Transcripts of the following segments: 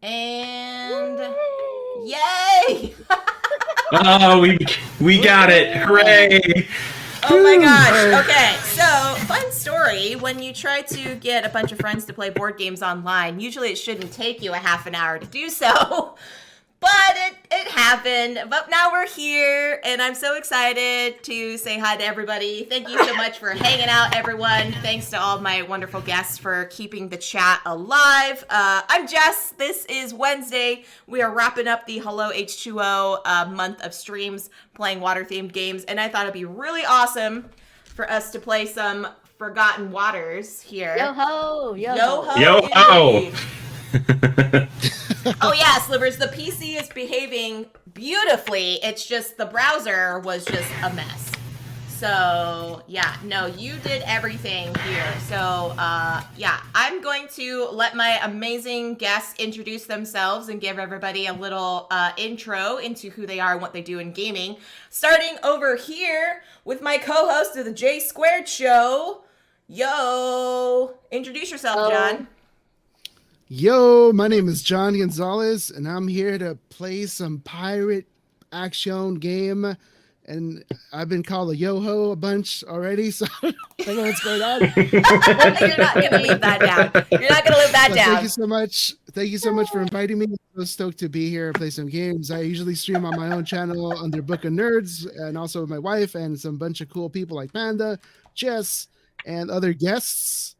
And yay! Oh, we got it! Hooray! Oh my gosh. Okay, so fun story. When you try to get a bunch of friends to play board games online, usually it shouldn't take you a half an hour to do so. But it happened. But now we're here, and I'm so excited to say hi to everybody. Thank you so much for hanging out, everyone. Thanks to all my wonderful guests for keeping the chat alive. I'm Jess. This is Wednesday. We are wrapping up the Hello H2O month of streams playing water-themed games, and I thought it'd be really awesome for us to play some Forgotten Waters here. Yo-ho! Yo-ho! Yo-ho! Oh yeah, Slivers, the PC is behaving beautifully. It's just the browser was just a mess. So yeah, no, you did everything here. So yeah, I'm going to let my amazing guests introduce themselves and give everybody a little intro into who they are and what they do in gaming. Starting over here with my co-host of the J Squared Show. Yo, introduce yourself, John. Yo, my name is John Gonzalez, and I'm here to play some pirate action game. And I've been called a yo-ho a bunch already, so I don't know what's going on. You're not going to leave that down. You're not going to live that down. Thank you so much. Thank you so much for inviting me. I'm so stoked to be here and play some games. I usually stream on my own channel under Book of Nerds, and also with my wife and some bunch of cool people like Panda, Jess, and other guests.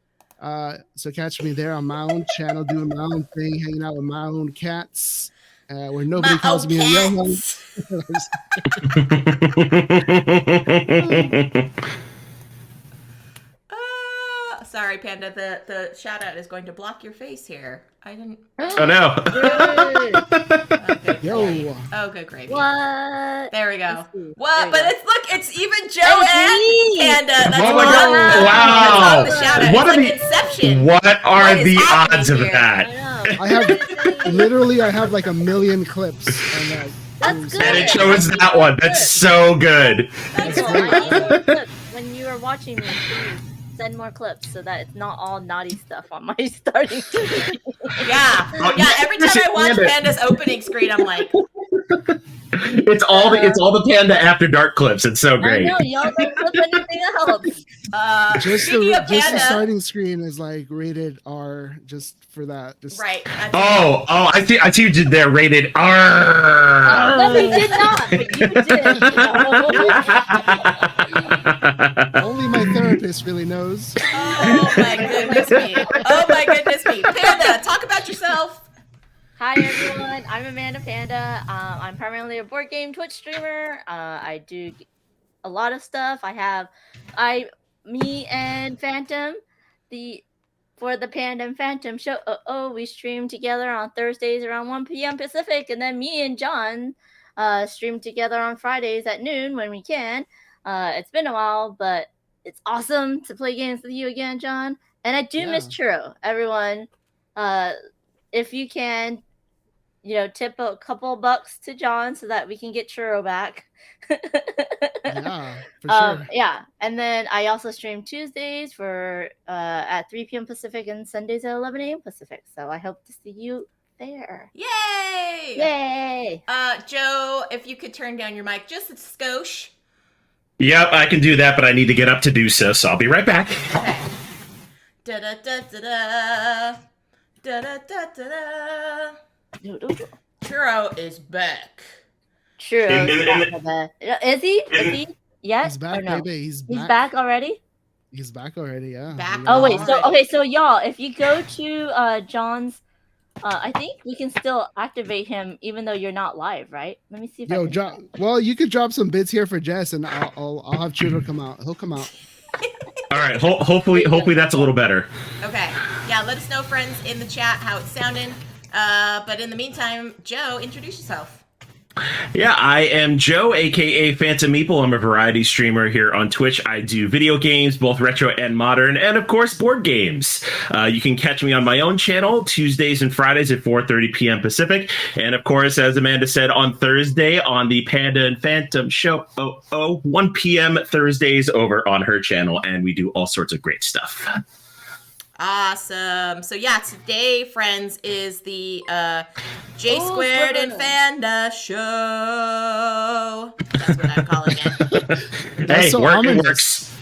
So catch me there on my own channel, doing my own thing, hanging out with my own cats, where nobody calls me a yo-ho. Sorry, Panda. The shout out is going to block your face here. I didn't. Oh no! Okay, Yo! Oh, good gravy. What? There we go. There What? But go. it's even Joe and Panda. That's Oh my on- God. That's Wow. on the shout out. What It's are like the- Inception. What are What is the happening odds of here? that? I have like 1 million clips on that. That's good. And it shows that one. That's so good. That's I great. need more clips. When you are watching me, please send more clips so that it's not all naughty stuff on my starting screen. Yeah. Oh, Yeah. Every time I watch Panda. Panda's opening screen, I'm like, It's all the Panda After Dark clips. It's so I great. know, y'all don't clip anything else. Just speaking of the Panda. starting screen is like rated R just for that. Just Right. That's Oh, I see what you did there. Rated R. No, we did not, but you did. only my therapist really knows. Oh my goodness me. Oh my goodness me. Panda, talk about yourself. Hi everyone, I'm Amanda Panda. I'm primarily a board game Twitch streamer. I do a lot of stuff. Me and Phantom, for the Panda and Phantom show. We stream together on Thursdays around 1 p.m. Pacific, and then me and John stream together on Fridays at noon when we can. It's been a while, but it's awesome to play games with you again, John. And I do miss Churro, everyone. If you can, tip a couple bucks to John so that we can get Churro back. Yeah, for sure. Yeah, and then I also stream Tuesdays for at 3 p.m. Pacific and Sundays at 11 a.m. Pacific. So I hope to see you there. Yay! Yay! Joe, if you could turn down your mic just a skosh. Yep, I can do that, but I need to get up to do so. So I'll be right back. Okay. Da da da da da. Da da da da da. Churro is back. True. Is he? Yes. He's back, or no? baby. He's He's back. back already? He's back already, yeah. Back. Oh wait, Alright. so y'all, if you go to John's, I think we can still activate him even though you're not live, right? Let me see if I Yo, can. drop. Well, you could drop some bits here for Jess, and I'll have Churro come out. He'll come out. All right. Hopefully that's a little better. Okay. Yeah, let us know, friends, in the chat how it's sounding. But in the meantime, Joe, introduce yourself. Yeah, I am Joe, aka Phantom Meeple. I'm a variety streamer here on Twitch. I do video games, both retro and modern, and of course, board games. You can catch me on my own channel Tuesdays and Fridays at 4:30 p.m. Pacific, and of course, as Amanda said, on Thursday on the Panda and Phantom show, 1 p.m. Thursdays over on her channel, and we do all sorts of great stuff. Awesome. So yeah, today, friends, is the J Squared and Fanda show. That's what I'm calling it. Hey, so it ominous. works.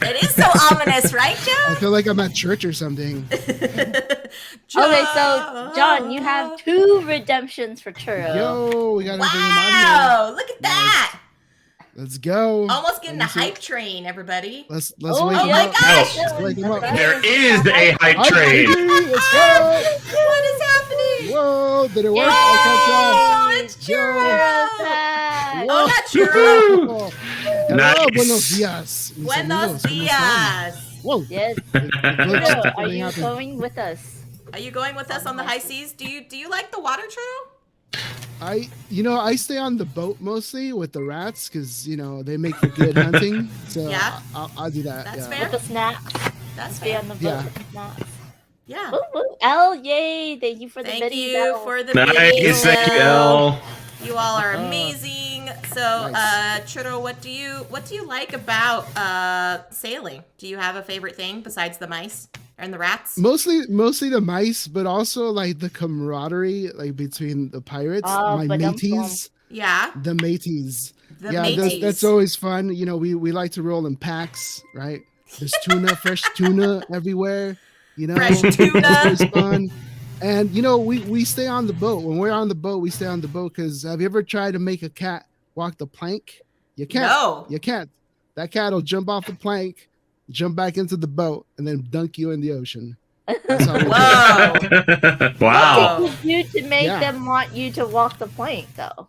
It is so ominous, right, I Joe? feel like I'm at church or something. Okay, so John, you have 2 redemptions for Churro. Yo, we gotta bring him on Wow! Look at that! here. Let's go. Almost getting the Let me see. hype train, everybody. Let's Oh, wake him my up. gosh! Let's wake him up. There is a hype Hi, train. baby, let's go. What is happening? Whoa, did it work? Yay! I Oh, can't it's Yo. Churro! Back. Oh, not Churro! tell. Hello, Nice. buenos dias. mis Buenos amigos, ¿cómo están? dias! Whoa. Yes. The glitch Churro, are definitely you happened. going with us? Are you going with us on the high seas? Do you like the water, Churro? I stay on the boat mostly with the rats because they make for good hunting. So Yeah. I'll do that. That's yeah. fair. With the snacks? That's Stay fair. on the boat Yeah. with the snacks. Yeah. Woo, woo. Elle, yay! Thank you for the Thank video. you for the Nice, video. thank you, Elle. You all are amazing. So, Nice. Churro, what do you like about sailing? Do you have a favorite thing besides the mice and the rats? Mostly the mice, but also like the camaraderie like between the pirates, Oh, my but mateys, Yeah. the mateys. The yeah, mateys. that's always fun. We like to roll in packs, right? There's tuna, fresh tuna everywhere. Fresh tuna. It's always fun. And we stay on the boat. When we're on the boat, we stay on the boat because have you ever tried to make a cat walk the plank? You can't. No. You can't. That cat will jump off the plank, jump back into the boat, and then dunk you in the ocean. That's how we do it. Whoa. Wow. What did you do to make Yeah. them want you to walk the plank, though?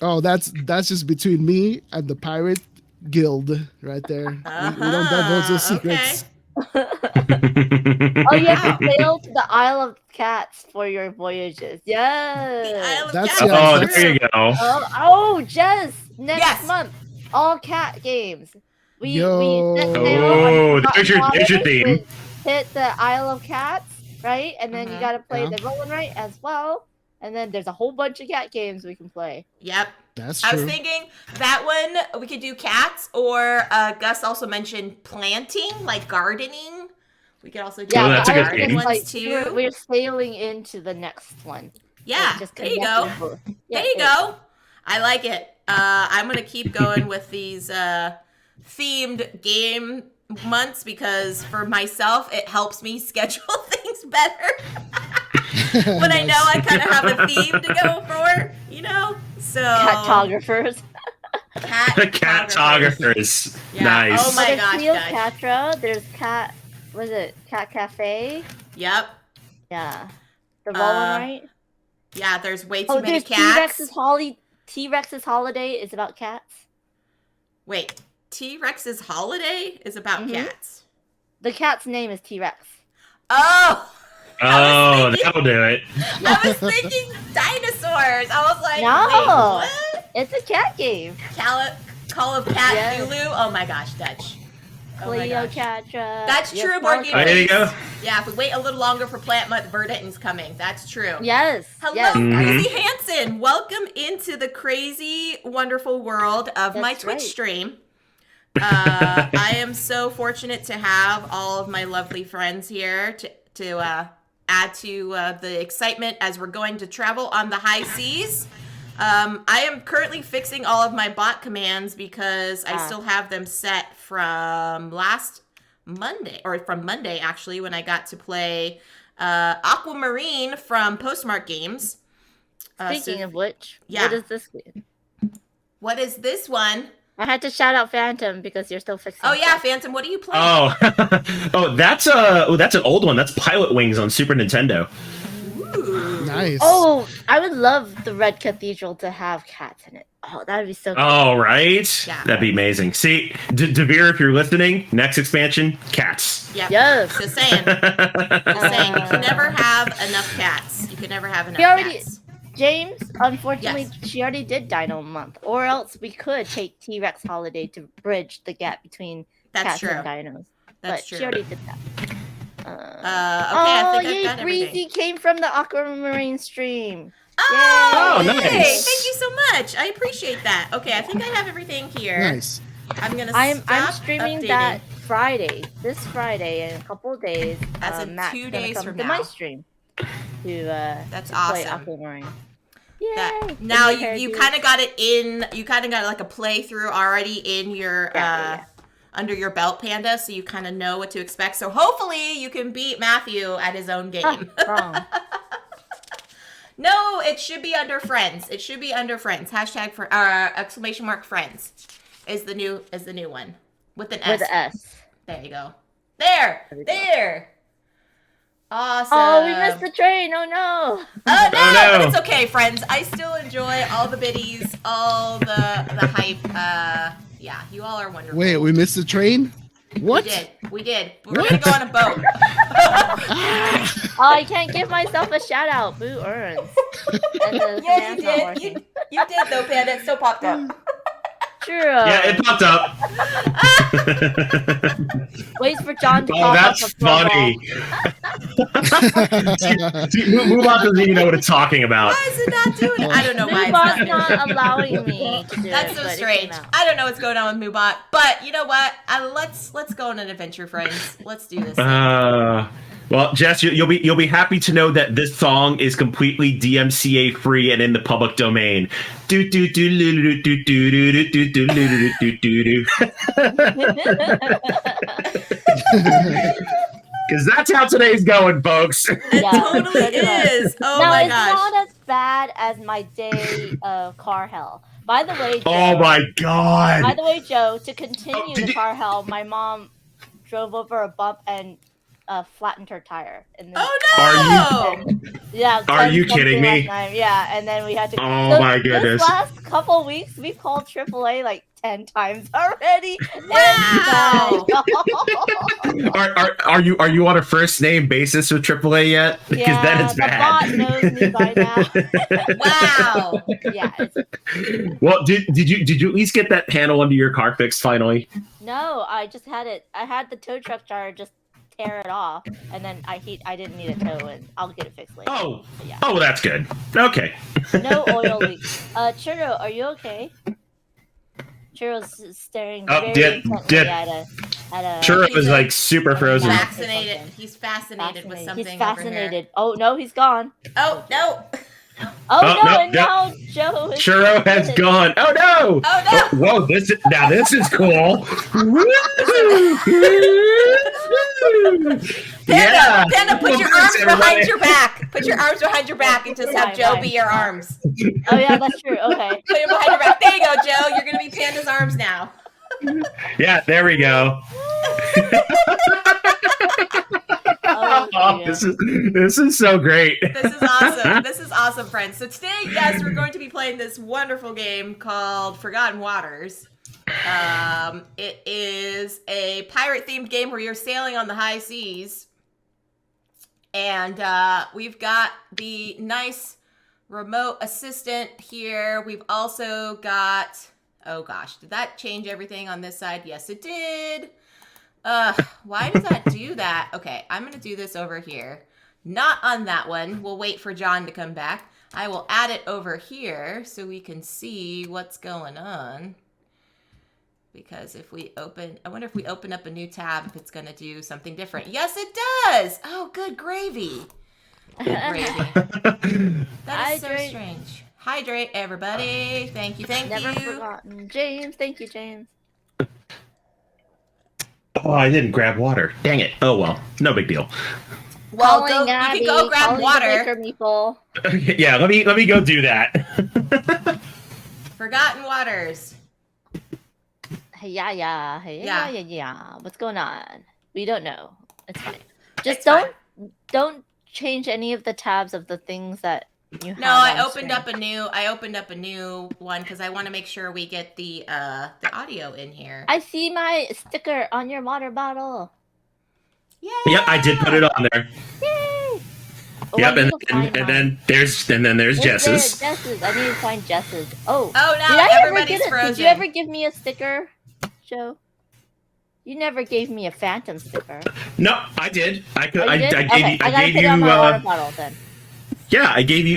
Oh, that's just between me and the pirate guild right there. We don't divulge those secrets. Oh, you have to sail to the Isle of Cats for your voyages. The Yes. Isle of That's- Cats. Oh, that's- there you go. Oh, Jess! Next Yes. month, all cat games. We Yo. set sail on Oh, hot there's your water theme. to hit the Isle of Cats, right? And then you Mhm. gotta play Yeah. the Roll and Write as well. And then there's a whole bunch of cat games we can play. Yep. That's I was true. thinking that one we could do cats, or Gus also mentioned planting, like gardening. We could also do Yeah, Oh, that's but a I good was game. just ones like, too. we're sailing into the next one. Yeah, Just there you connecting go. both. There Yeah, you go. I like it. I'm gonna keep going with these themed game months because for myself it helps me schedule things better when I know I kind of have a theme to go for. So Catographers. Catographers. Yeah. Nice. Oh my There's gosh, Cleopatra. There's Cat. Was it Cat Cafe? Yep. Yeah. The Roll and Write. Yeah. There's way too Oh, many there's cats. T-Rex's Holiday is about cats. Wait. T-Rex's holiday is about Mhm. cats. The cat's name is T-Rex. Oh. Oh, thinking- that'll do it. I was thinking dinosaurs. I was like, No. wait, what? It's a cat game. Call of Cat Yes. Lulu. Oh my gosh, Dutch. Oh my gosh. Cleopatra. That's Yes, true, board game. Oh, there you go. Yeah, if we wait a little longer for Plant Month, Verdant's coming. That's true. Yes. Hello, Yes. Crazy Hansen. Welcome into the crazy, wonderful world of my That's Twitch right. stream. I am so fortunate to have all of my lovely friends here to add to the excitement as we're going to travel on the high seas. I am currently fixing all of my bot commands because I still have them set from last Monday, or from Monday actually, when I got to play Aquamarine from Postmark Games. Speaking of which, yeah. what is this game? What is this one? I had to shout out Phantom because you're still fixing. Oh yeah, stuff. Phantom, what are you playing? Oh, that's an old one. That's Pilot Wings on Super Nintendo. Ooh. Nice. Oh, I would love the Red Cathedral to have cats in it. Oh, that would be so cool. Oh, right? Yeah. That'd be amazing. See, Devere, if you're listening, next expansion, cats. Yep. Yes. Just saying. Just saying. You can never have enough cats. You can never have enough We already- cats. James, unfortunately, Yes. she already did Dino Month, or else we could take T-Rex Holiday to bridge the gap between That's cats true. and dinos. That's but true. she already did that. Okay, Oh, I think I've yay, got everything. Breezy came from the Aquamarine stream. Oh, Oh, yay. nice. Thank you so much. I appreciate that. Okay, I think I have everything here. Nice. I'm gonna I'm stop streaming updating. that Friday, this Friday, in a couple of days, That's in Matt's 2 gonna days come from to my now. stream to That's play awesome. Aquamarine. Yay! That, now The new you hairdo. kind of got it in. You kind of got like a playthrough already in your Yeah. under your belt, Panda. So you kind of know what to expect. So hopefully you can beat Matthew at his own game. Wrong. No, it should be under friends. It should be under friends. Hashtag for exclamation mark friends is the new one with an S. With an S. There you go. There. There we go. There. Awesome. Oh, we missed the train. Oh no. Oh no, Oh, no. but it's okay, friends. I still enjoy all the biddies, all the hype. Yeah, you all are wonderful. Wait, we missed the train? What? We did. We're gonna go on a boat. Oh, I can't give myself a shout out. Boo earns. Yeah, you did. You did though, Panda. It still popped up. True. Yeah, it popped up. Waits for John to Oh, pop that's up a pro funny. ball. See, Moobot doesn't even know what it's talking about. Why is it not doing it? I don't know why it's Moobot's not. not allowing me to do That's it. so but it strange. came out. I don't know what's going on with Moobot, but you know what? Let's go on an adventure, friends. Let's do this. Well, Jess, you'll be happy to know that this song is completely DMCA free and in the public domain. Do do do do do do do do do do do do do do. Because that's how today's going, folks. It Yeah, totally pretty much. is. Oh no, my it's gosh. not as bad as my day of car hell. By the way, Joe, Oh my By god. the way, Joe, to continue did the you- car hell, my mom drove over a bump and flattened her tire. And then, Oh no! yeah, Are you something kidding me? last night. Yeah, and then we had to. Oh my goodness. This last couple weeks, we've called AAA like 10 times already. Wow. Are you on a first name basis with AAA yet? Because Yeah, then it's the bot bad. knows me by now. Wow. Yeah, it's, Well, did you at least get that panel under your car fixed finally? no, I just had it. I had the tow truck driver just tear it off, and then I didn't need a tow, and I'll get it fixed later. Oh, But yeah, oh, that's good. Okay. no oil leaks. Churro, are you okay? Churro's staring Oh, very did- intently did- at a. Sure, it He's was a- like super frozen. Fascinated. He's fascinated with something. He's over here. fascinated. Oh no, he's gone. Oh no! Oh, Oh, no, no, and no. now Joe is Churro has dead. gone. Oh no! Oh no! Whoa! This is cool. Panda, Panda, put your Thanks, arms behind everybody. your back. Put your arms behind your back and just have Fine, Joe fine. be your arms. Oh yeah, that's true. Okay. Put him behind your back. There you go, Joe. You're gonna be Panda's arms now. Yeah, there we go. Oh, Oh, yeah. this is so great. This is awesome. This is awesome, friends. So today, yes, we're going to be playing this wonderful game called Forgotten Waters. It is a pirate-themed game where you're sailing on the high seas. And we've got the nice remote assistant here. We've also got... Oh gosh, did that change everything on this side? Yes, it did. Why does that do that? Okay, I'm gonna do this over here. Not on that one. We'll wait for John to come back. I will add it over here so we can see what's going on. Because if we open, I wonder if we open up a new tab, if it's gonna do something different. Yes, it does. Oh, good gravy. Good gravy. That is so Hydrate. strange. Hydrate, everybody. Thank you, thank Never you. forgotten. James, thank you, James. Oh, I didn't grab water. Dang it. Oh well, no big deal. Well, Calling you Abby, can go grab calling the water. Liquor Meeple. Yeah, let me go do that. Forgotten Waters. Hey, yeah. Yeah. Yeah. What's going on? We don't know. It's fine. Just It's don't change any of the tabs of the things that you have. No, I on opened screen. up a new one because I want to make sure we get the audio in here. I see my sticker on your water bottle. Yeah. Yep, I did put it on there. Yay! Oh, Yep, I need and, to find and mine. then there's Where's Jess's. Jess's. I need to find Jess's. Oh. Oh, Did now I ever everybody's get frozen. Did you ever give me a sticker, Joe? You never gave me a Phantom sticker. No, I did. I could. Oh, you I did? gave Okay, you. I I gotta gave put you. it on my water bottle then. Yeah, I gave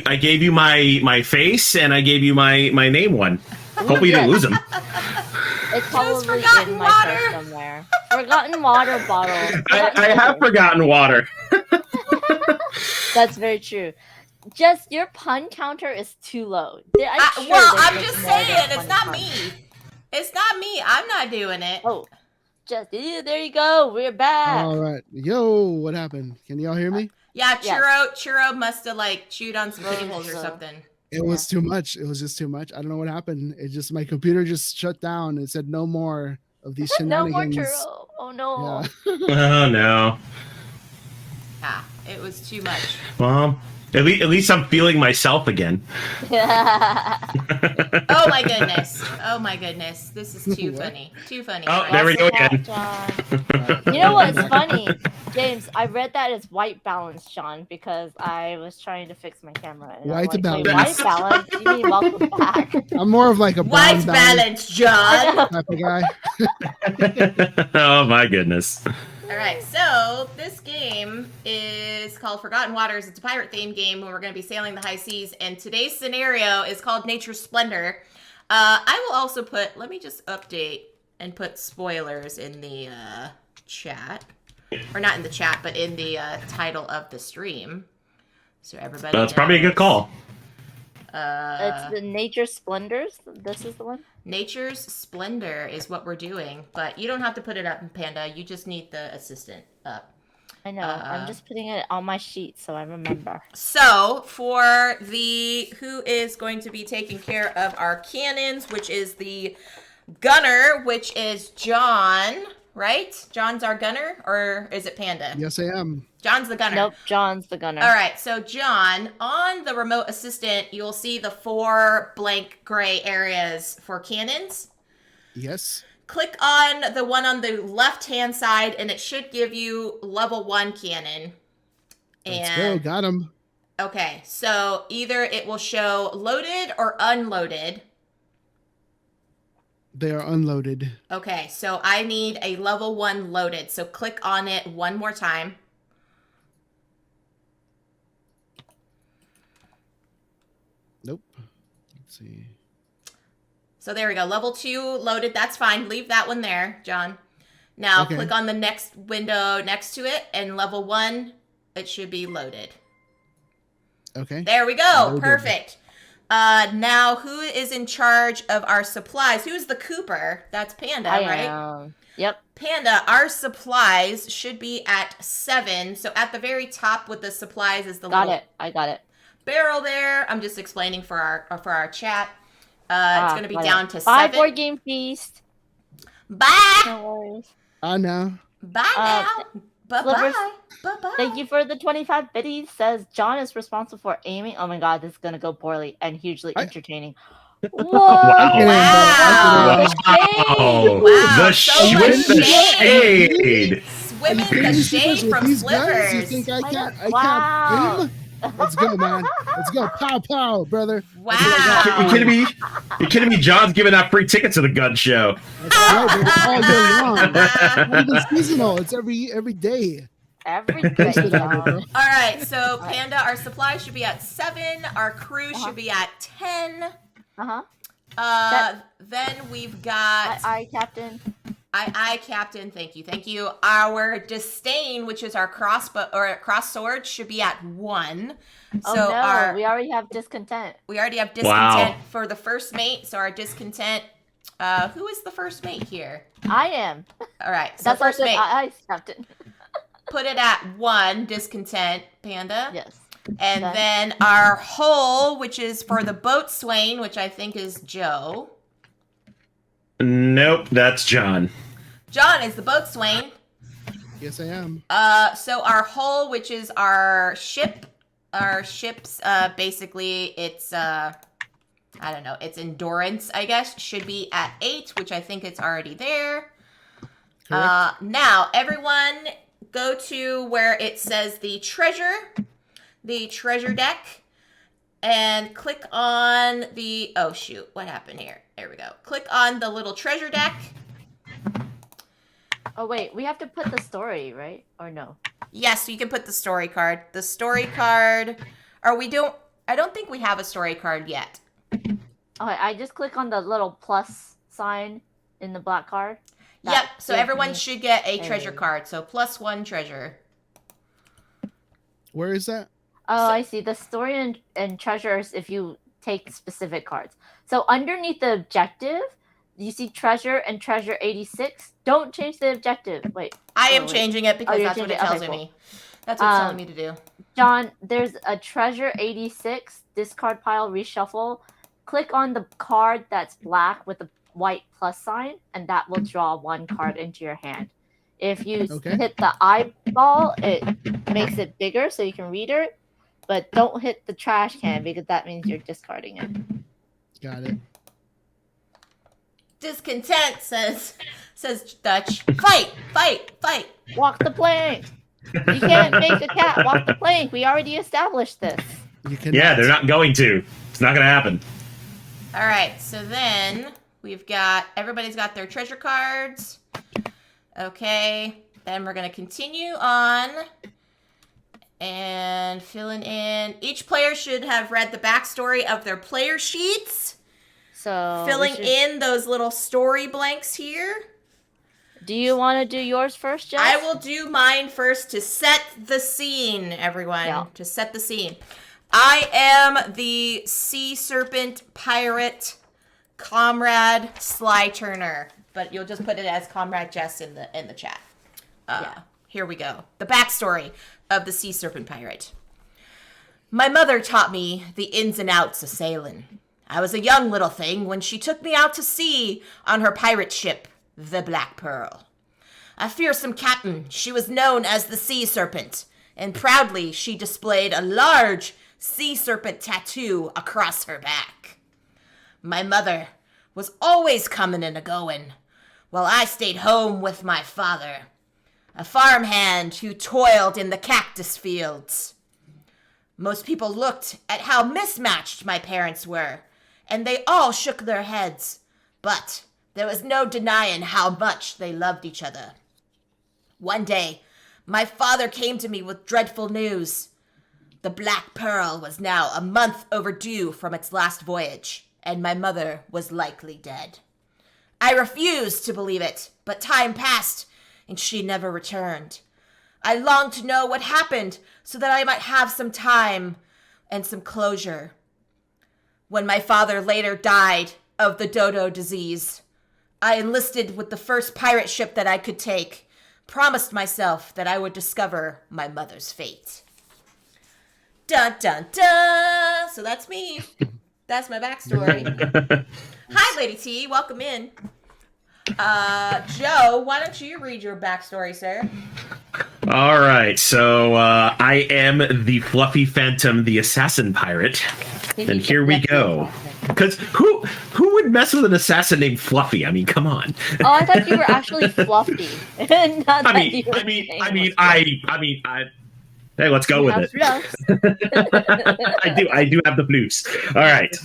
you my face, and I gave you my name one. Hopefully you didn't lose them. It's probably forgotten in my water. purse somewhere. Forgotten water bottle. I have forgotten water. That's very true. Just your pun counter is too low. I'm just saying, it's not me. It's not me. I'm not doing it. Oh, just there you go. We're back. All right. Yo, what happened? Can y'all hear me? Yeah, Yes. Churro must have like chewed on some cables or So- something. It was too much. It was just too much. I don't know what happened. It just my computer just shut down. It said no more of these No more shenanigans. churro. Oh no. Yeah. Oh no. Yeah, it was too much. Well, at least I'm feeling myself again. Oh my goodness. Oh my goodness. This is too What? funny. Too funny. Oh, right? there we go again. John. You know what's funny, James? I read that as white balance, John, because I was trying to fix my camera. And I'm White like, "Wait, balance." white balance? You mean welcome back? I'm more of like a brown White balance, John. I type of guy. Oh my goodness. All right, so this game is called Forgotten Waters. It's a pirate themed game where we're going to be sailing the high seas, and today's scenario is called Nature's Splendor. I will also put, let me just update and put spoilers in the chat, or not in the chat, but in the title of the stream, so everybody. That's probably a good call. It's the Nature Splendors. This is the one. Nature's Splendor is what we're doing, but you don't have to put it up in Panda. You just need the assistant up. I know. I'm just putting it on my sheet so I remember. So for the who is going to be taking care of our cannons, which is the gunner, which is John, right? John's our gunner, or is it Panda? Yes, I am. John's the gunner. Nope, John's the gunner. All right, so John, on the remote assistant, you'll see the 4 blank gray areas for cannons. Yes. Click on the one on the left-hand side, and it should give you level 1 cannon. Let's go. Got him. Okay, so either it will show loaded or unloaded. They are unloaded. Okay, so I need a level 1 loaded. So click on it one more time. Nope. Let's see. So there we go. Level 2 loaded. That's fine. Leave that one there, John. Now Okay. click on the next window next to it, and level 1, it should be loaded. Okay. There we go. Loaded. Perfect. Now who is in charge of our supplies? Who's the Cooper? That's Panda, I right? am. Yep. Panda, our supplies should be at 7. So at the very top with the supplies is the Got little it. I got it. barrel there. I'm just explaining for our chat. It's going to be got it. down to 5 7. board game feast. Bye. No worries. No. Bye now. Slivers, Bye-bye. Bye-bye. Thank you for the 25 biddies. Says John is responsible for aiming. Oh my god, this is gonna go poorly and hugely entertaining. Whoa! Wow. Oh, Wow, the so with much the shade. shade. Swimming the shade from these guys, you Slivers. think I can't Wow. aim? Let's go, man. Let's go. Pow pow, brother. You Wow. kidding me? You kidding me? John's giving out free tickets to the gun show. That's right, baby. All day long. It's not even seasonal. It's every day. Every Taste day, it out of it, bro. John. All right, so Panda, our supplies should be at 7. Our crew should be at 10. Then we've got Aye, Captain. I Captain. Thank you. Our disdain, which is our crossbow or cross sword, should be at 1. Oh So no, we already have discontent. we already have discontent Wow. for the first mate. So our discontent. Who is the first mate here? I am. All right, so That's why I first said mate. aye, Captain. Put it at 1 discontent, Panda. Yes. And Okay. then our hull, which is for the boatswain, which I think is Joe. Nope, that's John. John is the boatswain. Yes, I am. So our hull, which is our ship, our ship's basically it's I don't know, its endurance, I guess, should be at 8, which I think it's already there. Correct. Now everyone go to where it says the treasure deck, and click on the, oh shoot, what happened here? There we go. Click on the little treasure deck. Oh wait, we have to put the story, right? Or no? Yes, you can put the story card. The story card, or I don't think we have a story card yet. Okay, I just click on the little plus sign in the black card. Yep. So gives everyone me should get a a- treasure card. So +1 treasure. Where is that? Oh, I see. The story and treasures if you take specific cards. So underneath the objective, you see treasure and treasure 86. Don't change the objective. Wait. I am changing it because you're that's what it changing it? tells Okay, me. That's what it's telling me to do. John, there's a treasure 86 discard pile reshuffle. Click on the card that's black with a white plus sign, and that will draw one card into your hand. If you hit the eyeball, it makes it bigger so you can read it, but don't hit the trash can because that means you're discarding it. Got it. Discontent says Dutch. Fight. Walk the plank. You can't make a cat walk the plank. We already established this. You cannot. Yeah, they're not going to. It's not going to happen. All right, so then we've got, everybody's got their treasure cards. Okay, then we're going to continue on and filling in. Each player should have read the backstory of their player sheets. So Filling in those little story blanks here. Do you want to do yours first, Jess? I will do mine first to set the scene, everyone. Yeah. To set the scene. I am the sea serpent pirate comrade Sly Turner, but you'll just put it as Comrade Jess in the chat. Here we go. The backstory of the sea serpent pirate. My mother taught me the ins and outs of sailing. I was a young little thing when she took me out to sea on her pirate ship, the Black Pearl. A fearsome captain, she was known as the Sea Serpent, and proudly she displayed a large sea serpent tattoo across her back. My mother was always coming and a-going, while I stayed home with my father, a farmhand who toiled in the cactus fields. Most people looked at how mismatched my parents were, and they all shook their heads, but there was no denying how much they loved each other. One day, my father came to me with dreadful news. The Black Pearl was now a month overdue from its last voyage, and my mother was likely dead. I refused to believe it, but time passed, and she never returned. I longed to know what happened so that I might have some time and some closure. When my father later died of the dodo disease, I enlisted with the first pirate ship that I could take, promised myself that I would discover my mother's fate. Dun, dun, dun! So that's me. That's my backstory. Hi, Lady T. Welcome in. Joe, why don't you read your backstory, sir? All right, so I am the Fluffy Phantom, the assassin pirate, and here we go. Because who would mess with an assassin named Fluffy? I mean, come on. Oh, I thought you were actually fluffy. Not I mean, hey, let's go with it. I do have the blues. All right.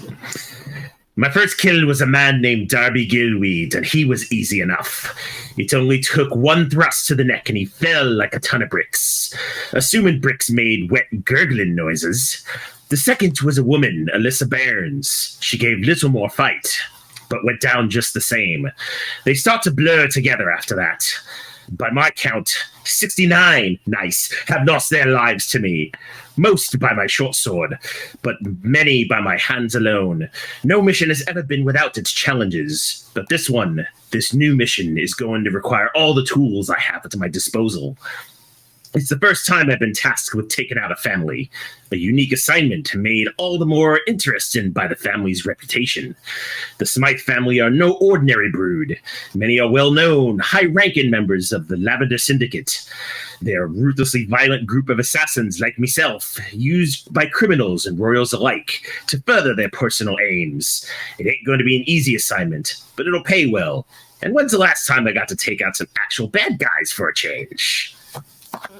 My first kill was a man named Darby Gilweed, and he was easy enough. It only took one thrust to the neck, and he fell like a ton of bricks. Assuming bricks made wet gurgling noises. The second was a woman, Alyssa Barnes. She gave little more fight, but went down just the same. They start to blur together after that. By my count, 69, nice, have lost their lives to me. Most by my short sword, but many by my hands alone. No mission has ever been without its challenges, but this new mission, is going to require all the tools I have at my disposal. It's the first time I've been tasked with taking out a family, a unique assignment made all the more interesting by the family's reputation. The Smythe family are no ordinary brood. Many are well-known, high-ranking members of the Lavender Syndicate. They are a ruthlessly violent group of assassins like myself, used by criminals and royals alike to further their personal aims. It ain't going to be an easy assignment, but it'll pay well. And when's the last time I got to take out some actual bad guys for a change?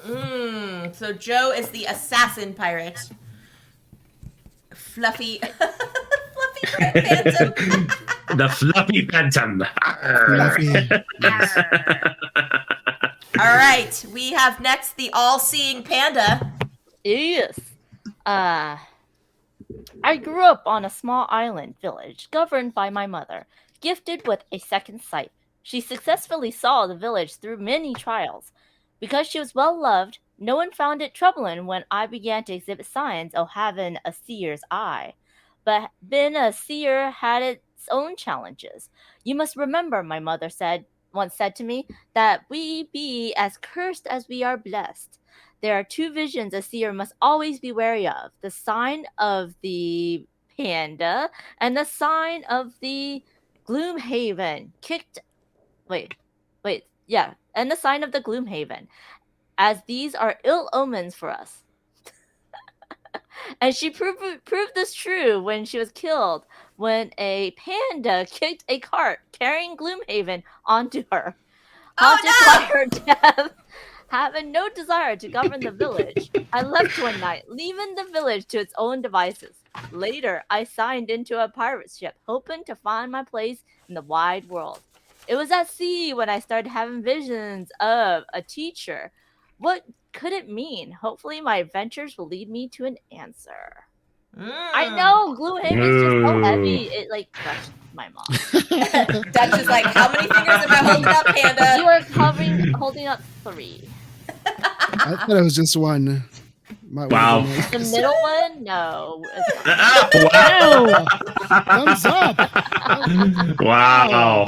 So Joe is the assassin pirate. Fluffy Phantom. The Fluffy Phantom. All right, we have next the all-seeing panda. Yes. I grew up on a small island village governed by my mother, gifted with a second sight, She successfully saw the village through many trials. Because she was well loved, no one found it troubling when I began to exhibit signs of having a seer's eye. But being a seer had its own challenges. You must remember, my mother once said to me, that we be as cursed as we are blessed. There are two visions a seer must always be wary of: the sign of the panda and the sign of the Gloomhaven. And the sign of the Gloomhaven, as these are ill omens for us. And she proved this true when she was killed, when a panda kicked a cart carrying Gloomhaven onto her. Haunted by her death, having no desire to govern the village, I left one night, leaving the village to its own devices. Later, I signed into a pirate ship, hoping to find my place in the wide world. It was at sea when I started having visions of a teacher. What could it mean? Hopefully, my adventures will lead me to an answer. I know, Gloomhaven is just so heavy. It like crushed my mom. Dutch is like, how many fingers am I holding up, Panda? You are holding up 3. I thought it was just one. Wow. The middle one? No. Wow. Thumbs up. Wow.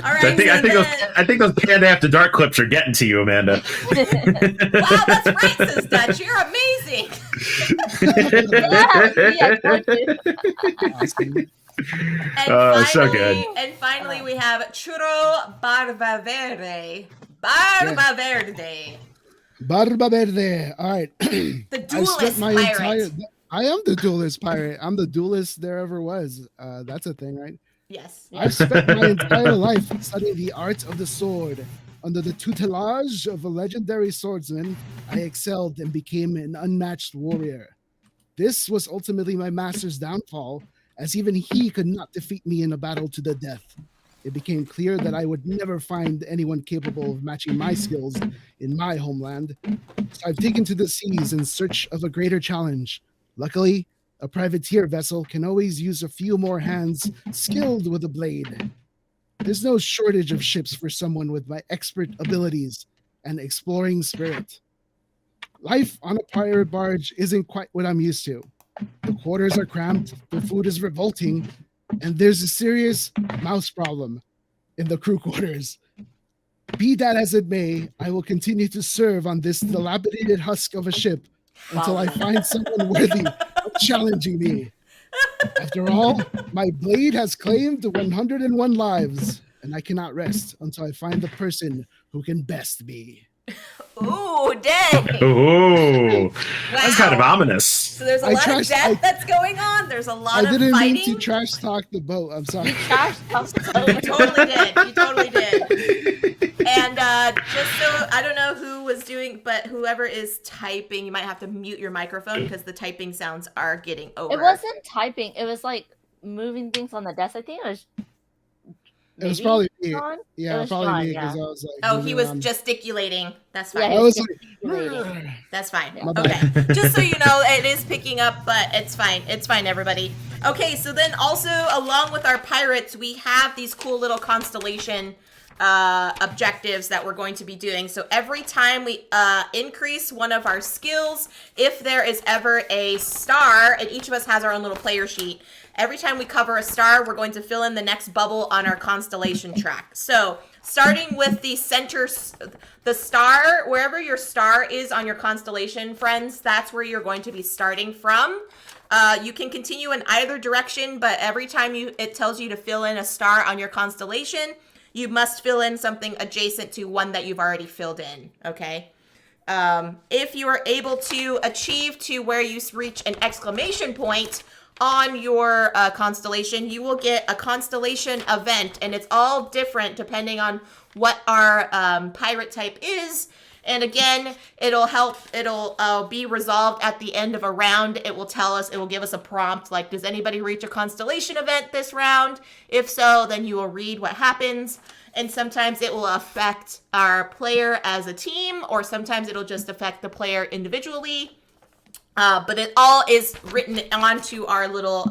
All right, I think those Panda After Dark clips are getting to you, Amanda. Wow, that's right, says Dutch. You're amazing. So good. And finally, we have Churro Barba Verde. Barba Verde. Barba Verde. All right. The duelist pirate. I am the duelist pirate. I'm the duelist there ever was. That's a thing, right? Yes. I've spent my entire life studying the art of the sword. Under the tutelage of a legendary swordsman, I excelled and became an unmatched warrior. This was ultimately my master's downfall, as even he could not defeat me in a battle to the death. It became clear that I would never find anyone capable of matching my skills in my homeland. So I've taken to the seas in search of a greater challenge. Luckily, a privateer vessel can always use a few more hands skilled with a blade. There's no shortage of ships for someone with my expert abilities and exploring spirit. Life on a pirate barge isn't quite what I'm used to. The quarters are cramped, the food is revolting, and there's a serious mouse problem in the crew quarters. Be that as it may, I will continue to serve on this dilapidated husk of a ship until I find someone worthy of challenging me. After all, my blade has claimed 101 lives, and I cannot rest until I find the person who can best me. Ooh, dang. Ooh. Wow. That's kind of ominous. So there's a lot of death that's going on. There's a lot of fighting. I didn't mean to trash talk the boat. I'm sorry. You trash talked the boat. You totally did. You totally did. And just so, I don't know who was doing, but whoever is typing, you might have to mute your microphone because the typing sounds are getting over. It wasn't typing. It was like moving things on the desk. I think it was... It was probably me. Sean? Yeah, probably Sean, me because I was like, oh, he was gesticulating. That's fine. Yeah, I was like, that's fine. Yeah. Okay. Just so you know, it is picking up, but it's fine. It's fine, everybody. Okay, so then also, along with our pirates, we have these cool little constellation objectives that we're going to be doing. So every time we increase one of our skills, if there is ever a star, and each of us has our own little player sheet, every time we cover a star, we're going to fill in the next bubble on our constellation track. So starting with the center, the star, wherever your star is on your constellation, friends, that's where you're going to be starting from. You can continue in either direction, but every time it tells you to fill in a star on your constellation, you must fill in something adjacent to one that you've already filled in, okay? If you are able to achieve to where you reach an exclamation point on your constellation, you will get a constellation event, and it's all different depending on what our pirate type is. And again, it'll be resolved at the end of a round. It will tell us, it will give us a prompt like, does anybody reach a constellation event this round? If so, then you will read what happens. And sometimes it will affect our player as a team, or sometimes it'll just affect the player individually. But it all is written onto our little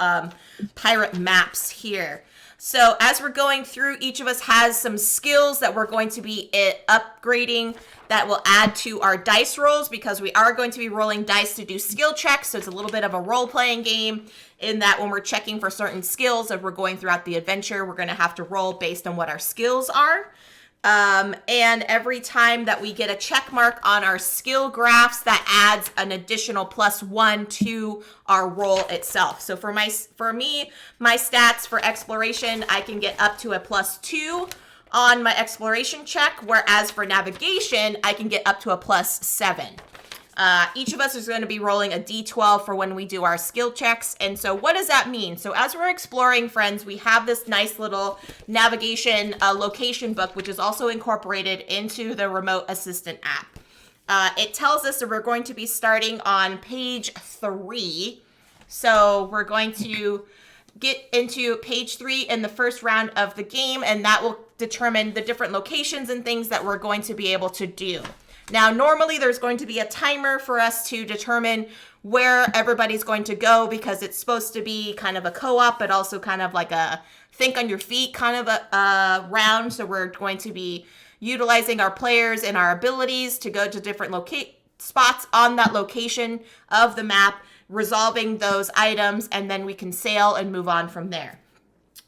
pirate maps here. So as we're going through, each of us has some skills that we're going to be upgrading that will add to our dice rolls, because we are going to be rolling dice to do skill checks. So it's a little bit of a role-playing game in that when we're checking for certain skills as we're going throughout the adventure, we're going to have to roll based on what our skills are. And every time that we get a check mark on our skill graphs, that adds an additional +1 to our roll itself. So for me, my stats for exploration, I can get up to a +2 on my exploration check, whereas for navigation, I can get up to a +7. Each of us is going to be rolling a d12 for when we do our skill checks. And so what does that mean? So as we're exploring, friends, we have this nice little navigation location book, which is also incorporated into the remote assistant app. It tells us that we're going to be starting on page 3. So we're going to get into page 3 in the first round of the game, and that will determine the different locations and things that we're going to be able to do. Now, normally there's going to be a timer for us to determine where everybody's going to go, because it's supposed to be kind of a co-op, but also kind of like a think on your feet kind of a round. So we're going to be utilizing our players and our abilities to go to different spots on that location of the map, resolving those items, and then we can sail and move on from there.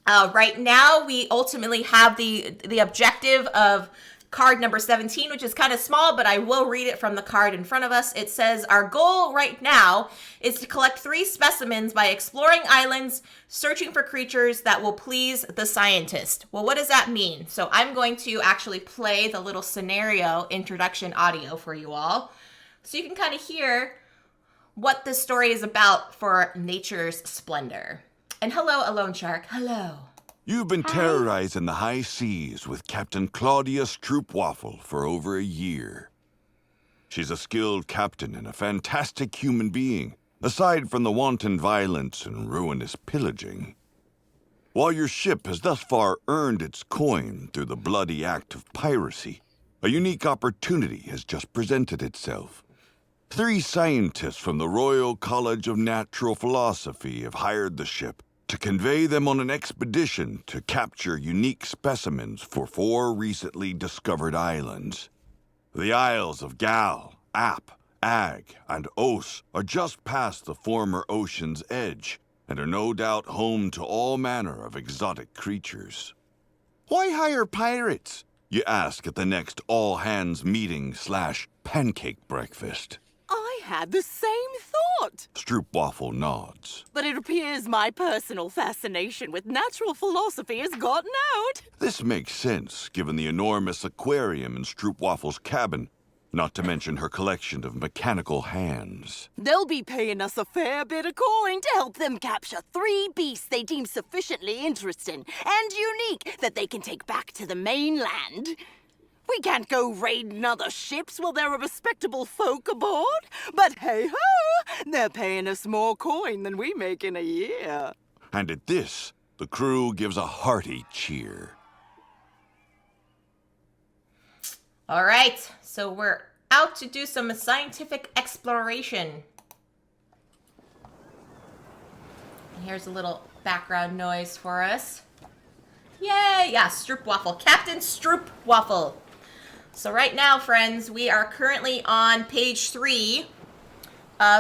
Right now, we ultimately have the objective of card number 17, which is kind of small, but I will read it from the card in front of us. It says, our goal right now is to collect 3 specimens by exploring islands, searching for creatures that will please the scientist. Well, what does that mean? So I'm going to actually play the little scenario introduction audio for you all, so you can kind of hear what this story is about for Nature's Splendor. And hello, Alone Shark. Hello. You've been terrorizing the high seas with Captain Claudia Stroopwafel for over a year. She's a skilled captain and a fantastic human being, aside from the wanton violence and ruinous pillaging. While your ship has thus far earned its coin through the bloody act of piracy, a unique opportunity has just presented itself. 3 scientists from the Royal College of Natural Philosophy have hired the ship to convey them on an expedition to capture unique specimens for 4 recently discovered islands. The Isles of Gal, Ap, Ag, and Os are just past the former ocean's edge and are no doubt home to all manner of exotic creatures. Why hire pirates? You ask at the next all-hands meeting / pancake breakfast. I had the same thought. Stroopwafel nods. But it appears my personal fascination with natural philosophy has gotten out. This makes sense, given the enormous aquarium in Stroopwafel's cabin, not to mention her collection of mechanical hands. They'll be paying us a fair bit of coin to help them capture 3 beasts they deem sufficiently interesting and unique that they can take back to the mainland. We can't go raiding other ships while there are respectable folk aboard. But hey-ho, they're paying us more coin than we make in a year. And at this, the crew gives a hearty cheer. All right, so we're out to do some scientific exploration. And here's a little background noise for us. Yay! Yeah, Stroopwafel. Captain Stroopwafel. So right now, friends, we are currently on page 3.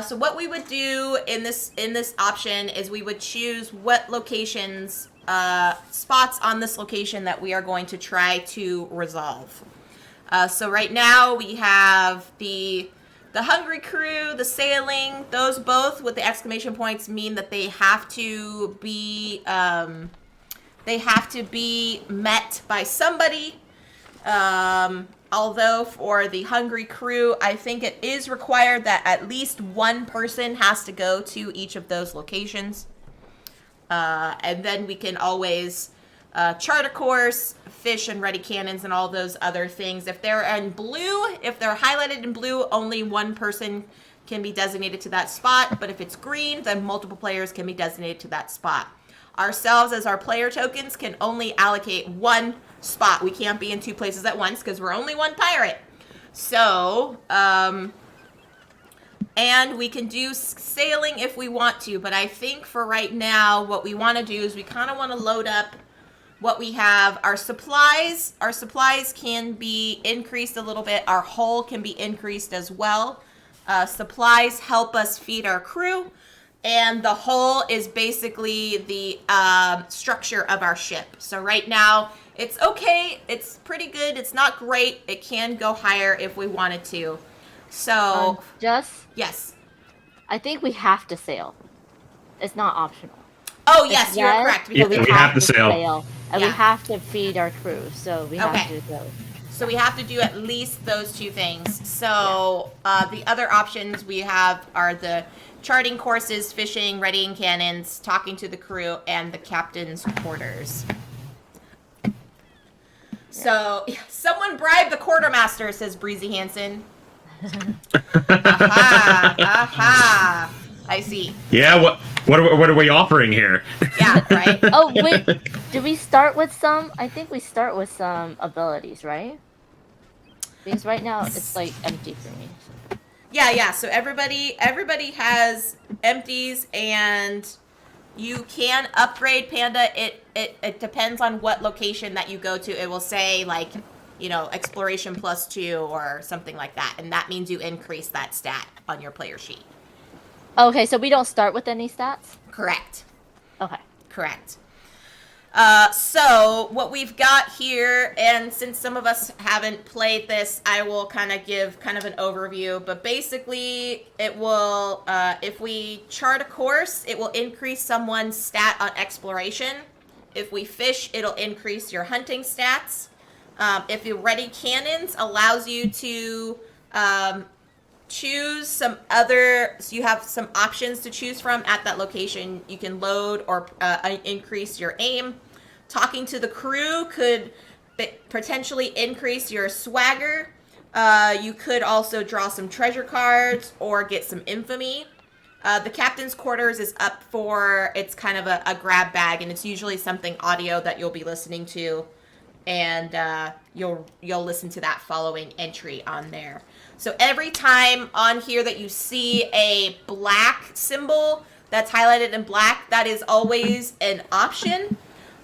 So what we would do in this option is we would choose what locations, spots on this location that we are going to try to resolve. So right now we have the hungry crew, the sailing. Those both with the exclamation points mean that they have to be met by somebody. Although for the hungry crew, I think it is required that at least one person has to go to each of those locations. And then we can always chart a course, fish and ready cannons and all those other things. If they're in blue, if they're highlighted in blue, only one person can be designated to that spot. But if it's green, then multiple players can be designated to that spot. Ourselves, as our player tokens, can only allocate one spot. We can't be in 2 places at once because we're only one pirate. So, And we can do sailing if we want to, but I think for right now, what we want to do is we kind of want to load up what we have. Our supplies can be increased a little bit. Our hull can be increased as well. Supplies help us feed our crew, and the hull is basically the structure of our ship. So right now, it's okay. It's pretty good. It's not great. It can go higher if we wanted to. So, Jess, yes. I think we have to sail. It's not optional. Oh, yes, you're correct. Yeah, we have to sail. And Yeah. we have to feed our crew, so we have Okay. to go. So we have to do at least those two things. So the other options we have are the charting courses, fishing, readying cannons, talking to the crew, and the captain's quarters. So someone bribe the quartermaster, says Breezy Hansen. Aha! Aha! I see. Yeah, what are we offering here? Yeah, right? Oh, wait. Do we start with some? I think we start with some abilities, right? Because right now it's like empty for me. Yeah. So everybody has empties, and you can upgrade Panda. It depends on what location that you go to. It will say like, exploration +2 or something like that, and that means you increase that stat on your player sheet. Okay, so we don't start with any stats? Correct. Okay. Correct. So what we've got here, and since some of us haven't played this, I will kind of give kind of an overview. But basically, it will, if we chart a course, it will increase someone's stat on exploration. If we fish, it'll increase your hunting stats. If you ready cannons, allows you to choose some other, so you have some options to choose from at that location. You can load or increase your aim. Talking to the crew could potentially increase your swagger. You could also draw some treasure cards or get some infamy. The captain's quarters is up for, it's kind of a grab bag, and it's usually something audio that you'll be listening to, and you'll listen to that following entry on there. So every time on here that you see a black symbol that's highlighted in black, that is always an option.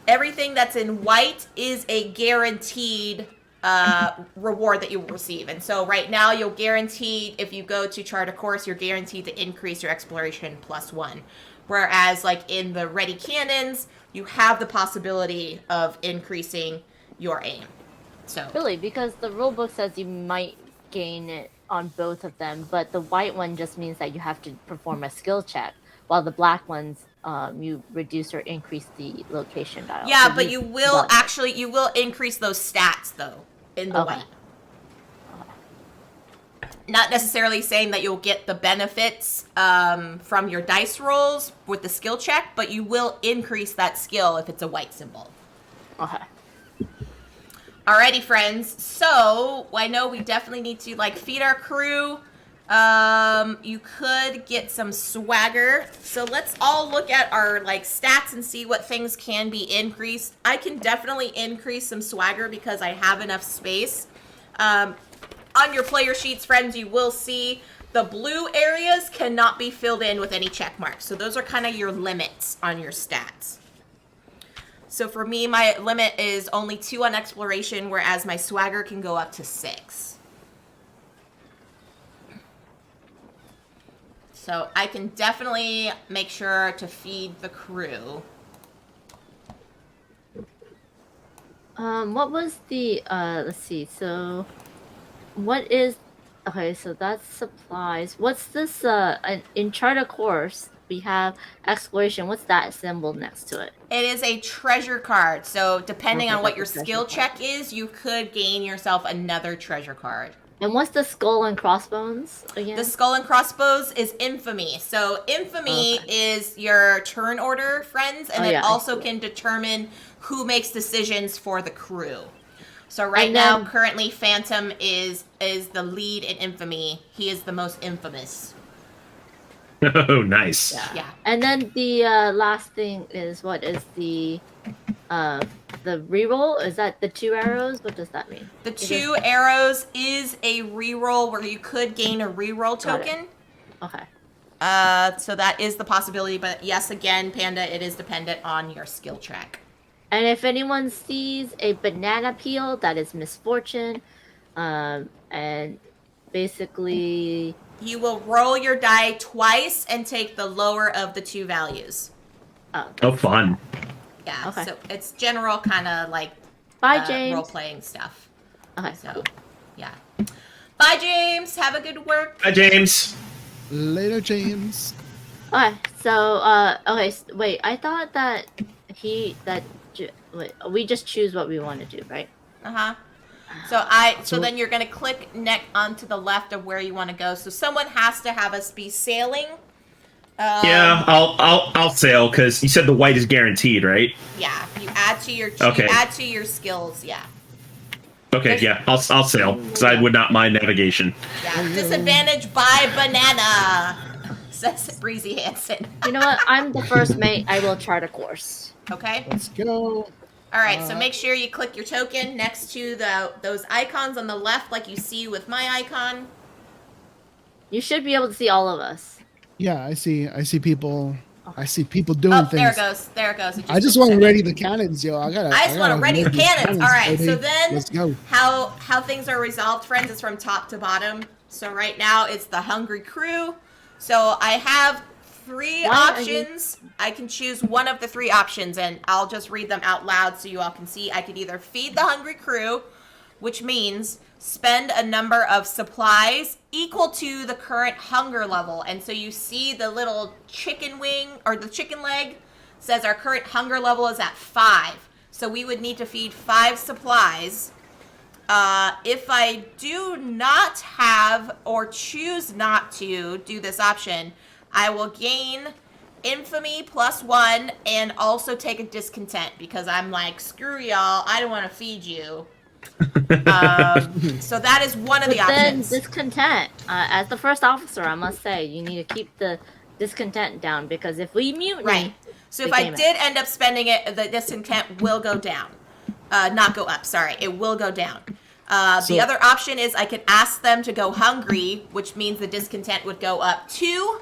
Everything that's in white is a guaranteed reward that you will receive. And so right now you'll guaranteed, if you go to chart a course, you're guaranteed to increase your exploration +1. Whereas like in the ready cannons, you have the possibility of increasing your aim. So Really, because the rulebook says you might gain it on both of them, but the white one just means that you have to perform a skill check, while the black ones, you reduce or increase the location dial. yeah, So but you will increase those stats though in the Okay. white. Not necessarily saying that you'll get the benefits from your dice rolls with the skill check, but you will increase that skill if it's a white symbol. Okay. Alrighty, friends. So I know we definitely need to feed our crew. You could get some swagger. So let's all look at our stats and see what things can be increased. I can definitely increase some swagger because I have enough space. On your player sheets, friends, you will see the blue areas cannot be filled in with any check marks. So those are kind of your limits on your stats. So for me, my limit is only 2 on exploration, whereas my swagger can go up to 6. So I can definitely make sure to feed the crew. What was the, let's see, so what is, okay, so that's supplies. What's this, in Charter Course, we have exploration. What's that symbol next to it? It is a treasure card. So depending Okay, on what that's your a skill treasure card. check is, you could gain yourself another treasure card. And what's the skull and crossbones again? The skull and crossbows is infamy. So infamy is your turn order, friends, and it I also see it. can determine who makes decisions for the crew. So right And now, then- currently, Phantom is the lead in infamy. He is the most infamous. Oh, nice. Yeah. And then the last thing is, what is the reroll? Is that the 2 arrows? What does that mean? The 2 arrows is a reroll where you could gain a reroll Got it. token. Okay. So that is the possibility, but yes, again, Panda, it is dependent on your skill track. And if anyone sees a banana peel, that is misfortune. And basically, You will roll your die twice and take the lower of the two values. Oh, fun. Yeah, Okay. so it's general kind of like bye, James. role-playing stuff. Okay. So, yeah. Bye, James. Have a good work. Hi, James. Later, James. Okay. So, okay. Wait. I thought that wait, we just choose what we want to do, right? Uh-huh. So then you're going to click next onto the left of where you want to go. So someone has to have us be sailing. Yeah, I'll sail because you said the white is guaranteed, right? Yeah, you add to your skills. Yeah. Okay, yeah, I'll sail because I would not mind navigation. Yeah. Disadvantage by banana. Says Breezy Hansen. You know what? I'm the first mate. I will chart a course. Okay. Let's go. All right, so make sure you click your token next to those icons on the left, like you see with my icon. You should be able to see all of us. Yeah, I see people. I see people doing things. There it goes. I just want to ready the cannons, yo. I just want to ready the cannons. All right, so then let's go. How things are resolved, friends, is from top to bottom. So right now it's the hungry crew. So I have 3 options. I can choose one of the 3 options, and I'll just read them out loud so you all can see. I could either feed the hungry crew, which means spend a number of supplies equal to the current hunger level. And so you see the little chicken wing or the chicken leg says our current hunger level is at 5. So we would need to feed 5 supplies. If I do not have or choose not to do this option, I will gain infamy +1 and also take a discontent because I'm like, screw y'all, I don't want to feed you. So that is one of the options. Then discontent. As the first officer, I must say, you need to keep the discontent down because if we mutiny... Right. So if I did end up spending it, the discontent will go down. Not go up, sorry. It will go down. The other option is I could ask them to go hungry, which means the discontent would go up 2.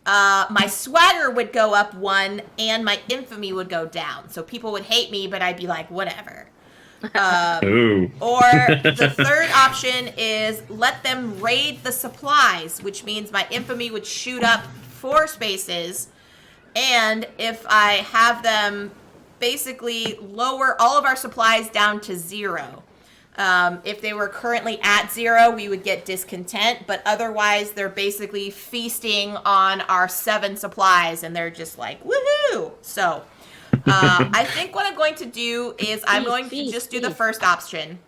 My swagger would go up 1, and my infamy would go down. So people would hate me, but I'd be like, whatever. Or the third option is let them raid the supplies, which means my infamy would shoot up 4 spaces. And if I have them basically lower all of our supplies down to 0. If they were currently at 0, we would get discontent, but otherwise they're basically feasting on our 7 supplies, and they're just like, woohoo! So, I think what I'm going to do is I'm going to just do the first option.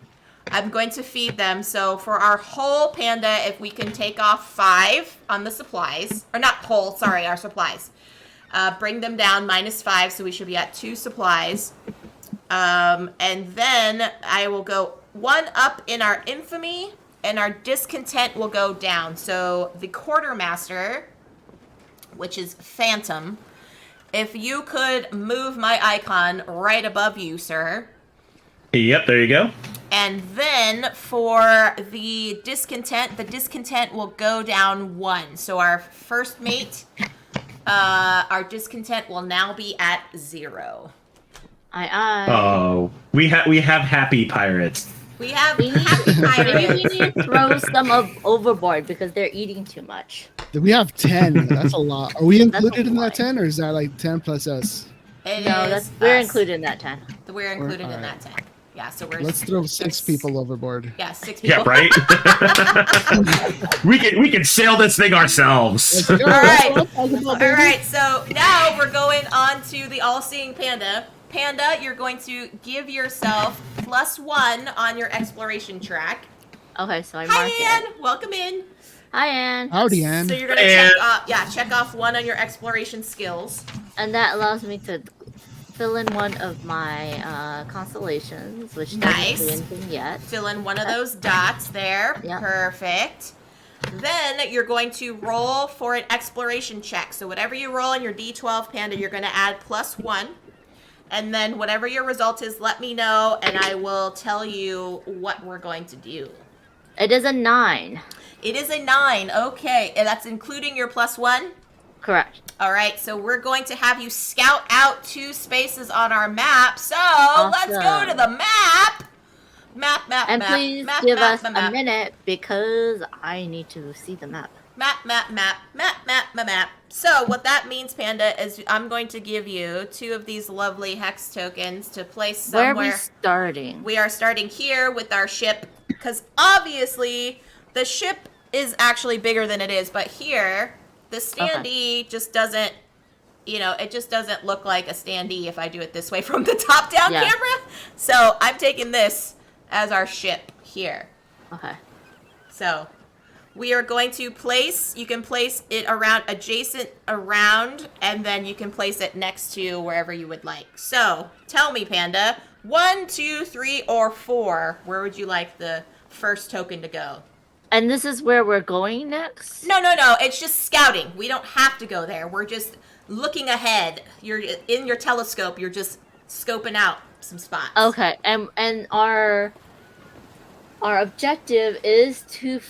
I'm going to feed them, so for our whole panda, if we can take off 5 on the supplies, or not whole, sorry, our supplies. Bring them down -5, so we should be at 2 supplies. And then I will go 1 up in our infamy, and our discontent will go down. So the quartermaster, which is Phantom, if you could move my icon right above you, sir. Yep, there you go. And then for the discontent will go down 1. So our first mate, our discontent will now be at 0. Aye. Oh, we have happy pirates. We have happy pirates. Maybe we need to throw some overboard because they're eating too much. We have 10. That's a lot. Are we included in that 10, or is that like 10 plus us? We're included in that 10. We're included in that 10. Yeah, so let's throw 6 people overboard. Yeah, 6 people. Yeah, right. we can sail this thing ourselves. All right. So now we're going on to the all-seeing panda. Panda, you're going to give yourself +1 on your exploration track. Okay, so I mark it. Hi, Anne. Welcome in. Hi, Anne. Howdy, Anne. So you're going to check off 1 on your exploration skills. And that allows me to fill in one of my constellations, which doesn't do anything yet. Fill in one of those dots there. Yep. Perfect. Then you're going to roll for an exploration check. So whatever you roll on your D12, Panda, you're going to add +1. And then whatever your result is, let me know, and I will tell you what we're going to do. It is a 9. It is a 9. Okay, and that's including your +1? Correct. All right, so we're going to have you scout out 2 spaces on our map. So let's go to the map. Map. And please give us a minute because I need to see the map. Map. So what that means, Panda, is I'm going to give you 2 of these lovely hex tokens to place somewhere. Where are we starting? We are starting here with our ship, because obviously the ship is actually bigger than it is, but here, the standee just doesn't, it just doesn't look like a standee if I do it this way from the top-down camera. So I'm taking this as our ship here. Okay. So we are going to you can place it adjacent around, and then you can place it next to wherever you would like. So tell me, Panda, 1, 2, 3, or 4, where would you like the first token to go? And this is where we're going next? No. It's just scouting. We don't have to go there. We're just looking ahead. You're in your telescope. You're just scoping out some spots. Okay, and our objective is to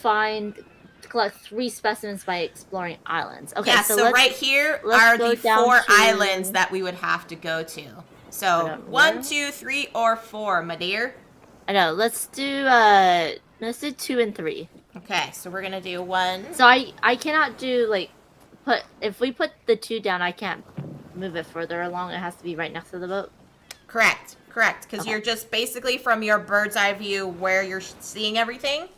collect 3 specimens by exploring islands. Okay, yeah, so right here are the 4 islands that we would have to go to. So 1, 2, 3, or 4, my dear. I know. Let's do 2 and 3. Okay, so we're gonna do 1. So I cannot do if we put the 2 down, I can't move it further along. It has to be right next to the boat. Correct. Because you're just basically from your bird's eye view where you're seeing everything.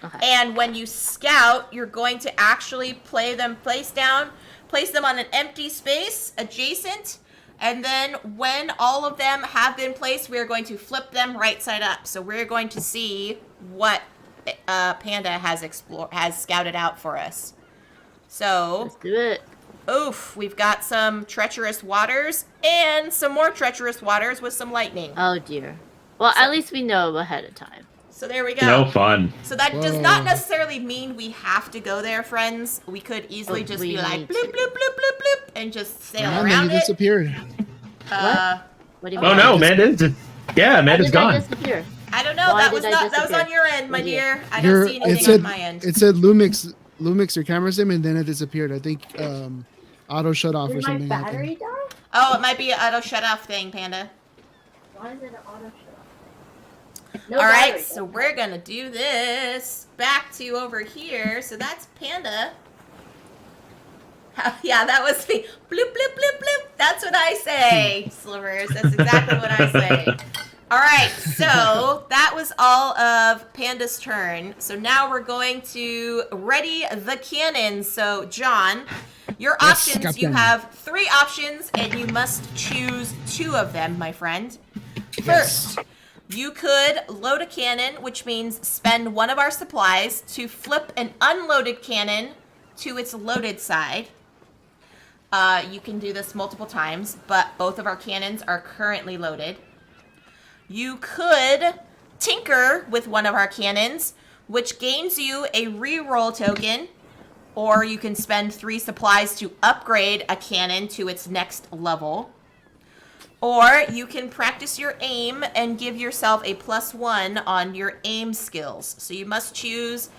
Okay. And when you scout, you're going to actually place them on an empty space adjacent. And then when all of them have been placed, we're going to flip them right side up. So we're going to see what Panda has scouted out for us. So let's do it. Oof, we've got some treacherous waters and some more treacherous waters with some lightning. Oh dear. Well, at least we know ahead of time. So there we go. No fun. So that does not necessarily mean we have to go there, friends. We could easily just be like bloop, bloop, bloop, bloop, bloop, and just sail around it. Disappeared. What do you mean? Oh no, Amanda's gone. Disappear? I don't know. That was on your end, my dear. I don't see anything on my end. It said Lumix your camera sim, and then it disappeared. I think auto shut off or something. My battery die? Oh, it might be an auto shut off thing, Panda. Why is it an auto shut off? No. All right, so we're gonna do this back to over here. So that's Panda. Yeah, that was me. Bloop, bloop, bloop, bloop. That's what I say, Slivers. That's exactly what I say. All right, so that was all of Panda's turn. So now we're going to ready the cannons. So, John, your options, Captain. you have 3 options, and you must choose 2 of them, my friend. First, you could load a cannon, which means spend one of our supplies to flip an unloaded cannon to its loaded side. You can do this multiple times, but both of our cannons are currently loaded. You could tinker with one of our cannons, which gains you a reroll token, or you can spend 3 supplies to upgrade a cannon to its next level. Or you can practice your aim and give yourself a +1 on your aim skills. So you must choose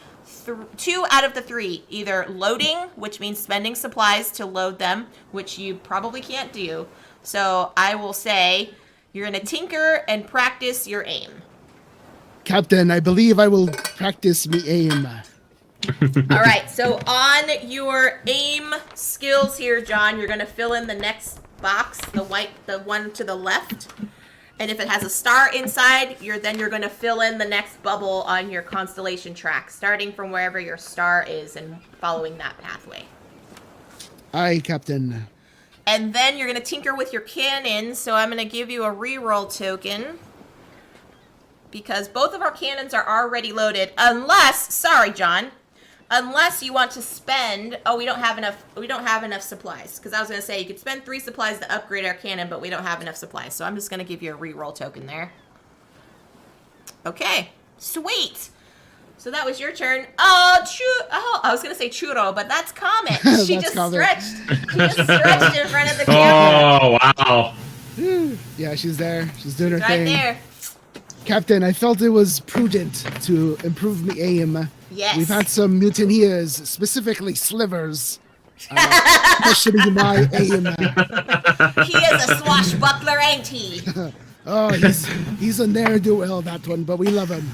2 out of the 3, either loading, which means spending supplies to load them, which you probably can't do. So I will say you're going to tinker and practice your aim. Captain, I believe I will practice me aim. All right, so on your aim skills here, John, you're going to fill in the next box, the one to the left. And if it has a star inside, you're going to fill in the next bubble on your constellation track, starting from wherever your star is and following that pathway. Aye, Captain. And then you're going to tinker with your cannons, so I'm going to give you a reroll token. Because both of our cannons are already loaded, unless you want to spend, we don't have enough supplies. Because I was going to say, you could spend 3 supplies to upgrade our cannon, but we don't have enough supplies. So I'm just going to give you a reroll token there. Okay, sweet. So that was your turn. I was going to say Churro, but that's Comet. She just stretched in front of the camera. Oh, wow. Yeah, she's there. She's doing her right thing. There. Captain, I felt it was prudent to improve me aim Yes. We've had some mutineers, specifically slivers, questioning my aim. He is a swashbuckler, ain't he? Oh, he's a ne'er-do-well, that one, but we love him.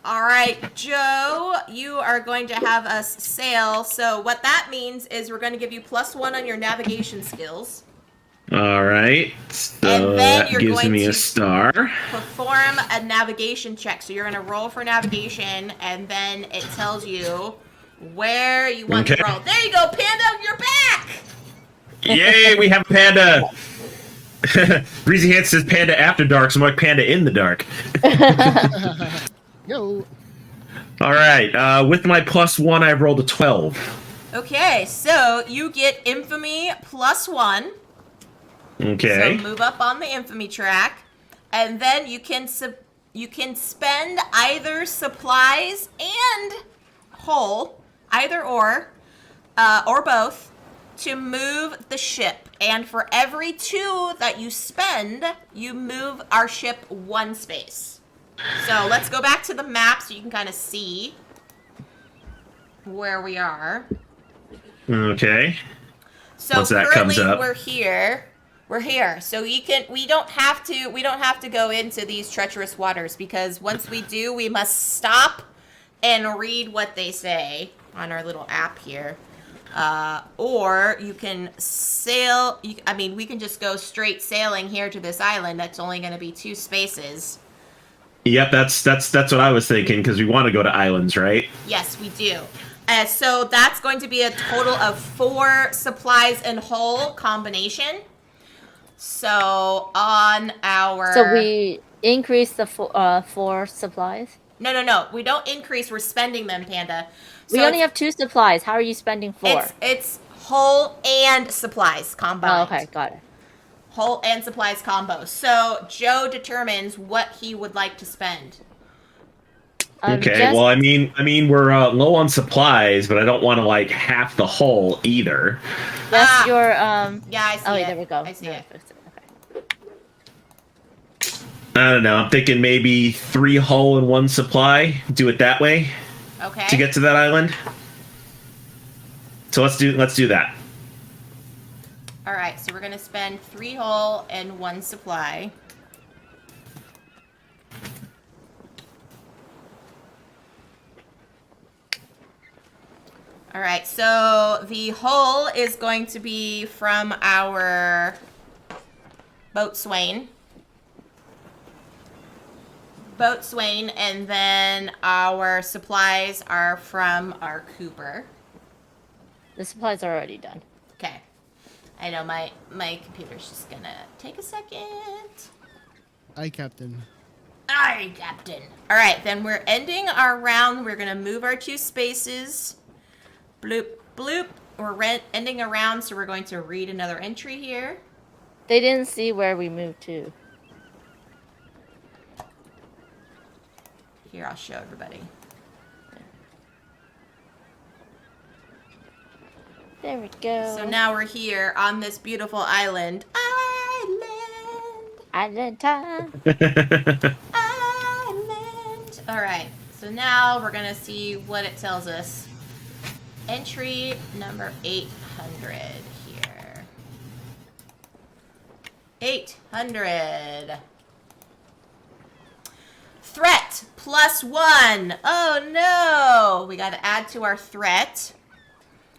All right, Joe, you are going to have us sail. So what that means is we're going to give you +1 on your navigation skills. All right. So And then that you're gives going me to a star. Perform a navigation check. So you're going to roll for navigation, and then it tells you where you want to roll. There you go, Panda, you're back! Yay, we have a panda. Breezy Hand says Panda After Dark, so I'm like Panda in the Dark. Yo. All right. With my +1, I've rolled a 12. Okay, so you get infamy +1. Okay. So move up on the infamy track, and then you can spend either supplies and hull, either or both, to move the ship. And for every 2 that you spend, you move our ship 1 space. So let's go back to the map so you can kind of see where we are. Okay. So Once that currently comes up. we're here. We're here. So we don't have to go into these treacherous waters, because once we do, we must stop and read what they say on our little app here. Or you can sail. We can just go straight sailing here to this island. That's only going to be 2 spaces. Yep, that's what I was thinking, because we want to go to islands, right? Yes, we do. So that's going to be a total of 4 supplies and hull combination. So on our... So we increase the 4 supplies? No. We don't increase. We're spending them, Panda. We only have 2 supplies. How are you spending 4? It's hull and supplies combined. Oh, okay. Got it. Hull and supplies combo. So Joe determines what he would like to spend. Okay, Jess, well, I mean, we're low on supplies, but I don't want to like half the hull either. Yes, your Yeah, I see it. there we go. I see it. Okay. I don't know. I'm thinking maybe 3 hull and 1 supply. Do it that way Okay. to get to that island. So let's do that. All right, so we're going to spend 3 hull and 1 supply. All right, so the hull is going to be from our boatswain. And then our supplies are from our Cooper. The supplies are already done. Okay. I know my computer's just gonna take a second. Aye, Captain. Aye, Captain. All right, then we're ending our round. We're gonna move our 2 spaces. Bloop, bloop. We're ending a round, so we're going to read another entry here. They didn't see where we moved to. Here, I'll show everybody. There we go. So now we're here on this beautiful island. Island time. Island. All right. So now we're going to see what it tells us. Entry number 800 here. 800. Threat +1. Oh no. We got to add to our threat,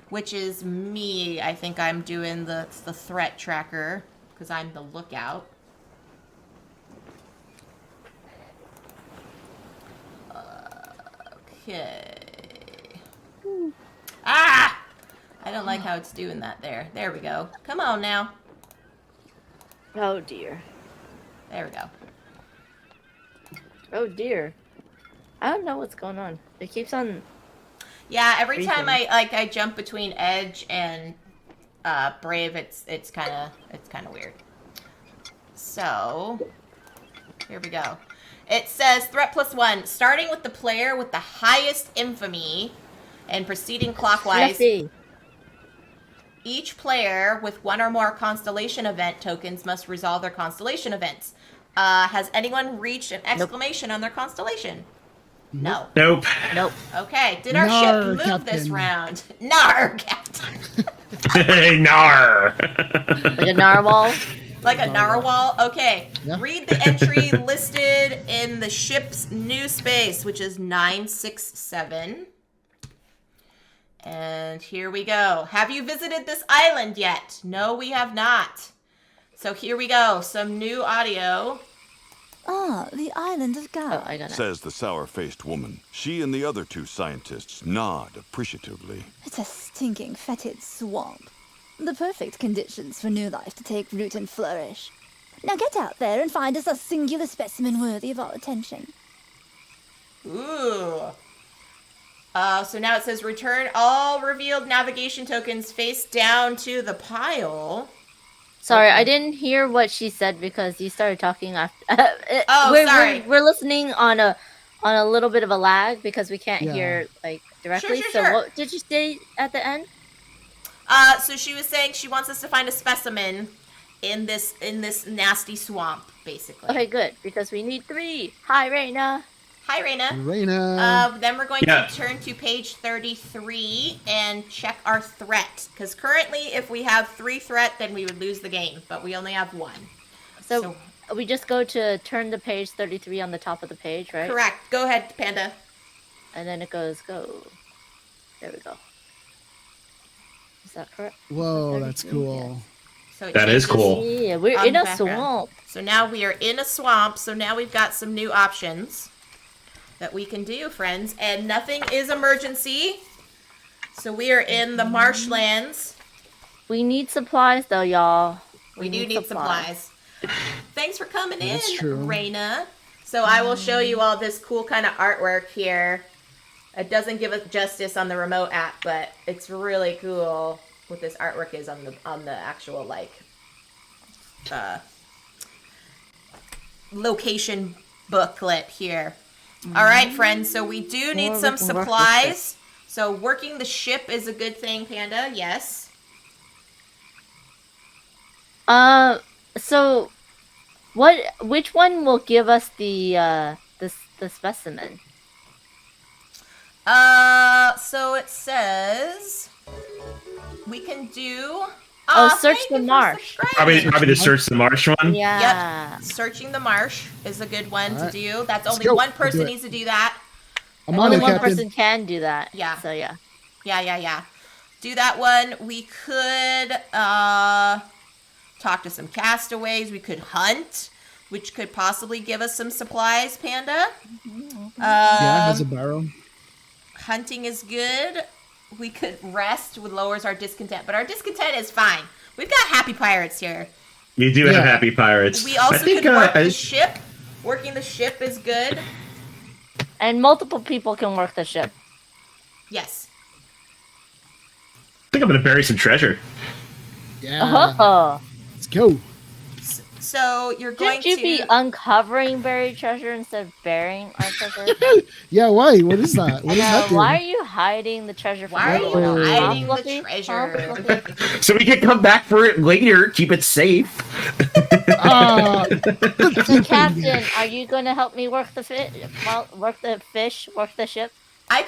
which is me. I think I'm doing the threat tracker because I'm the lookout. Okay. Ah! I don't like how it's doing that there. There we go. Come on now. Oh dear. There we go. Oh dear. I don't know what's going on. It keeps on. Yeah, every time Freezing. I jump between Edge and Brave, it's kind of weird. So here we go. It says threat +1, starting with the player with the highest infamy and proceeding clockwise. Fluffy. Each player with 1 or more constellation event tokens must resolve their constellation events. Has anyone reached an exclamation on their constellation? No. Nope. Nope. Okay. Did our Nar, ship move this Captain. round? Nar, Captain. Hey, nar. Like a narwhal. Like a narwhal? Okay. Yeah. Read the entry listed in the ship's new space, which is 967. And here we go. Have you visited this island yet? No, we have not. So here we go. Some new audio. Ah, the island of Oh, Gal. I got it. Says the sour-faced woman. She and the other two scientists nod appreciatively. It's a stinking, fetid swamp. The perfect conditions for new life to take root and flourish. Now get out there and find us a singular specimen worthy of our attention. Ooh. So now it says return all revealed navigation tokens face down to the pile. Sorry, I didn't hear what she said because you started talking after. Oh, sorry. We're listening on a little bit of a lag because we can't Yeah. hear like directly. Sure. So what did you say at the end? So she was saying she wants us to find a specimen in this nasty swamp, basically. Okay, good because we need 3. Hi, Reina. Hi, Raina. Raina. Then we're going Yeah. to turn to page 33 and check our threat. Because currently, if we have 3 threat, then we would lose the game. But we only have 1. So we just go to turn the page 33 on the top of the page, right? Correct. Go ahead, Panda. And then it goes go. There we go. Is that correct? Whoa, that's 33, cool. So it That is changes- cool. Yeah, we're On in a background. swamp. So now we are in a swamp. So now we've got some new options that we can do, friends. And nothing is emergency. So we are in the marshlands. We need supplies though, y'all. We do need supplies. Thanks for coming That's in, true. Raina. So I will show you all this cool kind of artwork here. It doesn't give us justice on the remote app, but it's really cool what this artwork is on the actual like location booklet here. All right, friends. So we do need Or we some can work the supplies. So working the ship is a good thing, Panda. Yes. So which one will give us the specimen? So it says we can do. Search thank the you for marsh. subscribing. Probably the search the marsh one. Yeah. Yep. Searching the marsh is a good one to Alright. do. That's Let's only go. one We'll person do it. needs to do that. I'm on Only it, one Captain. person can do that. Yeah. So yeah. Yeah. Do that one. We could talk to some castaways. We could hunt, which could possibly give us some supplies, Panda. Yeah, has a barrel. Hunting is good. We could rest, which lowers our discontent, but our discontent is fine. We've got happy pirates here. You do Yeah. have happy pirates. We also I think, could work I- the ship. Working the ship is good. And multiple people can work the ship. Yes. I think I'm gonna bury some treasure. Yeah. Oh. Let's go. So you're going Shouldn't you to be uncovering buried treasure instead of burying our treasure? Yeah, why? What is that? What does that do? Why are you hiding the treasure from Why are you everyone else? Huh, hiding the Fluffy? treasure? Huh, Fluffy? So we can come back for it later. Keep it safe. So, Captain, are you going to help me work the fish? Well, work the fish? Work the ship? I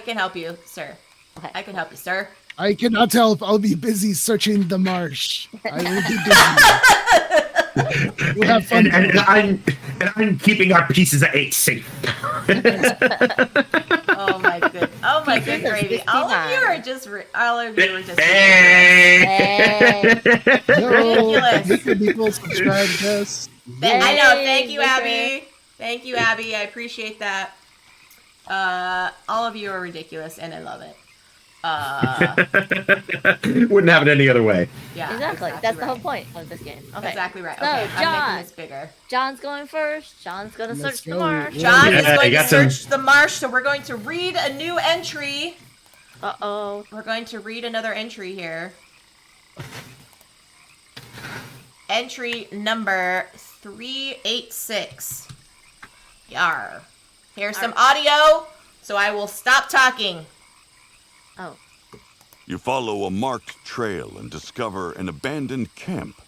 can help you, sir. Okay. I can help you, sir. I cannot help. I'll be busy searching the marsh. I will be busy. We'll have fun. And I'm keeping our pieces of 8 safe. Oh my good. Oh my good Pieces of gravy. All of you 69. are just. All of you are just. Hey! Hey. Yo, Ridiculous. make the people subscribe, Jess. I know. Thank Hey, you, Victor. Abby. Thank you, Abby. I appreciate that. All of you are ridiculous, and I love it. Wouldn't have it any other way. Yeah. Exactly. That's the whole point of this game. Okay. Exactly right. So, Okay, I'm John. making this bigger. John's going first. John's going to Let's search the go. marsh. John Yeah, is I going to got some- search the marsh, so we're going to read a new entry. Uh-oh. We're going to read another entry here. Entry number 386. Yar. Here's some audio, so I will stop talking. Oh. You follow a marked trail and discover an abandoned camp.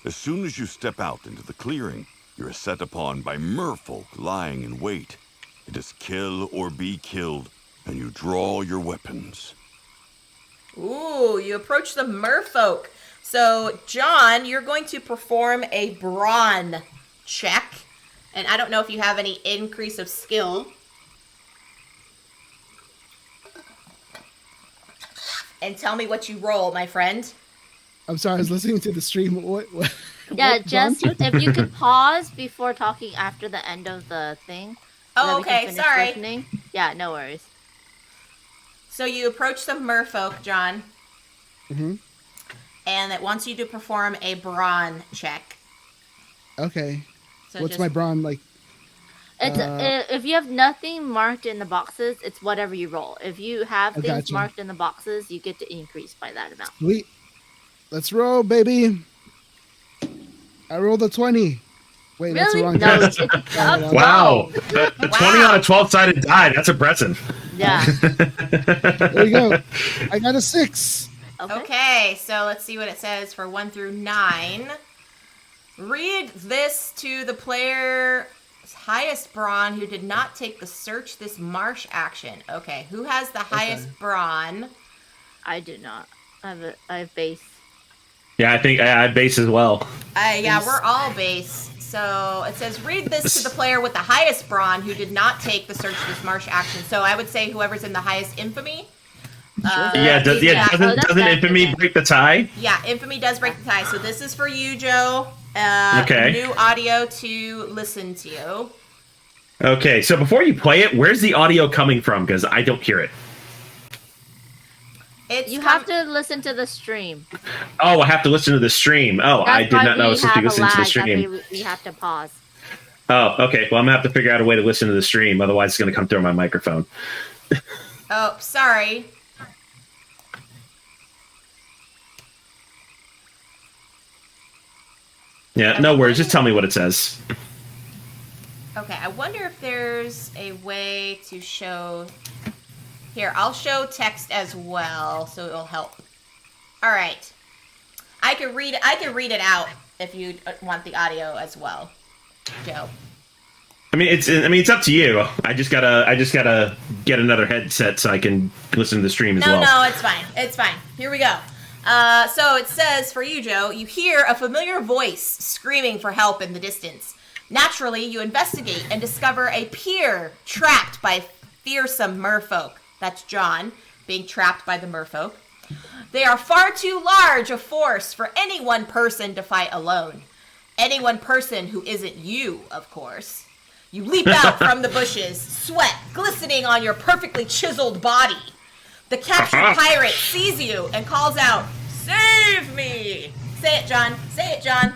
As soon as you step out into the clearing, you're set upon by merfolk lying in wait. It is kill or be killed, and you draw your weapons. Ooh, you approach the merfolk. So, John, you're going to perform a brawn check. And I don't know if you have any increase of skill. And tell me what you roll, my friend. I'm sorry, I was listening to the stream. Yeah, Jess, John? if you could pause before talking after the end of the thing. So that Oh, we can okay, finish sorry. listening. Yeah, no worries. So you approach the merfolk, John. Mm-hmm. And it wants you to perform a brawn check. Okay. So What's just- my brawn like? It's if you have nothing marked in the boxes, it's whatever you roll. If you have things gotcha. marked in the boxes, you get to increase by that amount. Sweet. Let's roll, baby. I rolled a 20. Wait, that's the Really? wrong No, dice. it's up Wow. low. 20 on a 12-sided die. That's impressive. Yeah. There you go. I got a 6. Okay, so let's see what it says for 1 through 9. Read this to the player's highest brawn who did not take the search this marsh action. Okay, who has the highest brawn? I do not. I have base. Yeah, I think I had base as well. Yeah, we're all base. So it says, read this to the player with the highest brawn who did not take the search this marsh action. So I would say whoever's in the highest infamy. Doesn't that's infamy good. break the tie? Yeah, infamy does break the tie. So this is for you, Joe. Okay. New audio to listen to. Okay, so before you play it, where's the audio coming from? Because I don't hear it. It's You have to listen to the stream. Oh, I have to listen to the stream. Oh, I did not know I was supposed to be listening to the stream. We have to pause. Oh, okay. Well, I'm going to have to figure out a way to listen to the stream. Otherwise, it's going to come through my microphone. Oh, sorry. Yeah, no worries. Just tell me what it says. Okay, I wonder if there's a way to show... Here, I'll show text as well, so it'll help. All right. I can read it out if you want the audio as well, Joe. It's up to you. I just gotta get another headset so I can listen to the stream as well. No, it's fine. It's fine. Here we go. So it says for you, Joe, you hear a familiar voice screaming for help in the distance. Naturally, you investigate and discover a peer trapped by fearsome merfolk. That's John, being trapped by the merfolk. They are far too large a force for any one person to fight alone. Any one person who isn't you, of course. You leap out from the bushes, sweat glistening on your perfectly chiseled body. The captured pirate sees you and calls out, "Save me!" Say it, John. Say it, John.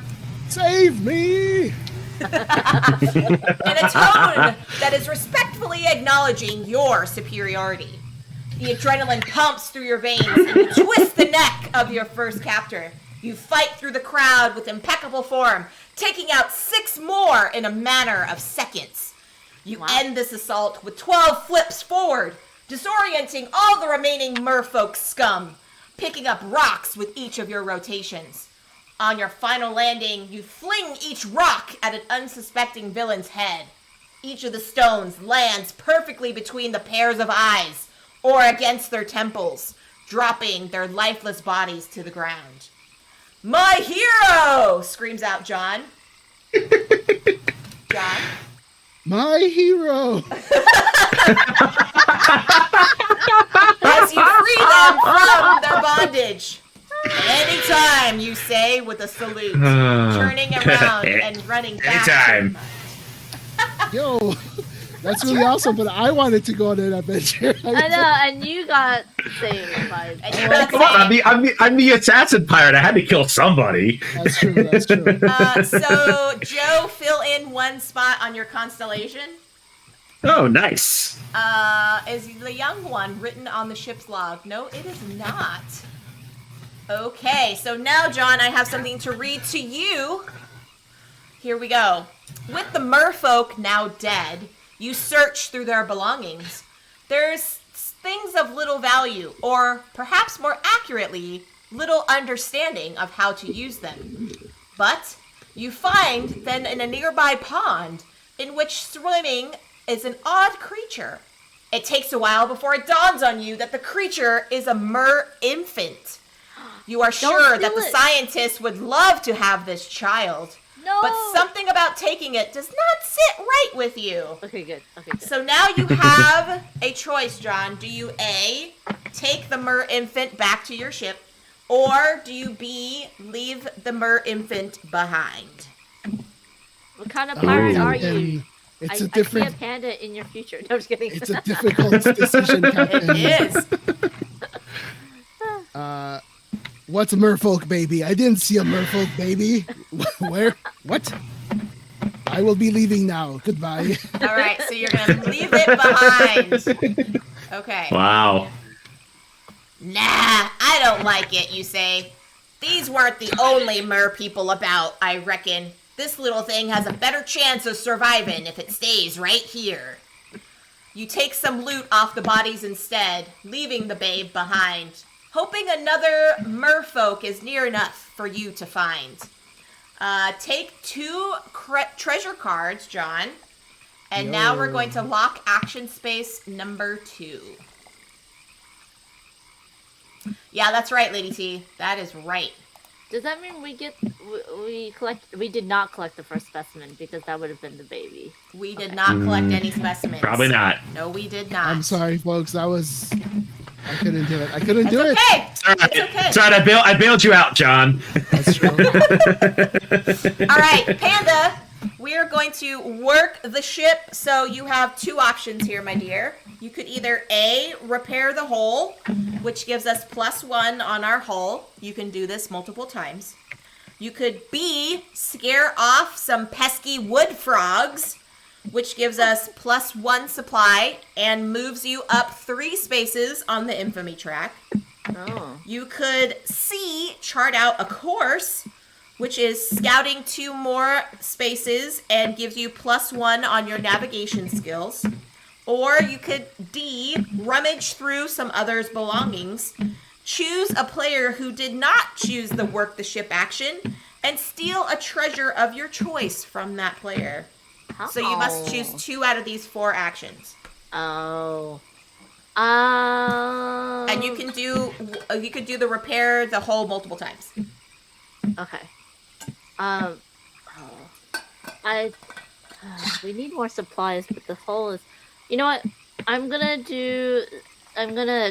Save me! In a tone that is respectfully acknowledging your superiority. The adrenaline pumps through your veins and you twist the neck of your first captor. You fight through the crowd with impeccable form, taking out 6 more in a matter of seconds. You end this assault with 12 flips forward, disorienting all the remaining merfolk scum, picking up rocks with each of your rotations. On your final landing, you fling each rock at an unsuspecting villain's head. Each of the stones lands perfectly between the pairs of eyes or against their temples, dropping their lifeless bodies to the ground. "My hero!" screams out John. John? My hero! As you free them from their bondage. Anytime, you say with a salute, turning around and running back. Anytime. Yo, that's really awesome, but I wanted to go on an adventure. I know, and you got saved by. And you got Come on, saved. I'm the assassin pirate. I had to kill somebody. That's true, that's true. So, Joe, fill in one spot on your constellation. Oh, nice. Is the young one written on the ship's log? No, it is not. Okay, so now, John, I have something to read to you. Here we go. With the merfolk now dead, you search through their belongings. There's things of little value, or perhaps more accurately, little understanding of how to use them. But you find then in a nearby pond in which swimming is an odd creature. It takes a while before it dawns on you that the creature is a mer infant. You are sure that the scientists would love to have this child. No. But something about taking it does not sit right with you. Okay, good. Okay, good. So now you have a choice, John. Do you A, take the mer infant back to your ship, or do you B, leave the mer infant behind? What kind of pirate are you? It's I a different. see a panda in your future. No, I'm just kidding. It's a difficult decision, Captain. It is. What's a merfolk baby? I didn't see a merfolk baby. Where? What? I will be leaving now. Goodbye. All right, so you're going to leave it behind. Okay. Wow. Nah, I don't like it, you say. These weren't the only mer people about, I reckon. This little thing has a better chance of surviving if it stays right here. You take some loot off the bodies instead, leaving the babe behind, hoping another merfolk is near enough for you to find. Take 2 treasure cards, John. And now we're going to lock action space number 2. Yeah, that's right, Lady T. That is right. Does that mean we did not collect the first specimen because that would have been the baby? We did not collect any specimens. Probably not. No, we did not. I'm sorry, folks. I couldn't do it. I couldn't do it. Okay. It's all right. It's okay. It's all right. I bailed you out, John. That's true. All right, Panda, we are going to work the ship. So you have 2 options here, my dear. You could either A, repair the hull, which gives us +1 on our hull. You can do this multiple times. You could B, scare off some pesky wood frogs, which gives us +1 supply and moves you up 3 spaces on the infamy track. Oh. You could C, chart out a course, which is scouting 2 more spaces and gives you +1 on your navigation skills. Or you could D, rummage through some others' belongings, choose a player who did not choose the work the ship action, and steal a treasure of your choice from that player. So you must choose 2 out of these 4 actions. Oh. And you could do the repair the hull multiple times. Okay. We need more supplies, but the hull is. You know what? I'm gonna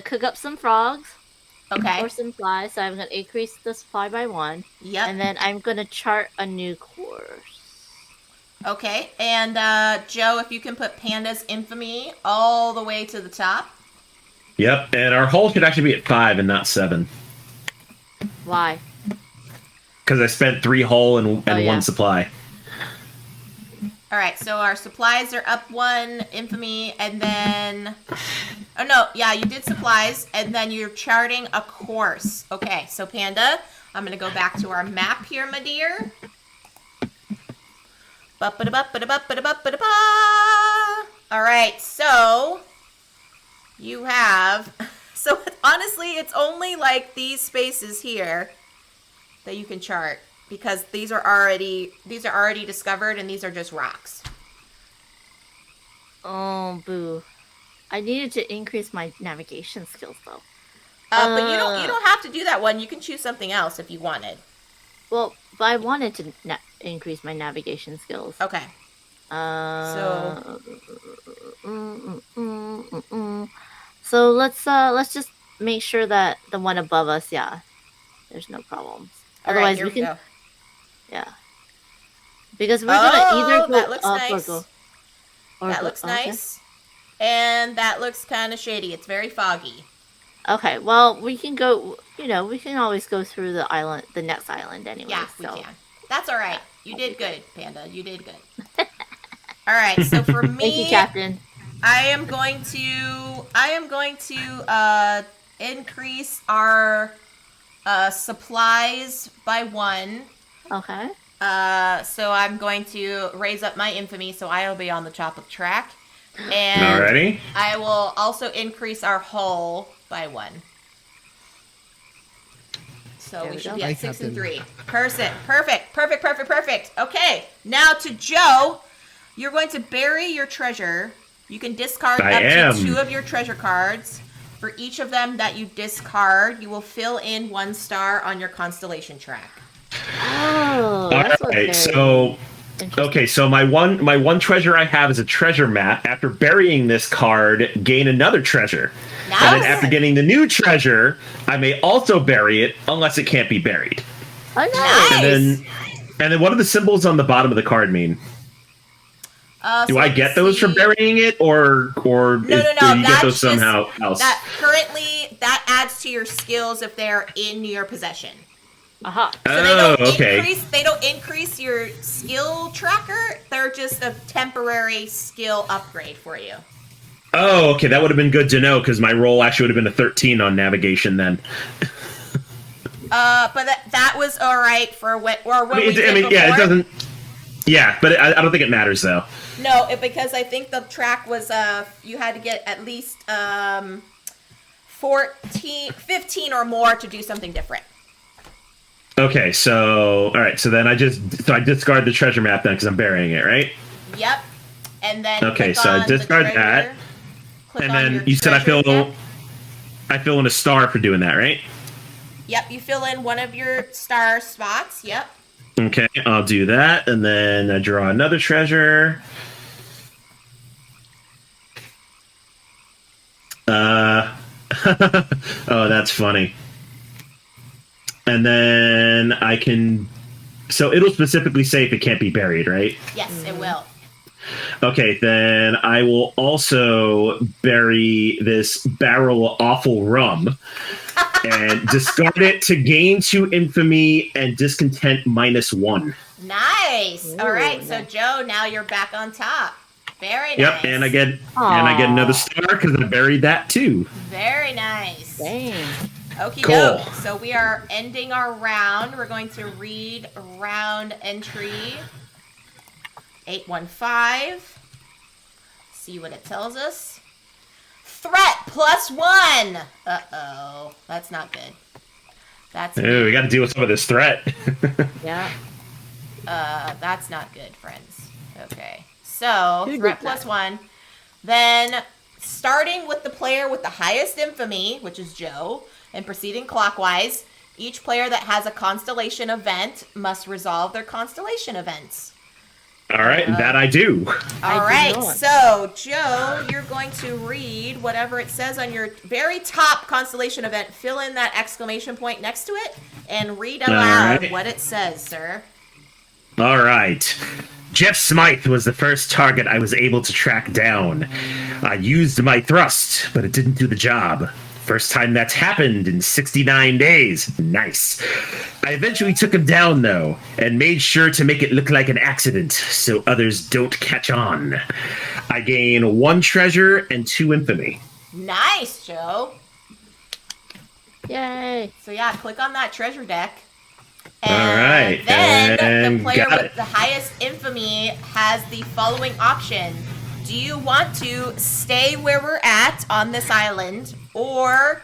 cook up some frogs. Okay. Or some flies. So I'm gonna increase the supply by 1. Yep. And then I'm gonna chart a new course. Okay. And Joe, if you can put Panda's infamy all the way to the top. Yep. And our hull should actually be at 5 and not 7. Why? Because I spent 3 hull and 1 supply. All right, so our supplies are up 1, infamy, and then... Oh, no, yeah, you did supplies, and then you're charting a course. Okay, so Panda, I'm going to go back to our map here, my dear. All right, so you have... So, honestly, it's only, like, these spaces here that you can chart. Because these are already discovered, and these are just rocks. Oh, boo! I needed to increase my navigation skills, though. But you don't have to do that one. You can choose something else if you wanted. Well, but I wanted to increase my navigation skills. Okay. So let's just make sure that the one above us, there's no problems. Otherwise, here we can. Go. Yeah. Because we're gonna either go that looks up nice. That looks nice. And that looks kind of shady. It's very foggy. Okay, well, we can go, we can always go through the island, the next island anyway. Yeah, we can. That's all right. You did good, Panda. You did good. All right, so for me... Thank you, Captain. I am going to increase our supplies by 1. Okay. So I'm going to raise up my infamy, so I'll be on the top of the track. And Alrighty. I will also increase our hull by 1. So we should be at 6 and 3. Perfect. Okay, now to Joe. You're going to bury your treasure You can discard I up am. to 2 of your treasure cards. For each of them that you discard, you will fill in 1 star on your constellation track. Oh, that's what's very so interesting. so my one treasure I have is a treasure map. After burying this card, gain another treasure. Nice. And then after getting the new treasure, I may also bury it unless it can't be buried. Oh, nice. Nice. And then what do the symbols on the bottom of the card mean? Do I get those for burying it, or No. do you get those somehow else? That currently that adds to your skills if they're in your possession. Aha. So okay. They don't increase your skill tracker. They're just a temporary skill upgrade for you. Oh, okay. That would have been good to know because my roll actually would have been a 13 on navigation then. But that was all right for when we did before. Yeah, it doesn't. Yeah, but I don't think it matters though. No, because I think the track was you had to get at least 15 or more to do something different. Okay, so all right, so then I discard the treasure map then because I'm burying it, right? Yep. And then okay, click so on I discard the that, treasure, click and on then your you said I treasure deck. fill in a star for doing that, right? Yep, you fill in one of your star spots. Yep. Okay, I'll do that, and then I draw another treasure. Oh, that's funny. And then I can. So it'll specifically say if it can't be buried, right? Yes, it will. Okay, then I will also bury this barrel of awful rum and discard it to gain 2 infamy and discontent -1. Nice. All right, so nice. Joe, now you're back on top. Very nice. Yep, and I get another star because I buried that too. Very nice. Dang. Okie Cool. doke. So we are ending our round. We're going to read round entry 815. See what it tells us. Threat +1. Uh-oh. That's not good. That's Ooh, we got to deal with some of this threat. Yeah. that's not good, friends. Okay. So, Who did threat that? +1. Then, starting with the player with the highest infamy, which is Joe, and proceeding clockwise, each player that has a constellation event must resolve their constellation events. All right, that I do. All do right, not. so Joe, you're going to read whatever it says on your very top constellation event. Fill in that exclamation point next to it and read aloud right. what it says, sir. All right. Jeff Smythe was the first target I was able to track down. I used my thrust, but it didn't do the job. First time that's happened in 69 days. Nice. I eventually took him down, though, and made sure to make it look like an accident so others don't catch on. I gain 1 treasure and 2 infamy. Nice, Joe. Yay. So yeah, click on that treasure deck. All right, Then and the player got with it. the highest infamy has the following option. Do you want to stay where we're at on this island, or,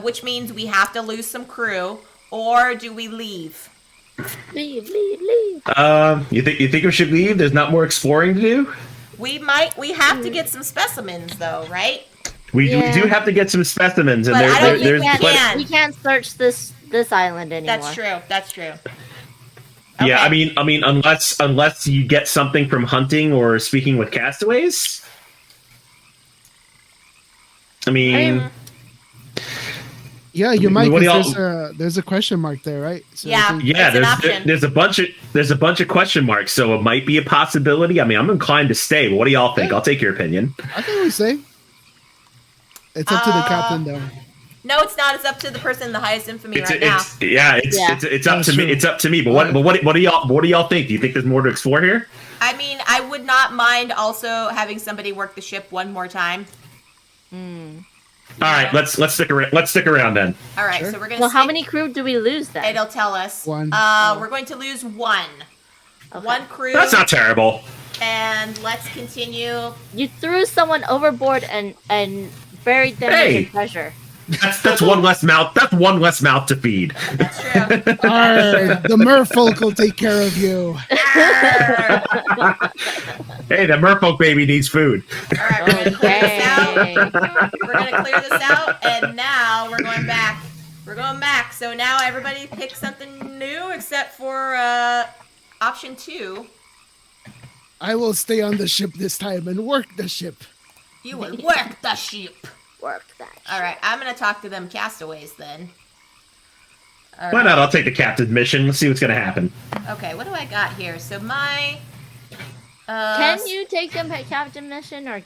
which means we have to lose some crew, or do we leave? Leave. You think we should leave? There's not more exploring to do? We have to get some specimens though, right? We Yeah. do have to get some specimens, and But I don't there's think plenty- We can't search this island anymore. That's true. Yeah, Okay. I mean, unless you get something from hunting or speaking with castaways. I mean, Yeah, you might. What do 'Cause y'all- there's a question mark there, right? So I Yeah. think- yeah, It's an option. there's a bunch of question marks, so it might be a possibility. I mean, I'm inclined to stay. But what do y'all think? I'll take your opinion. I think we say. It's up to the captain, though. No, it's not. It's up to the person in the highest infamy right now. It's up That's to me. true. It's up to me. But what do y'all think? Do you think there's more to explore here? I mean, I would not mind also having somebody work the ship one more time. All right, let's stick around. Let's stick around then. All right, Sure. so we're gonna. Well, how stick- many crew do we lose then? It'll tell us. One. We're going to lose 1. Okay. 1 crew. That's not terrible. And let's continue. You threw someone overboard and buried them Hey. with the treasure. That's one less mouth. That's one less mouth to feed. That's true. Arr, the merfolk will take care of you. Hey, the merfolk baby needs food. All right, we're gonna clear this out. We're gonna clear this out, and now we're going back. We're going back. So now everybody pick something new except for option 2. I will stay on the ship this time and work the ship. You will work the ship. Work that. All right, I'm gonna talk to them castaways then. All Why right. not? I'll take the captain's mission. Let's see what's gonna happen. Okay, what do I got here? So my. Can you take them at captain mission or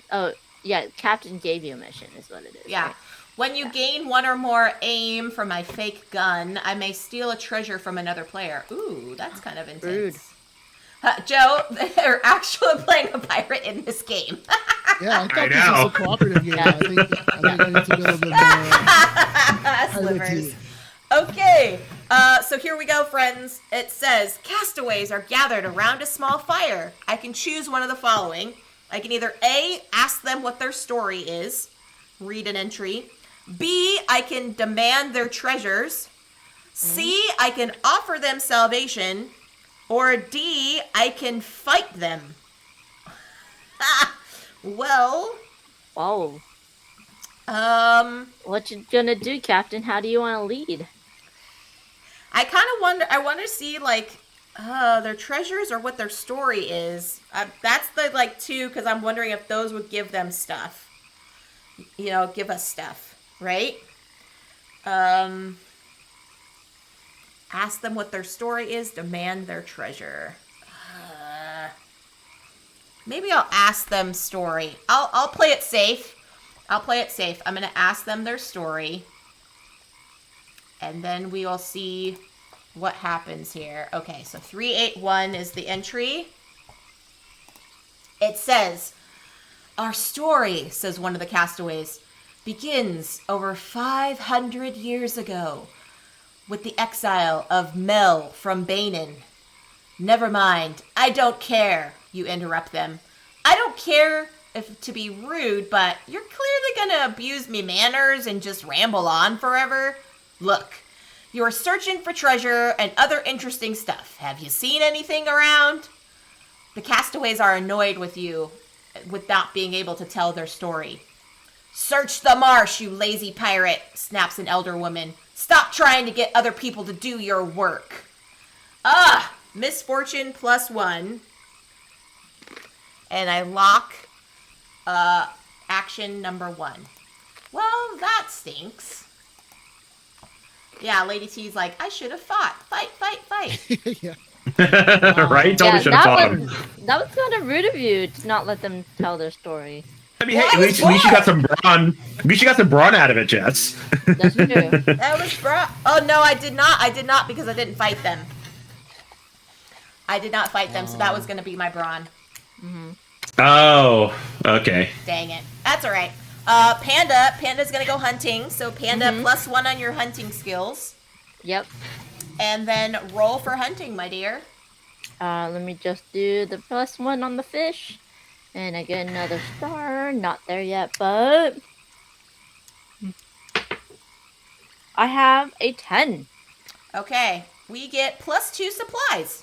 captain gave you a mission is what it is. Yeah. Right? When you gain 1 or more aim from my fake gun, I may steal a treasure from another player. Ooh, that's kind of intense. Rude. Joe, they're actually playing a pirate in this game. Yeah, I thought I this know. was a cooperative game. I think I need to be a little bit more Slivers. Okay, so here we go, friends. It says, castaways are gathered around a small fire. I can choose one of the following. I can either A, ask them what their story is, read an entry. B, I can demand their treasures. C, I can offer them salvation. Or D, I can fight them. Well, Whoa. What you gonna do, Captain? How do you want to lead? I kind of wonder. I want to see like their treasures or what their story is. That's the 2 because I'm wondering if those would give them stuff. You know, give us stuff, right? Ask them what their story is. Demand their treasure. Maybe I'll ask them story. I'll play it safe. I'm gonna ask them their story. And then we will see what happens here. Okay, so 381 is the entry. It says, our story, says one of the castaways, begins over 500 years ago with the exile of Mel from Banin. Never mind, I don't care, you interrupt them. I don't care if to be rude, but you're clearly gonna abuse me manners and just ramble on forever. Look, you are searching for treasure and other interesting stuff. Have you seen anything around? The castaways are annoyed with you, with not being able to tell their story. Search the marsh, you lazy pirate, snaps an elder woman. Stop trying to get other people to do your work. Misfortune +1. And I lock action number 1. Well, that stinks. Yeah, Lady T's like, I should have fought. Fight. Yeah. Right? Totally should have fought him. That was kind of rude of you to not let them tell their story. I mean, hey, at least you got some brawn. At least you got some brawn out of it, Jess. That's true. That was Oh, no, I did not. I did not because I didn't fight them. I did not fight them, so that was going to be my brawn. Oh, okay. Dang it. That's all right. Panda's going to go hunting. So Panda +1 on your hunting skills. Yep. And then roll for hunting, my dear. Let me just do the +1 on the fish. And I get another star. Not there yet, but I have a 10. Okay. We get +2 supplies.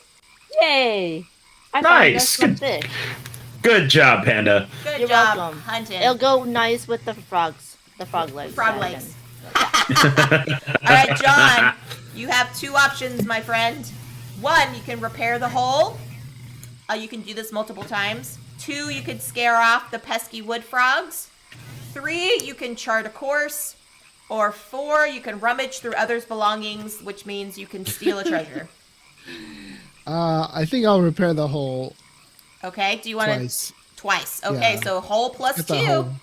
Yay! I Nice. found us some fish. Good job, Panda. Good You're job welcome. hunting. It'll go nice with the frogs. The frog legs. Frog legs. All right, John. You have 2 options, my friend. 1, you can repair the hole. You can do this multiple times. 2, you could scare off the pesky wood frogs. 3, you can chart a course. Or 4, you can rummage through others' belongings, which means you can steal a treasure. I think I'll repair the hole Okay, do you want twice. to? Twice. Okay, Yeah. so hole Get the +2. hole.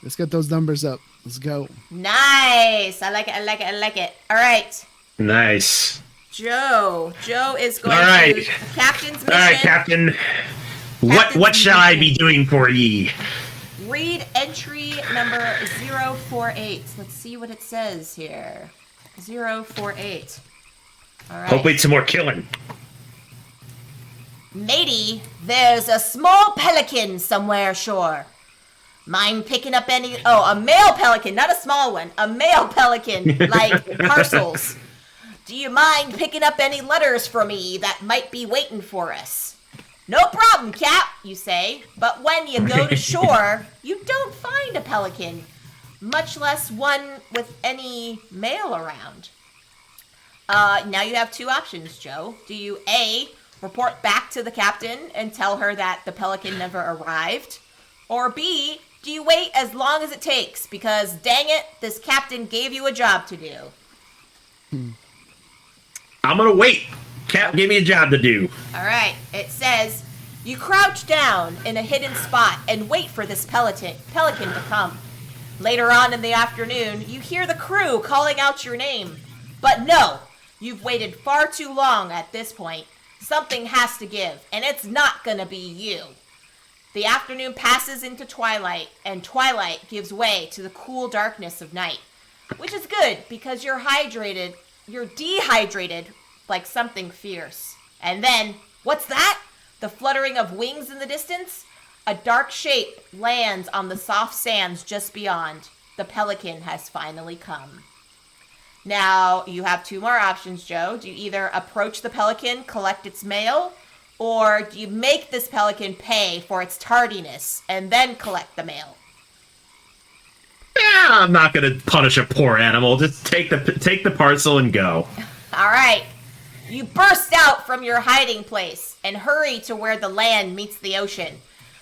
Let's get those numbers up. Let's go. Nice. I like it. All right. Nice. Joe is going All right. to Captain's mission. All right, Captain. Captain's What shall I mission. be doing for ye? Read entry number 048. Let's see what it says here. 048. All right. Hope it's some more killing. Matey, there's a small pelican somewhere ashore. Mind picking up any... Oh, a male pelican, not a small one. A male pelican, like parcels. Do you mind picking up any letters for me that might be waiting for us? No problem, Cap, you say. But when you go to shore, you don't find a pelican, much less one with any mail around. Now you have two options, Joe. Do you A, report back to the captain and tell her that the pelican never arrived? Or B, do you wait as long as it takes? Because dang it, this captain gave you a job to do. I'm gonna wait. Cap gave me a job to do. All right, it says, you crouch down in a hidden spot and wait for this pelican to come. Later on in the afternoon, you hear the crew calling out your name. But no, you've waited far too long at this point. Something has to give, and it's not gonna be you. The afternoon passes into twilight, and twilight gives way to the cool darkness of night, which is good because you're dehydrated like something fierce. And then, what's that? The fluttering of wings in the distance? A dark shape lands on the soft sands just beyond. The pelican has finally come. Now, you have two more options, Joe. Do you either approach the pelican, collect its mail, or do you make this pelican pay for its tardiness and then collect the mail? Yeah, I'm not gonna punish a poor animal. Just take the parcel and go. All right. You burst out from your hiding place and hurry to where the land meets the ocean.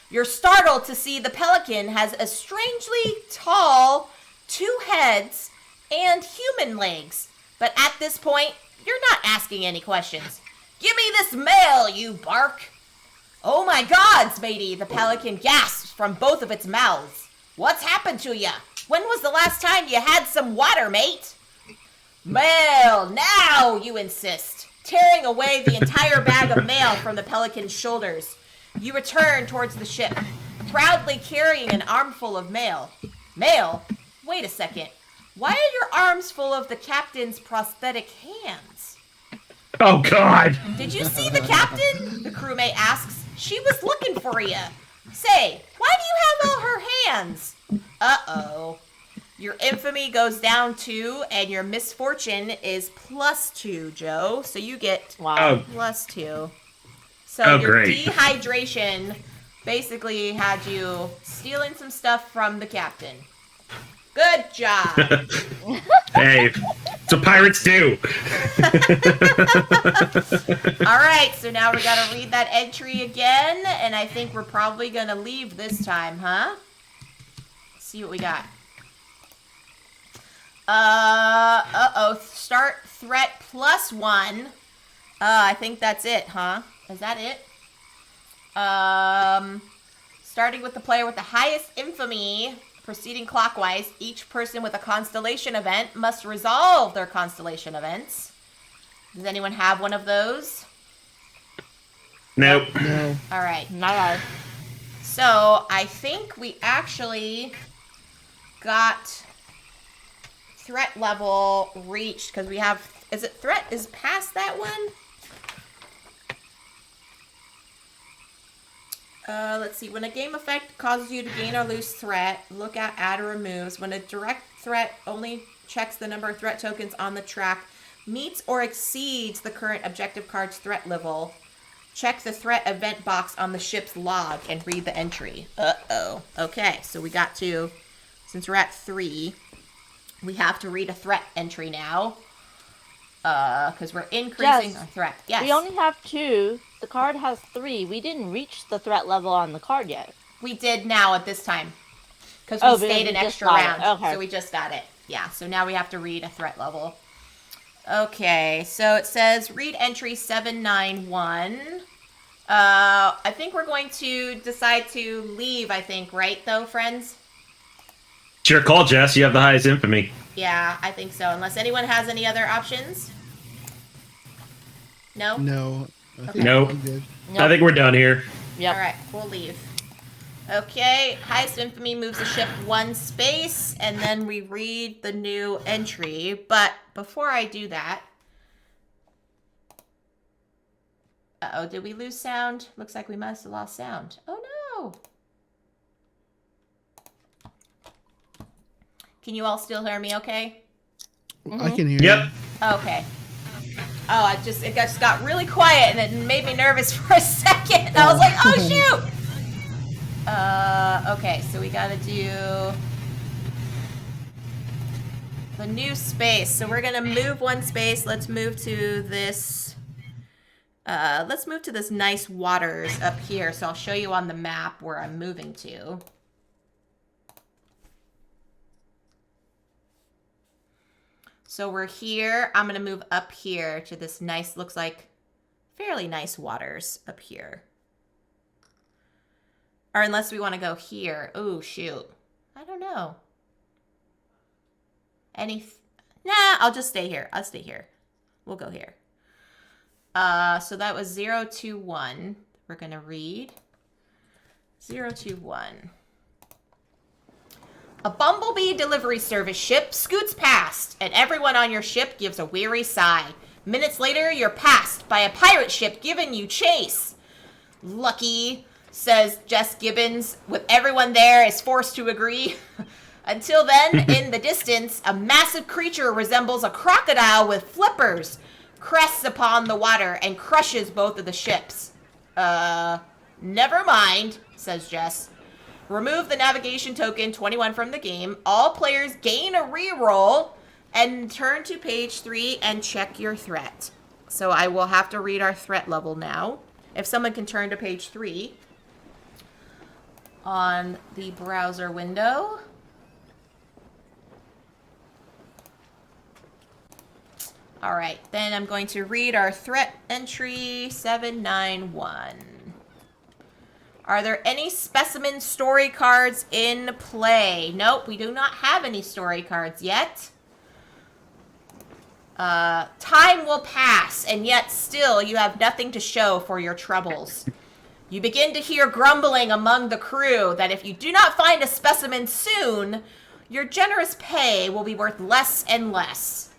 You're startled to see the pelican has a strangely tall 2 heads and human legs. But at this point, you're not asking any questions. Give me this mail, you bark. Oh my gods, matey, the pelican gasps from both of its mouths. What's happened to ya? When was the last time you had some water, mate? Mail, now, you insist, tearing away the entire bag of mail from the pelican's shoulders. You return towards the ship, proudly carrying an armful of mail. Mail? Wait a second. Why are your arms full of the captain's prosthetic hands? Oh, God. Did you see the captain? The crewmate asks. She was looking for you. Say, why do you have all her hands? Uh-oh. Your infamy goes down 2, and your misfortune is +2, Joe. So you get +2. So your great. dehydration basically had you stealing some stuff from the captain. Good job. Hey, it's what pirates do. All right, so now we gotta read that entry again, and I think we're probably gonna leave this time, huh? Let's see what we got. Start threat +1. I think that's it, huh? Is that it? Starting with the player with the highest infamy, proceeding clockwise, each person with a constellation event must resolve their constellation events. Does anyone have one of those? Nope. No. All right. No. So I think we actually got threat level reached because we have. Is it threat is past that one? Let's see. When a game effect causes you to gain or lose threat, look at add or removes. When a direct threat only checks the number of threat tokens on the track, meets or exceeds the current objective card's threat level, check the threat event box on the ship's log and read the entry. Uh-oh. Okay, so we got to, since we're at 3, we have to read a threat entry now. Because we're increasing our threat. Yes. We only have 2. The card has 3. We didn't reach the threat level on the card yet. We did now at this time. Because we stayed an extra round. Okay. So we just got it. Yeah, so now we have to read a threat level. Okay, so it says read entry 791. I think we're going to decide to leave, I think, right, though, friends? It's your call, Jess. You have the highest infamy. Yeah, I think so. Unless anyone has any other options? No? No. I think Nope. I'm good. Nope. I think we're done here. Yep. All right, we'll leave. Okay, highest infamy moves the ship 1 space, and then we read the new entry. But before I do that... Uh-oh, did we lose sound? Looks like we must have lost sound. Oh, no! Can you all still hear me okay? I can hear Yep. you. Okay. Oh, it just got really quiet and it made me nervous for a second. I was like, oh shoot! Okay, so we gotta do the new space. So we're gonna move one space. Let's move to this. Let's move to this nice waters up here. So I'll show you on the map where I'm moving to. So we're here. I'm gonna move up here to this nice, looks like fairly nice waters up here. Or unless we want to go here. Oh, shoot. I don't know. Nah, I'll just stay here. I'll stay here. We'll go here. So that was 021. We're going to read 021. A bumblebee delivery service ship scoots past, and everyone on your ship gives a weary sigh. Minutes later, you're passed by a pirate ship giving you chase. Lucky, says Jess Gibbons, with everyone there is forced to agree. Until then, in the distance, a massive creature resembles a crocodile with flippers, crests upon the water, and crushes both of the ships. Never mind, says Jess. Remove the navigation token 21 from the game. All players gain a reroll and turn to page 3 and check your threat. So I will have to read our threat level now. If someone can turn to page 3 on the browser window. All right, then I'm going to read our threat entry 791. Are there any specimen story cards in play? Nope, we do not have any story cards yet. Time will pass, and yet still you have nothing to show for your troubles. You begin to hear grumbling among the crew that if you do not find a specimen soon, your generous pay will be worth less and less.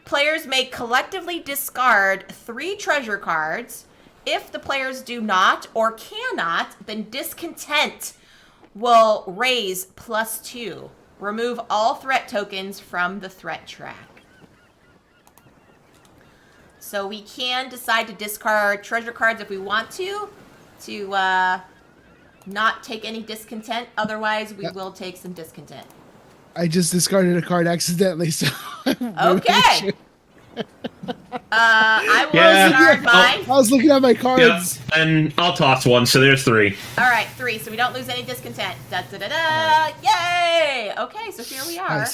Players may collectively discard 3 treasure cards. If the players do not or cannot, then discontent will raise +2. Remove all threat tokens from the threat track. So we can decide to discard treasure cards if we want to not take any discontent. Otherwise, we will take some discontent. I just discarded a card accidentally, so... Okay. I will start mine. I was looking at my cards. Yep, and I'll toss one, so there's 3. All right, 3, so we don't lose any discontent. Da-da-da-da! Yay! Okay, so here we are.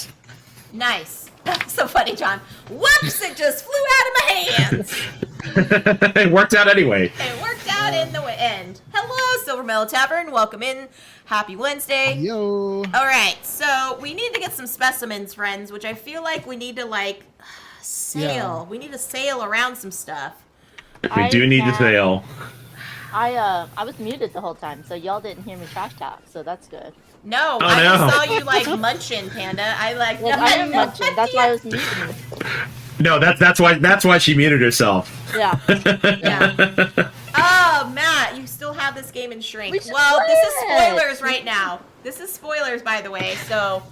Nice. So funny, John. Whoops, it just flew out of my hands. It worked out anyway. It worked out in the end. Hello, Silver Mellow Tavern. Welcome in. Happy Wednesday. Yo. All right, so we need to get some specimens, friends, which I feel like we need to, sail. Yeah. We need to sail around some stuff. We do need to sail. I was muted the whole time, so y'all didn't hear me trash talk, so that's good. No, I just saw you munching, Panda. I am munching. That's why I was muting. No, that's why she muted herself. Yeah. Yeah. Oh, Matt, you still have this game in shrink. Well, this is spoilers right now. This is spoilers, by the way. So,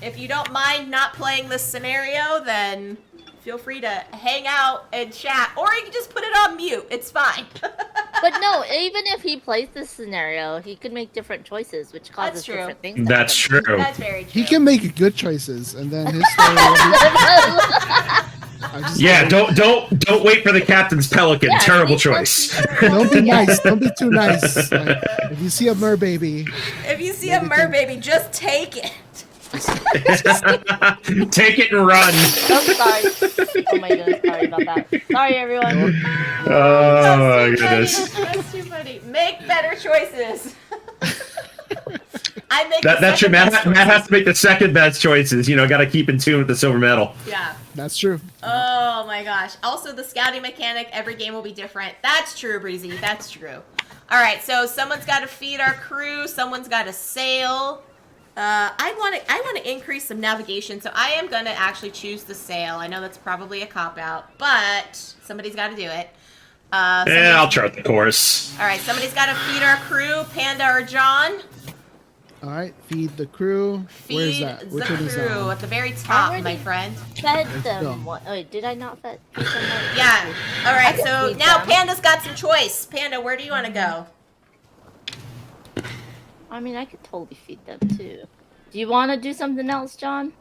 if you don't mind not playing this scenario, then feel free to hang out and chat, or you can just put it on mute. It's fine. But no, even if he plays this scenario, he could make different choices, which causes different things. That's true. That's very true. He can make good choices, and then his story Yeah, don't wait for the captain's pelican. Yeah, Terrible choice. Don't be nice. Don't be too nice. If you see a merbaby, just take it. Take it and run. Oh, sorry. Oh my goodness, sorry about that. Sorry, everyone. Oh my goodness. That's too funny. Make better choices. That's true. Matt has to make the second best choices. Got to keep in tune with the silver medal. Yeah. That's true. Oh my gosh. Also, the scouting mechanic, every game will be different. That's true, Breezy. That's true. All right, so someone's got to feed our crew. Someone's got to sail. I want to increase some navigation, so I am going to actually choose the sail. I know that's probably a cop-out, but somebody's got to do it. I'll chart the course. All right, somebody's got to feed our crew, Panda or John. All right, feed the crew. Where's Feed that? the Which one is that crew one? at the very top, already- my friend. Fed Let's them. go. What? Wait, did I not feed them? Yeah. All I right. can So feed now them. Panda's got some choice. Panda, where do you want to go? I mean, I could totally feed them too. Do you want to do something else, John?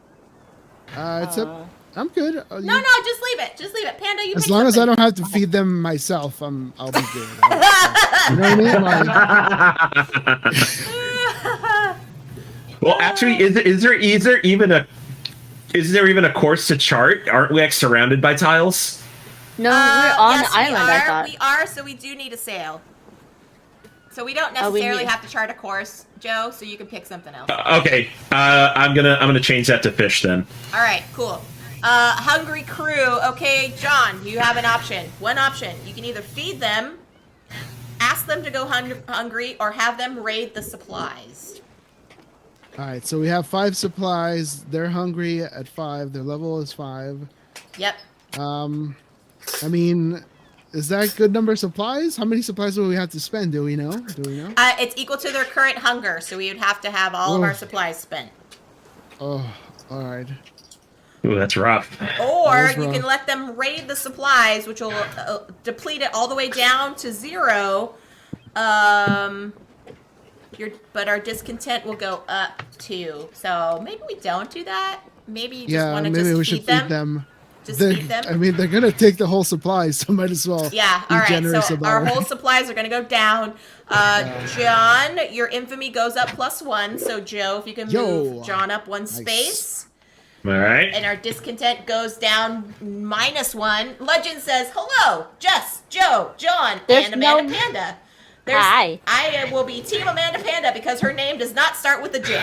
It's up. I'm good. No, just leave it. Just leave it. Panda, you As pick long as I something. don't have to feed them myself, I'll be good. You know what I mean? Like, Well, actually, is there even a course to chart? Aren't we like surrounded by tiles? No, we're on yes, the island. We are. I thought. We are. So we do need a sail. So we don't Oh, we necessarily need- have to chart a course, Joe. So you can pick something else. Okay, I'm gonna change that to fish then. All right. Cool. Hungry crew. Okay, John, you have an option. One option. You can either feed them, ask them to go hungry, or have them raid the supplies. all right, so we have 5 supplies. They're hungry at 5. Their level is 5. Yep. I mean, is that a good number of supplies? How many supplies will we have to spend? Do we know? It's equal to their current hunger, so we would have to have all of our Oof. supplies spent. Oh, all right. Ooh, that's rough. Or That was you rough. can let them raid the supplies, which will deplete it all the way down to 0. But our discontent will go up too. So maybe we don't do that. Maybe you just want to maybe just we feed should them. feed them. Just They're- feed them. I mean, they're gonna take the whole supplies, so might as well. Yeah, be all right. generous So about our it. whole supplies are going to go down. John, your infamy goes up +1. So Joe, if you can move Yo. John up 1 Nice. space. All right. And our discontent goes down -1. Legend says, hello, Jess, Joe, John, There's and Amanda no- Panda. Hi. I will be Team Amanda Panda because her name does not start with a J.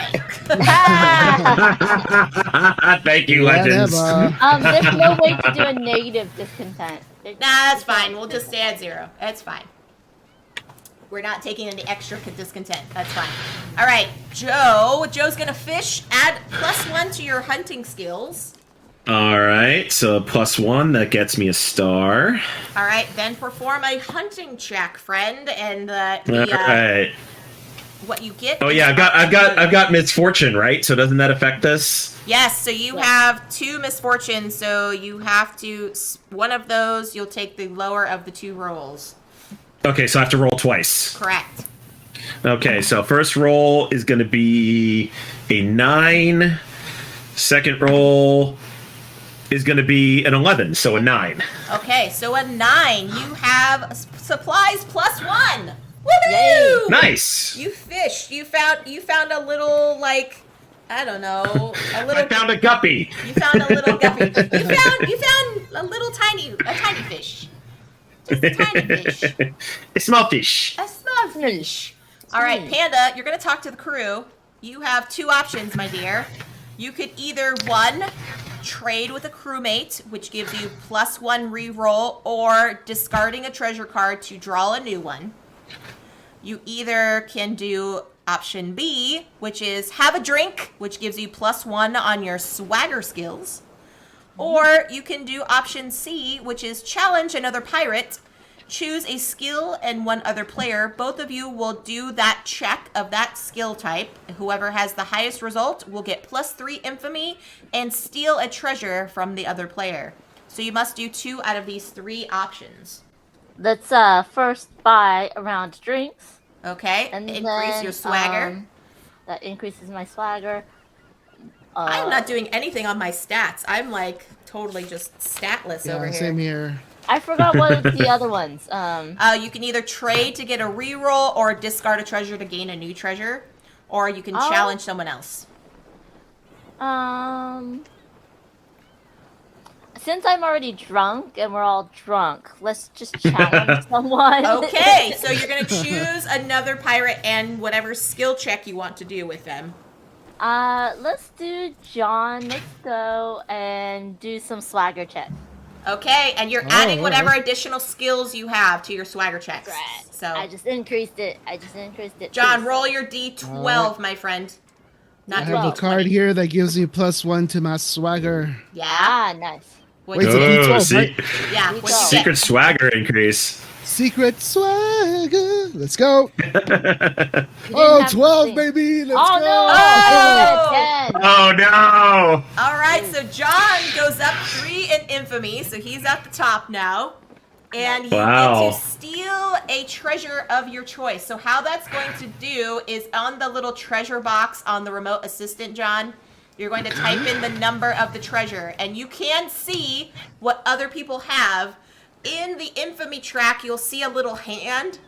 Thank you, legends. Whatever. There's no way to do a negative discontent. Nah, that's fine. We'll just stay at 0. That's fine. We're not taking any extra discontent. That's fine. All right, Joe. Joe's gonna fish. Add +1 to your hunting skills. All right, so +1 that gets me a star. All right, then perform a hunting check, friend, and All right. what you get. Oh is yeah, I've got misfortune, right? So doesn't that affect this? Yes, so you have 2 misfortunes, so you have to one of those. You'll take the lower of the 2 rolls. Okay, so I have to roll twice. Correct. Okay, so first roll is going to be a 9. Second roll is going to be an 11, so a 9. Okay, so a 9. You have supplies +1. Woohoo! Yay. Nice. You fished. You found a little, like, I don't know, a little. I found a guppy. You found a little guppy. You found a little tiny fish. Just a tiny fish. A small fish. A small fish. All right, Panda, you're gonna talk to the crew. You have 2 options, my dear. You could either 1, trade with a crewmate, which gives you +1 reroll, or discarding a treasure card to draw a new one. You either can do option B, which is have a drink, which gives you +1 on your swagger skills. Or you can do option C, which is challenge another pirate. Choose a skill and 1 other player. Both of you will do that check of that skill type. Whoever has the highest result will get +3 infamy and steal a treasure from the other player. So you must do 2 out of these 3 options. Let's first buy a round of drinks. Okay? And Increase then, your swagger. That increases my swagger. I'm not doing anything on my stats. I'm like totally just statless over Yeah, here. same here. I forgot what are the other ones. You can either trade to get a reroll or discard a treasure to gain a new treasure, or you can challenge someone else. Since I'm already drunk and we're all drunk, let's just challenge someone. Okay, so you're gonna choose another pirate and whatever skill check you want to do with them. Let's do John. Let's go and do some swagger check. Okay, and you're adding whatever alright. additional skills you have to your swagger checks. Right. So, I just increased it. John, please. roll your D12, my friend. I Not have a 12, card 20. here that gives you +1 to my swagger. Yeah. Ah, nice. What Wait, you it's a get? D12, Oh, right? Yeah. What you D12. get? secret swagger increase. Secret swagger. Let's go. You didn't Oh, have to 12, sing. baby. Let's Oh go. no! I got a 10. Oh no! All right, so John goes up 3 in infamy, so he's at the top now. And you Wow. get to steal a treasure of your choice. So how that's going to do is on the little treasure box on the remote assistant, John, you're going to type in the number of the treasure. And you can see what other people have. In the infamy track, you'll see a little hand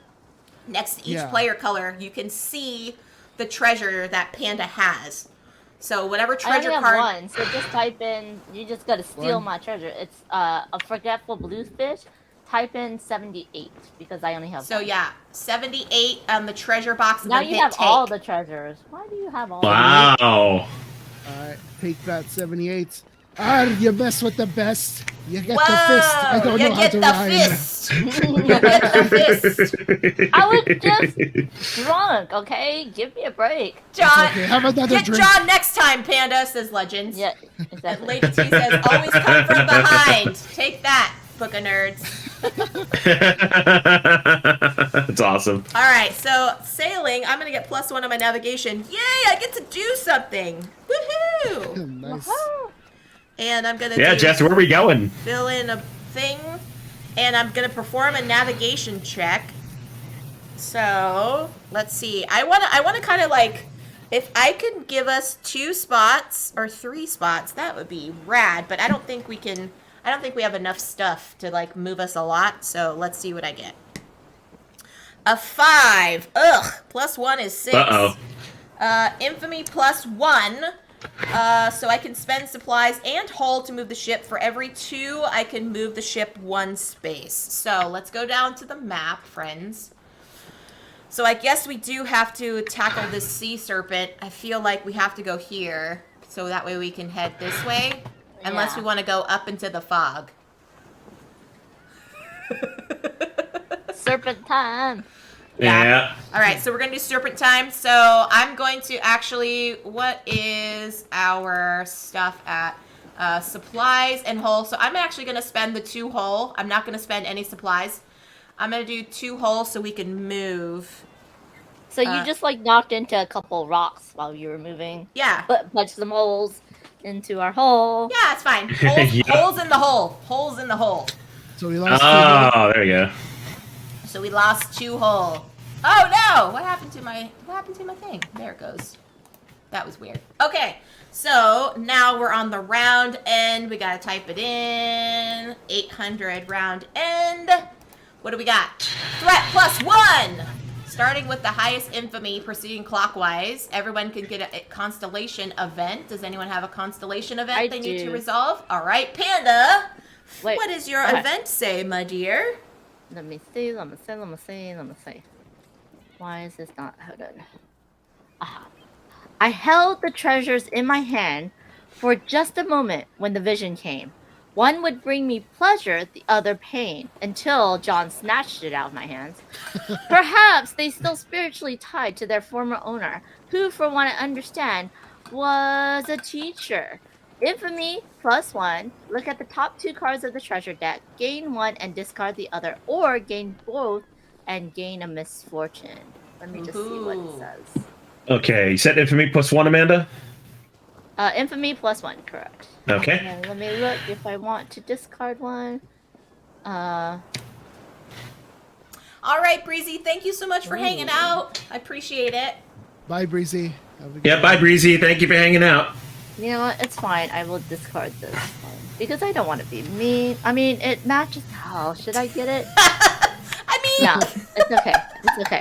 next to each Yeah. player color. You can see the treasure that Panda has. So whatever I treasure only have card... one, so just type in. You just gotta steal One. my treasure. It's a forgetful bluefish. Type in 78 because I only have. So one. yeah, 78 on the treasure box. And Now then you hit have take. all the treasures. Why do you have all? Wow. All right, take that 78. You mess with the best. You get Whoa! the fist. I don't you know how get to the rhyme. fist. You get the fist. I was just drunk. Okay, give me a break. John, Okay, have another get drink. John next time, Panda, says Legends. Yeah, And exactly. Lady T says, always come from behind. Take that, Book of Nerds. That's awesome. All right, so sailing, I'm going to get +1 on my navigation. Yay, I get to do something. Woohoo! Nice. And I'm going to Yeah, Jess, where are we going? fill in a thing, and I'm going to perform a navigation check. So, let's see. I want to kind of like, if I could give us 2 spots or 3 spots, that would be rad, but I don't think we can, I don't think we have enough stuff to like move us a lot, so let's see what I get. A 5. Ugh, +1 is 6. Uh-oh. Infamy +1. So I can spend supplies and hull to move the ship. For every 2, I can move the ship 1 space. So let's go down to the map, friends. So I guess we do have to tackle this sea serpent. I feel like we have to go here, so that way we can head this way. Unless we Yeah. want to go up into the fog. Serpent time. Yeah. All right, so we're going to do serpent time. So I'm going to actually, what is our stuff at? Supplies and hull. So I'm actually going to spend the 2 hull. I'm not going to spend any supplies. I'm going to do 2 hull so we can move. So you just like knocked into a couple rocks while you were moving. Yeah. But punched some holes into our hole. Yeah, it's fine. Holes, Yeah. holes in the hole. Holes in the hole. So we lost 2 minutes. Oh, there you go. So we lost 2 hull. Oh no! What happened to my thing? There it goes. That was weird. Okay, so now we're on the round end. We gotta type it in. 800 round end. What do we got? Threat +1! Starting with the highest infamy, proceeding clockwise. Everyone can get a constellation event. Does anyone have a constellation event I they need to do. resolve? All right, Panda. Wait, What does your okay. event say, my dear? Let me see. Why is this not? Hold on. Aha. I held the treasures in my hand for just a moment when the vision came. One would bring me pleasure, the other pain, until John snatched it out of my hands. Perhaps they still spiritually tied to their former owner, who, for one I understand, was a teacher. Infamy +1. Look at the top 2 cards of the treasure deck. Gain 1 and discard the other, or gain both and gain a misfortune. Let me just see what it Ooh. says. Okay, you said infamy +1, Amanda? Infamy +1, correct. Okay. And let me look if I want to discard one. All right, Breezy, thank you so much for hanging out. I appreciate it. Bye, Breezy. Have a good Yeah, bye, Breezy. Thank you for hanging out. You know what? It's fine. I will discard this one because I don't want to be mean. I mean, it matches. Oh, should I get it? I mean, No, it's okay. It's okay.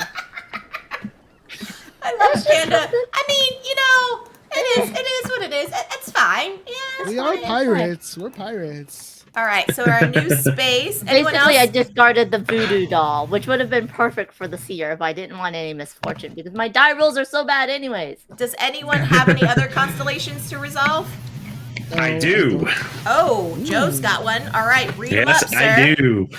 I love Panda. I mean, you know, it is what it is. It's fine. Yeah, it's We fine. are It's pirates. We're pirates. fine. All right, so our new space. Anyone Basically, I else? discarded the voodoo doll, which would have been perfect for the seer if I didn't want any misfortune because my die rolls are so bad, anyways. Does anyone have any other constellations to resolve? I do. Oh, Joe's got one. All right, read them up, Yes, sir. I do.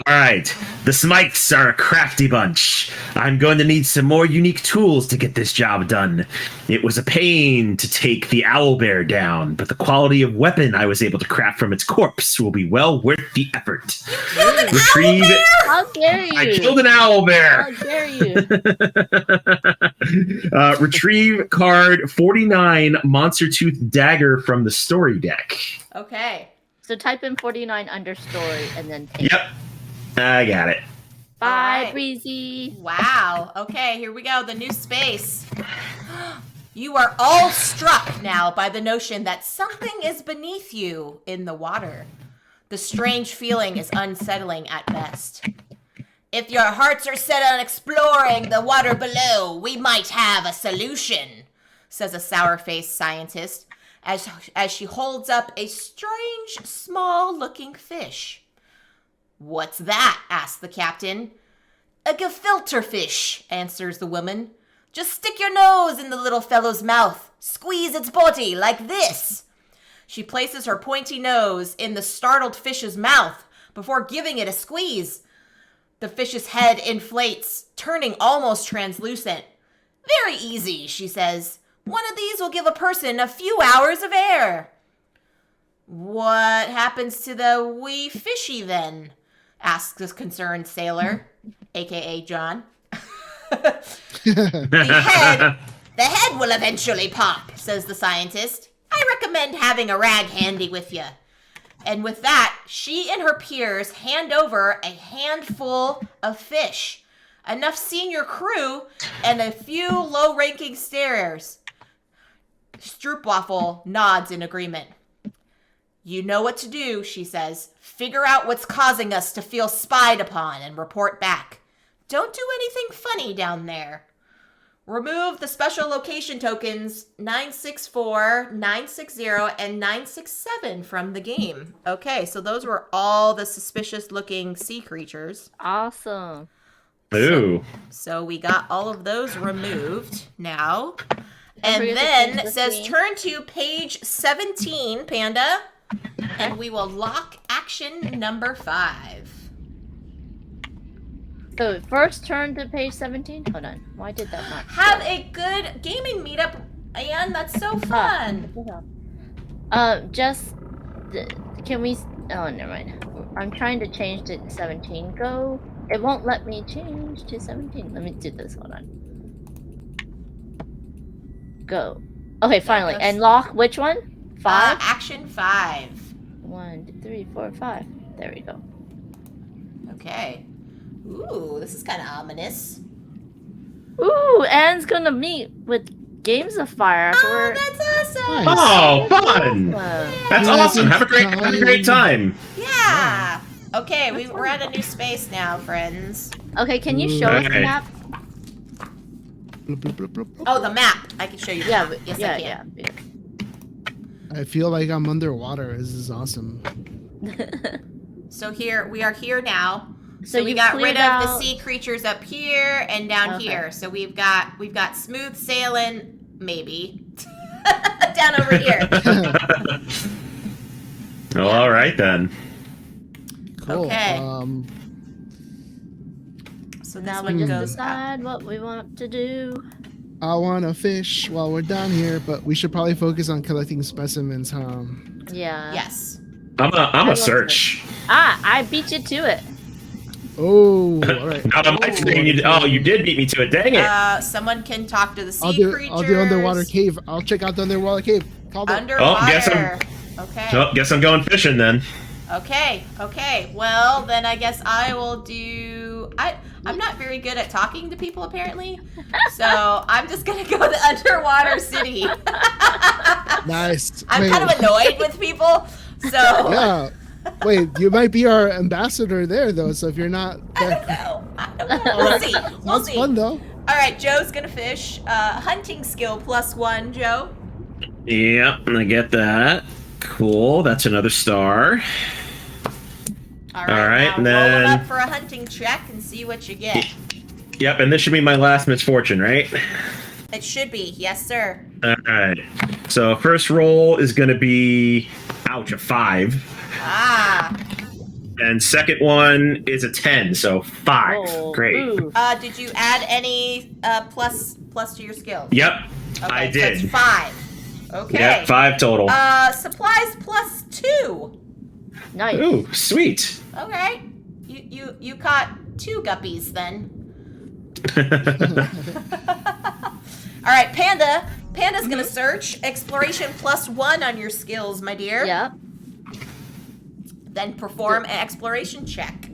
All right. The Smythes are a crafty bunch. I'm going to need some more unique tools to get this job done. It was a pain to take the owlbear down, but the quality of weapon I was able to craft from its corpse will be well worth the effort. Retrieve. How dare you? I killed an owlbear. How dare you? Retrieve card 49, Monster Tooth Dagger from the story deck. Okay. So type in 49 understory and then take Yep, I got it. Bye, All right. Breezy. Wow. Okay, here we go. The new space. You are all struck now by the notion that something is beneath you in the water. The strange feeling is unsettling at best. If your hearts are set on exploring the water below, we might have a solution, says a sour-faced scientist as she holds up a strange, small-looking fish. What's that? Asks the captain. A gefilte fish, answers the woman. Just stick your nose in the little fellow's mouth. Squeeze its body like this. She places her pointy nose in the startled fish's mouth before giving it a squeeze. The fish's head inflates, turning almost translucent. Very easy, she says. One of these will give a person a few hours of air. What happens to the wee fishy then? Asks the concerned sailor, a.k.a. John. The head will eventually pop, says the scientist. I recommend having a rag handy with you. And with that, she and her peers hand over a handful of fish. Enough senior crew and a few low-ranking starers. Stroopwafel nods in agreement. You know what to do, she says. Figure out what's causing us to feel spied upon and report back. Don't do anything funny down there. Remove the special location tokens 964, 960, and 967 from the game. Okay, so those were all the suspicious-looking sea creatures. Awesome. Ooh. So we got all of those removed now. And forget to then change it the says theme. turn to page 17, Panda. And we will lock action number 5. So first turn to page 17. Hold on. Why did that not? Have a good gaming meetup, Anne. That's so fun. Just can we? Oh, never mind. I'm trying to change to 17. Go. It won't let me change to 17. Let me do this. Hold on. Go. Okay, finally. goes- And lock which one? 5? Action 5. 1, 2, 3, 4, 5. There we go. Okay. Ooh, this is kind of ominous. Ooh, Anne's gonna meet with Games of Fire Oh, afterward. that's awesome. Nice. Oh, fun! That's Yeah, awesome. Have a it's great time. Yeah. Okay, we're at a new space now, friends. Okay, can you show us the Okay. map? Bloop, bloop, bloop, bloop. Oh, the map. I can show you. The Yeah, map. Yes, yeah, I can. yeah. I feel like I'm underwater. This is awesome. So we are here now. So So we you've got rid cleared of the out- sea creatures up here and down Okay. here. So we've got smooth sailing, maybe, down over here. Well, all right then. Cool. Okay. So Now this we one just goes up. decide what we want to do. I want to fish while we're down here, but we should probably focus on collecting specimens, huh? Yeah. Yes. I'm love a search. I beat you to it. Oh, all right. Not on my thing. You did beat me to it. Dang it. Someone can talk to the sea I'll creatures. do underwater cave. I'll check out the underwater cave. Called it. Underwater. guess I'm- Okay. Oh, guess I'm going fishing then. Okay. Well, then I guess I will do. I'm not very good at talking to people apparently, so I'm just gonna go to underwater city. Nice. I'm Wait, kind of annoyed with people, so Yeah. Wait, you might be our ambassador there, though. So if you're not, I there, don't know. We'll see. We'll sounds see. fun though. All right, Joe's gonna fish. Hunting skill +1, Joe. Yep, I get that. Cool. That's another star. All All right, now and roll 'em then- up for a hunting check and see what you get. Yep, and this should be my last misfortune, right? It should be. Yes, sir. All right. So first roll is going to be, ouch, a 5. Ah. And second one is a 10, so 5. Oh, Great. ooh. Did you add any plus to your skills? Yep, Okay, I so it's did. 5. Okay. Yep, 5 total. Supplies plus 2. Nice. Ooh, sweet. Okay. You caught 2 guppies then. All right, Panda. Panda's gonna search exploration plus 1 on your skills, my dear. Yep. Then perform an exploration check.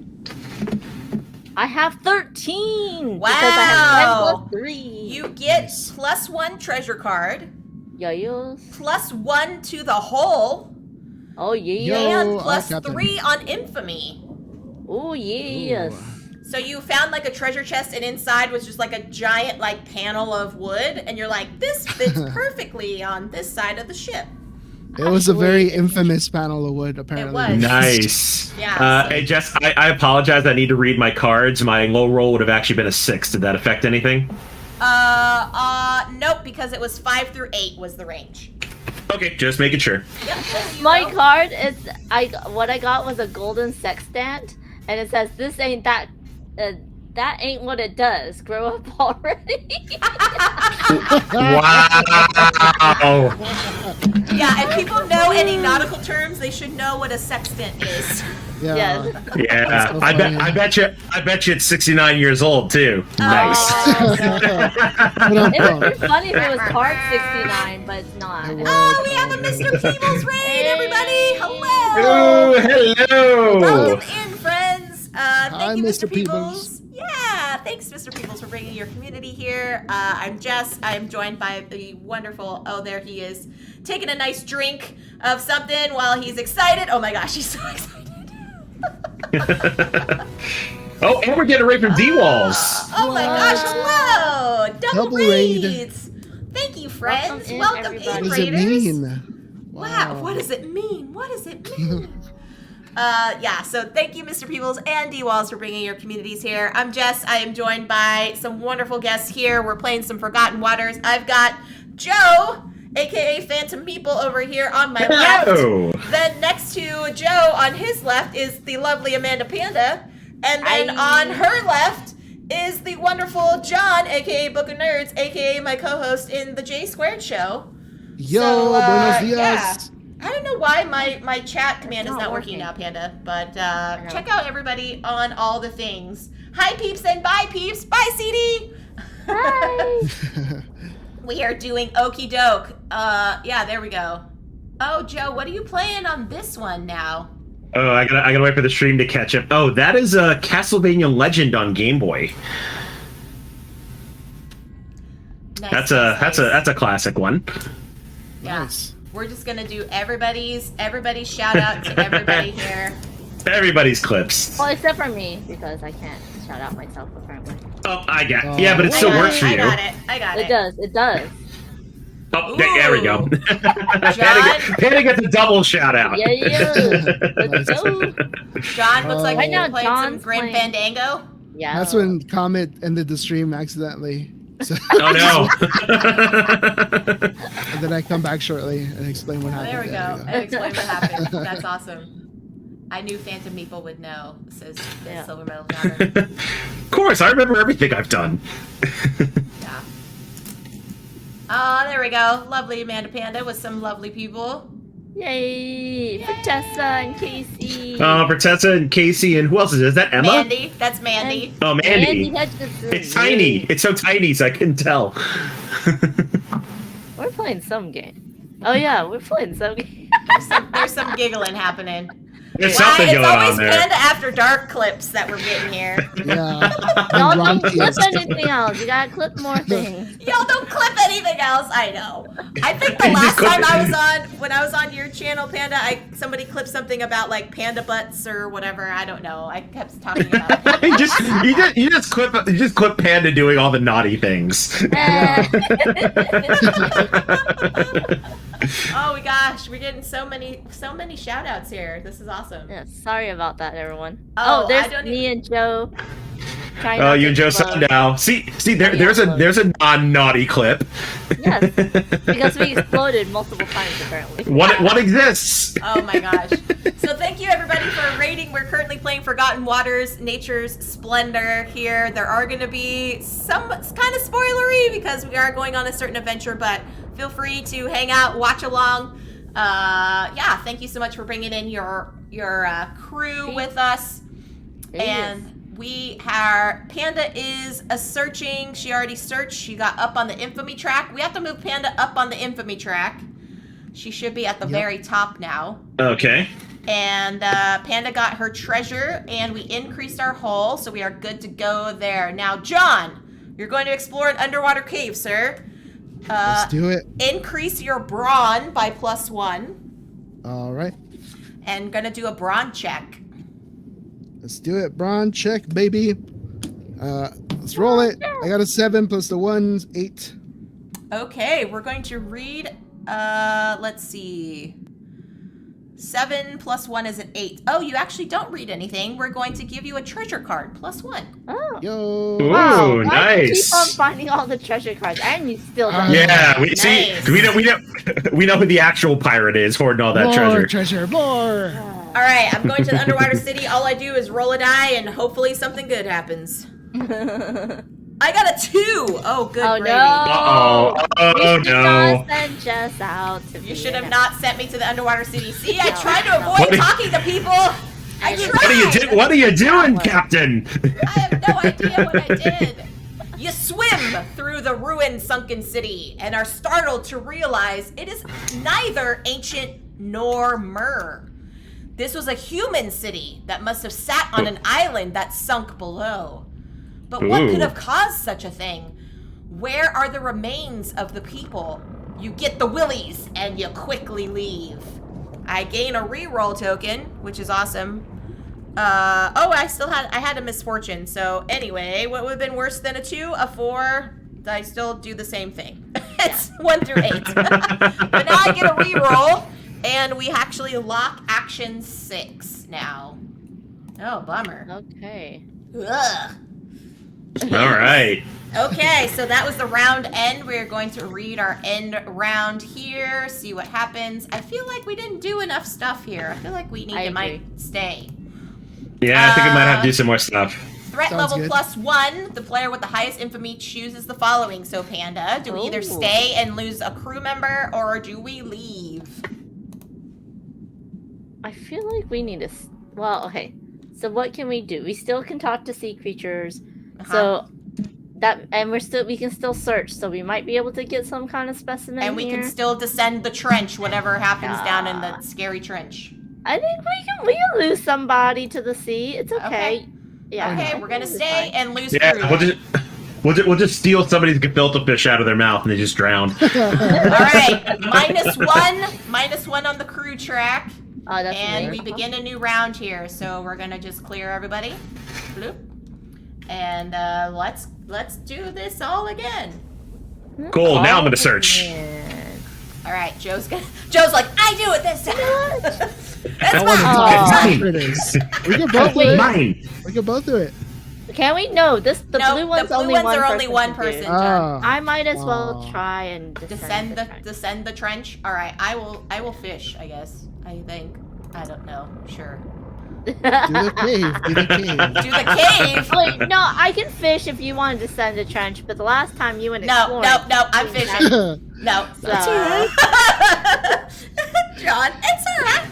I have 13. Wow. Because I have 10 plus 3. You get plus 1 treasure card, Yo-yos. plus 1 to the hole, Oh, yeah. Yo. and plus Captain. 3 on infamy. Oh, yes. So you found like a treasure chest, and inside was just like a giant like panel of wood, and you're like, this fits perfectly on this side of the ship. It was a very Actually, infamous panel of wood, apparently. was. Nice. Yeah, so- Hey, Jess, I apologize. I need to read my cards. My low roll would have actually been a 6. Did that affect anything? Nope, because it was 5 through 8 was the range. Okay, just making sure. Yep. there you My go. card is what I got was a golden sextant, and it says this ain't that ain't what it does. Grow up already. Wow. Yeah, if people know any nautical terms, they should know what a sextant is. Yeah. Yes. Yeah, That's so I funny. bet you it's 69 years old too. Nice. Oh, But It would be funny if it was card 69, but it's not. It was. Oh, we have a Mr. Peebles raid, everybody! Hello! Oh, hello. Welcome in, friends. Hi, Thank you, Mr. Mr. Peebles. Yeah, thanks, Mr. Peebles, for bringing your community here. I'm Jess. I am joined by the wonderful. Oh, there he is, taking a nice drink of something while he's excited. Oh my gosh, he's so excited. Oh, and we're getting a raid from D-Walls. Oh my gosh, hello! Double Double raid. raids. Thank you, friends. Welcome in, Welcome in, What does it raiders. mean? Wow, what does it mean? What does it mean? Yeah, so thank you, Mr. Peebles and D-Walls, for bringing your communities here. I'm Jess. I am joined by some wonderful guests here. We're playing some Forgotten Waters. I've got Joe, aka Phantom Meeple, over here on my Hello. left. Then next to Joe on his left is the lovely Amanda Panda. And then Hi. on her left is the wonderful John, aka Book of Nerds, aka my co-host in the J Squared show. Yo, So, buenos dias. yeah. I don't know why my chat command is not not working working. now, Panda, but know. check out everybody on all the things. Hi, peeps, and bye, peeps. Bye, CD. Hi. We are doing Okie Doke. Yeah, there we go. Oh, Joe, what are you playing on this one now? Oh, I gotta wait for the stream to catch up. Oh, that is a Castlevania Legend on Game Boy. Nice, That's a classic one. Yeah. Nice. We're just gonna do everybody's shout out to everybody here. Everybody's clips. Well, except for me, because I can't shout out myself apparently. Oh, I got. Yeah, but it I still got works it, for I you. got it. I got it. It does. It does. Oh, there we go. Ooh. Panda gets a double shout out. Yeah, yeah. Let's go. John looks like Right you're now, playing some John's Grim playing- Fandango. Yeah. That's when Comet ended the stream accidentally. So, Oh no. and then I come back shortly and explain what Oh, happened. there we go. And explain what happened. That's awesome. I knew Phantom Meeple would know, says Yeah. Silver Metal Pattern. Of course, I remember everything I've done. Yeah. Oh, there we go. Lovely Amanda Panda with some lovely people. Yay! For Tessa and Casey. For Tessa and Casey and who else is it? Is that Emma? Mandy. That's Mandy. Oh, Mandy. Hutchinson. It's tiny. It's so tiny, so I couldn't tell. We're playing some game. Oh yeah, we're playing some game. There's some giggling happening. There's Why? something It's going always on there. Panda After Dark clips that we're getting here. Yeah. Y'all And don't Ron clip Keys. anything else. You gotta clip more things. Y'all don't clip anything else. I know. I think the You just last clip time it. I was on, when I was on your channel, Panda, somebody clipped something about like panda butts or whatever. I don't know. I kept talking about it. you just clip Panda doing all the naughty things. Eh. Oh my gosh, we're getting so many shout outs here. This is awesome. Yeah, sorry about that, everyone. Oh, Oh, there's I don't me and Joe. Trying Oh, not you to and Joe explode. saw now. See, there's a non-naughty clip. Yes, because we exploded multiple times apparently. What exists? Oh my gosh. So thank you everybody for rating. We're currently playing Forgotten Waters, Nature's Splendor here. There are going to be some kind of spoilery because we are going on a certain adventure, but feel free to hang out, watch along. Yeah, thank you so much for bringing in your crew with us. And we are, Panda is searching. She already searched. She got up on the infamy track. We have to move Panda up on the infamy track. She should be at the very top now. Okay. And Panda got her treasure, and we increased our hull, so we are good to go there. Now, John, you're going to explore an underwater cave, sir. Let's do it. Increase your brawn by +1. All right. And gonna do a brawn check. Let's do it. Brawn check, baby. Let's roll it. I got a 7 plus the 1's 8. Okay, we're going to read, let's see. 7 plus 1 is an 8. Oh, you actually don't read anything. We're going to give you a treasure card, +1. Oh. Yo. Ooh, Wow, why do you nice. keep on finding all the treasure cards, and you still don't. Yeah, we Nice. see. We know who the actual pirate is hoarding all that More treasure. more. All right, I'm going to the underwater city. All I do is roll a die, and hopefully something good happens. I got a 2. Oh, good Oh gravy. no! Uh-oh. Oh, We should no. not send Jess out. To You be should an- have not sent me to the underwater city. See, I No. tried to What avoid are- talking to people. I tried. What are you doing, Captain? I have no idea what I did. You swim through the ruined sunken city and are startled to realize it is neither ancient nor myrrh. This was a human city that must have sat on an island that sunk below. But what could Ooh. have caused such a thing? Where are the remains of the people? You get the willies and you quickly leave. I gain a reroll token, which is awesome. I had a misfortune. So anyway, what would have been worse than a 2? A 4? I still do the same thing. It's 1 through 8. But now I get a reroll, and we actually lock action 6 now. Oh, bummer. Okay. Ugh. All right. Okay, so that was the round end. We're going to read our end round here, see what happens. I feel like we didn't do enough stuff here. I feel like we need I to might agree. stay. Yeah, I think I might have to do some more stuff. Threat Sounds level good. +1. The player with the highest infamy chooses the following. So, Panda, do we either Ooh. stay and lose a crew member, or do we leave? I feel like we need to. Well, okay. So what can we do? We still can talk to sea creatures. So that, and we can still search. So we might be able to get some kind of specimen. And we here. can still descend the trench, whatever happens down in the scary trench. I think we can lose somebody to the sea. It's okay. Okay. Yeah. I Okay, think we're gonna it'll be stay fine. and lose Yeah, crew. we'll just steal somebody's gefilte fish out of their mouth and they just drown. All right, -1 on the crew track. Oh, that's And weird. we begin a new round here, so we're gonna just clear everybody. Bloop. And let's do this all again. Cool. Now I'm Oh, gonna search. man. All right, Joe's like, I do it this time. That's I want fine. to It is. We can both do Wait, it. mine. We can both do it. Can we? No, the No, blue ones the blue only ones one are only person one can do. person. John. Oh. I might as well Aw. try and Descend the trench. descend the trench. All right, I will fish. I guess. I think. I don't know. Sure. Do the cave. Do the cave. Do the cave. Wait, no, I can fish if you want to descend the trench, but the last time you went No, exploring. no, I'm fishing. No. That's John, it's alright.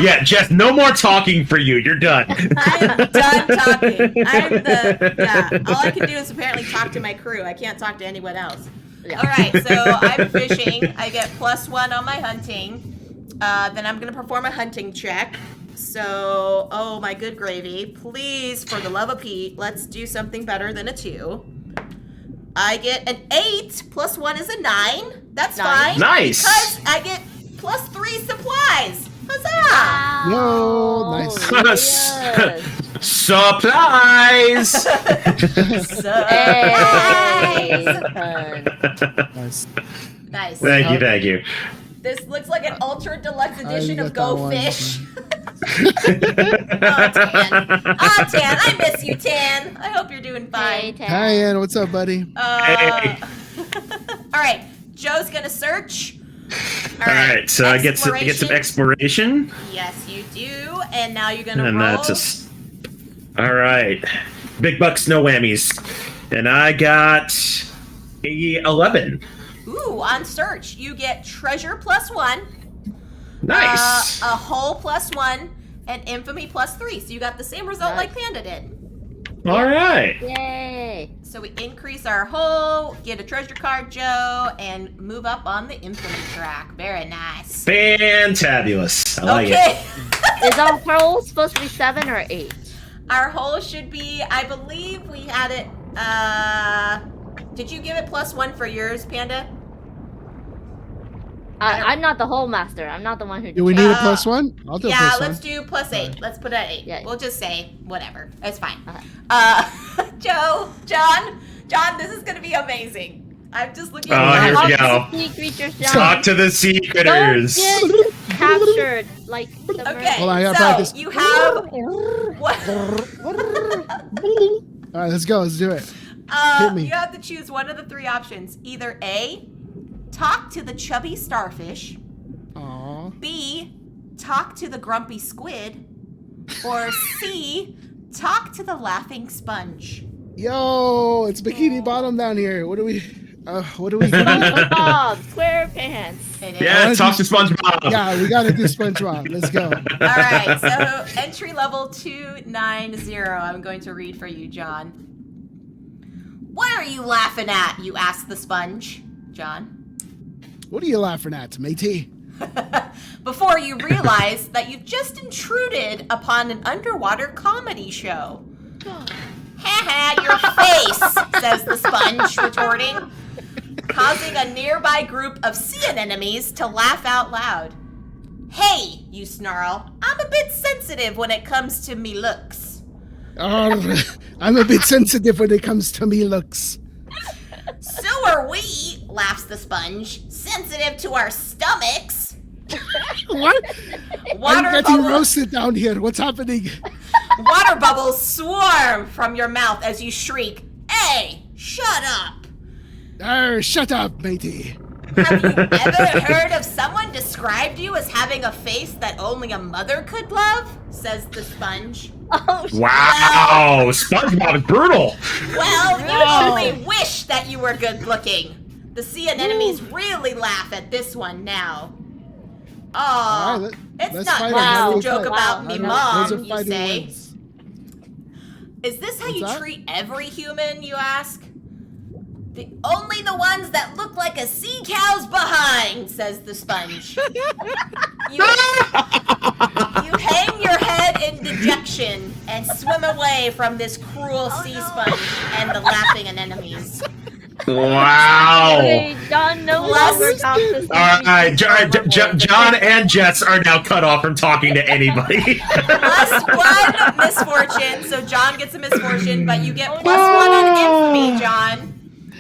Yeah, Jess. No more talking for you. You're done. I'm done talking. All I can do is apparently talk to my crew. I can't talk to anyone else. Yeah. All right, so I'm fishing. I get +1 on my hunting. Then I'm gonna perform a hunting check. So, oh my good gravy. Please, for the love of Pete, let's do something better than a 2. I get an 8 +1 is a 9. That's Nice. fine. Nice. Because I get +3 supplies. Huzzah! Yo, nice. Yes. Supplies. Hey, fun. Nice. Nice. Thank you. This looks like an ultra deluxe edition of got that Go one. Fish. Oh, Tan, I miss you, Tan. I hope you're doing Hey, fine. Ted. Hi, Ann. What's up, buddy? Hey. All right, Joe's gonna search. All right, so I get some exploration, Yes, you do, and now you're gonna and roll. that's all right. Big bucks, no whammies, and I got a 11. Ooh, on search, you get treasure +1, Nice. a hull +1, and infamy +3. So you got the same result like Panda did. All right. Yay! So we increase our hull, get a treasure card, Joe, and move up on the infamy track. Very nice. Fantabulous. I like it. Okay. Is our roll supposed to be 7 or 8? Our hull should be, I believe we had it, did you give it +1 for yours, Panda? I'm not the whole master. I'm not the one who. Do we need a +1? I'll do a Yeah, +1. let's do +8. Let's put it at 8. Yeah. We'll just say whatever. It's fine. Okay. John, this is gonna be amazing. I'm just looking Oh, at here Talk we to go. the sea creatures, John. Talk to the sea Don't critters. get captured like the Okay, mermaid. Hold on, I gotta so practice. you have what? All right, let's go. Let's do it. Hit me. You have to choose one of the 3 options. Either A, talk to the chubby starfish. Aw. B, talk to the grumpy squid. Or C, talk to the laughing sponge. Yo, it's Bikini Bottom down here. What do we do? SpongeBob SquarePants. It is. Yeah, talk to SpongeBob. Yeah, we gotta do SpongeBob. Let's go. All right, so entry level 290. I'm going to read for you, John. What are you laughing at? You ask the sponge, John. What are you laughing at, matey? Before you realize that you've just intruded upon an underwater comedy show. Ha your face, says the sponge, retorting, causing a nearby group of sea anemones to laugh out loud. Hey, you snarl, I'm a bit sensitive when it comes to me looks. Oh, I'm a bit sensitive when it comes to me looks. So are we, laughs the sponge, sensitive to our stomachs. What? Water I'm getting bubbles, roasted down here. What's happening? water bubbles swarm from your mouth as you shriek, Hey, shut up. Shut up, matey. Have you ever heard of someone described you as having a face that only a mother could love? Says the sponge. Oh, Wow, SpongeBob is brutal. Well, you only wish that you were good looking. The sea anemones really laugh at this one now. Oh, All right, it's let's not fight nice it. to joke Wow. about me, Those are Mom, you fighting say. words. Is this how What's you that? treat every human, you ask? Only the ones that look like a sea cow's behind, says the sponge. You hang your head in dejection and swim away from this cruel sea sponge and the laughing anemones. Wow. okay, John no longer talks to sea All right, creatures. John and Jess are now cut off from talking to anybody. +1 misfortune, so John gets a misfortune, but you get +1 on infamy, John.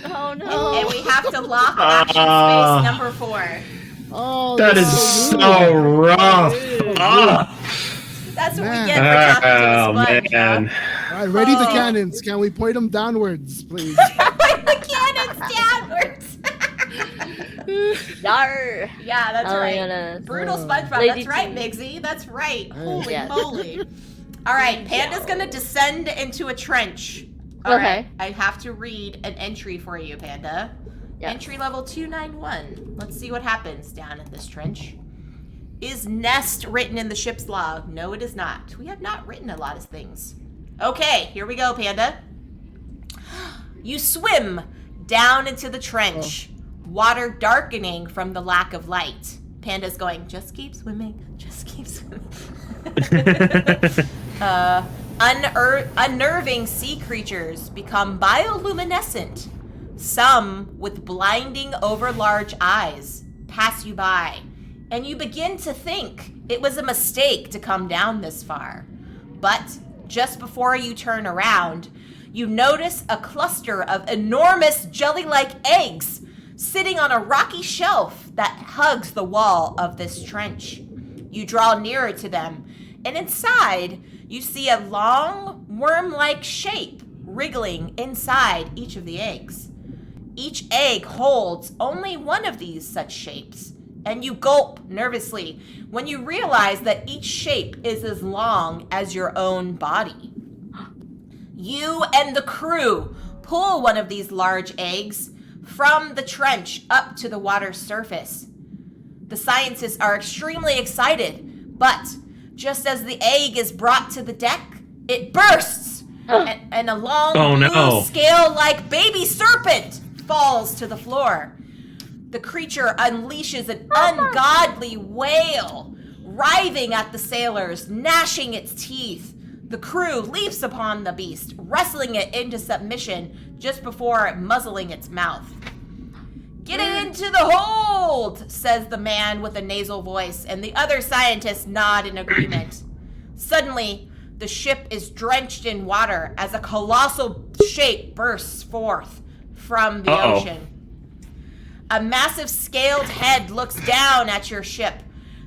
Oh no. And we have to lock action space number 4. Oh, That is so rough. Ah. That's what we Man. get for talking to Oh a sponge. man. All right, ready the Oh. cannons. Can we point them downwards, please? Point the cannons downwards. Yar. Yeah, that's Oh my right. goodness. Brutal SpongeBob. Lady That's right, T. Migsy. That's right. Hey. Holy Yes. moly. All right, Panda's going to descend into a trench. All Okay. right, I have to read an entry for you, Panda. Yes. Entry level 291. Let's see what happens down in this trench. Is nest written in the ship's log? No, it is not. We have not written a lot of things. Okay, here we go, Panda. You swim down into the trench, water darkening from the lack of light. Panda's going, just keep swimming, just keep swimming. Unnerving sea creatures become bioluminescent. Some, with blinding overlarge eyes, pass you by, and you begin to think it was a mistake to come down this far. But just before you turn around, you notice a cluster of enormous jelly-like eggs sitting on a rocky shelf that hugs the wall of this trench. You draw nearer to them, and inside, you see a long, worm-like shape wriggling inside each of the eggs. Each egg holds only one of these such shapes, and you gulp nervously when you realize that each shape is as long as your own body. You and the crew pull one of these large eggs from the trench up to the water's surface. The scientists are extremely excited, but just as the egg is brought to the deck, it bursts, and a long blue scale-like baby serpent falls to the floor. The creature unleashes an ungodly wail, writhing at the sailors, gnashing its teeth. The crew leaps upon the beast, wrestling it into submission just before muzzling its mouth. "Get it into the hold," says the man with a nasal voice, and the other scientists nod in agreement. Suddenly, the ship is drenched in water as a colossal shape bursts forth from the ocean. A massive scaled head looks down at your ship.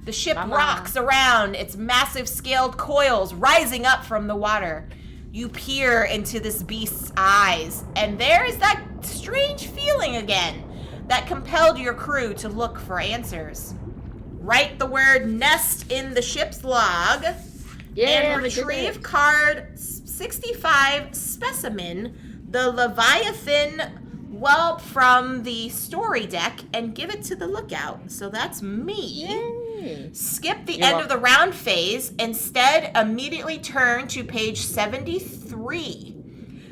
The ship rocks around, its massive scaled coils rising up from the water. You peer into this beast's eyes, and there is that strange feeling again that compelled your crew to look for answers. Write the word nest in the ship's log and retrieve card 65 specimen, the Leviathan whelp from the story deck, and give it to the lookout. So that's me. Yay. Skip the end of the round phase. Instead, immediately turn to page 73.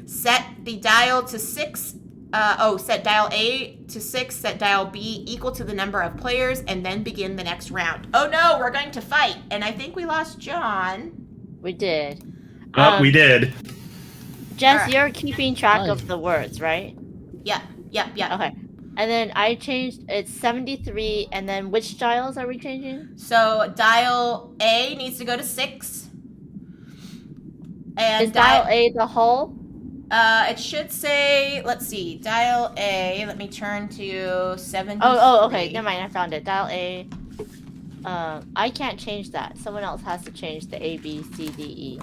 Set the dial to 6. Set dial A to 6, set dial B equal to the number of players, and then begin the next round. Oh no, we're going to fight, and I think we lost John. We did. We did. Jess, you're keeping track of the words, right? Yep. Okay. And then I changed, it's 73, and then which dials are we changing? So dial A needs to go to 6. And is dial A the whole? It should say, let's see, dial A, let me turn to 73. Oh, okay, never mind, I found it. Dial A. I can't change that. Someone else has to change the A, B, C, D, E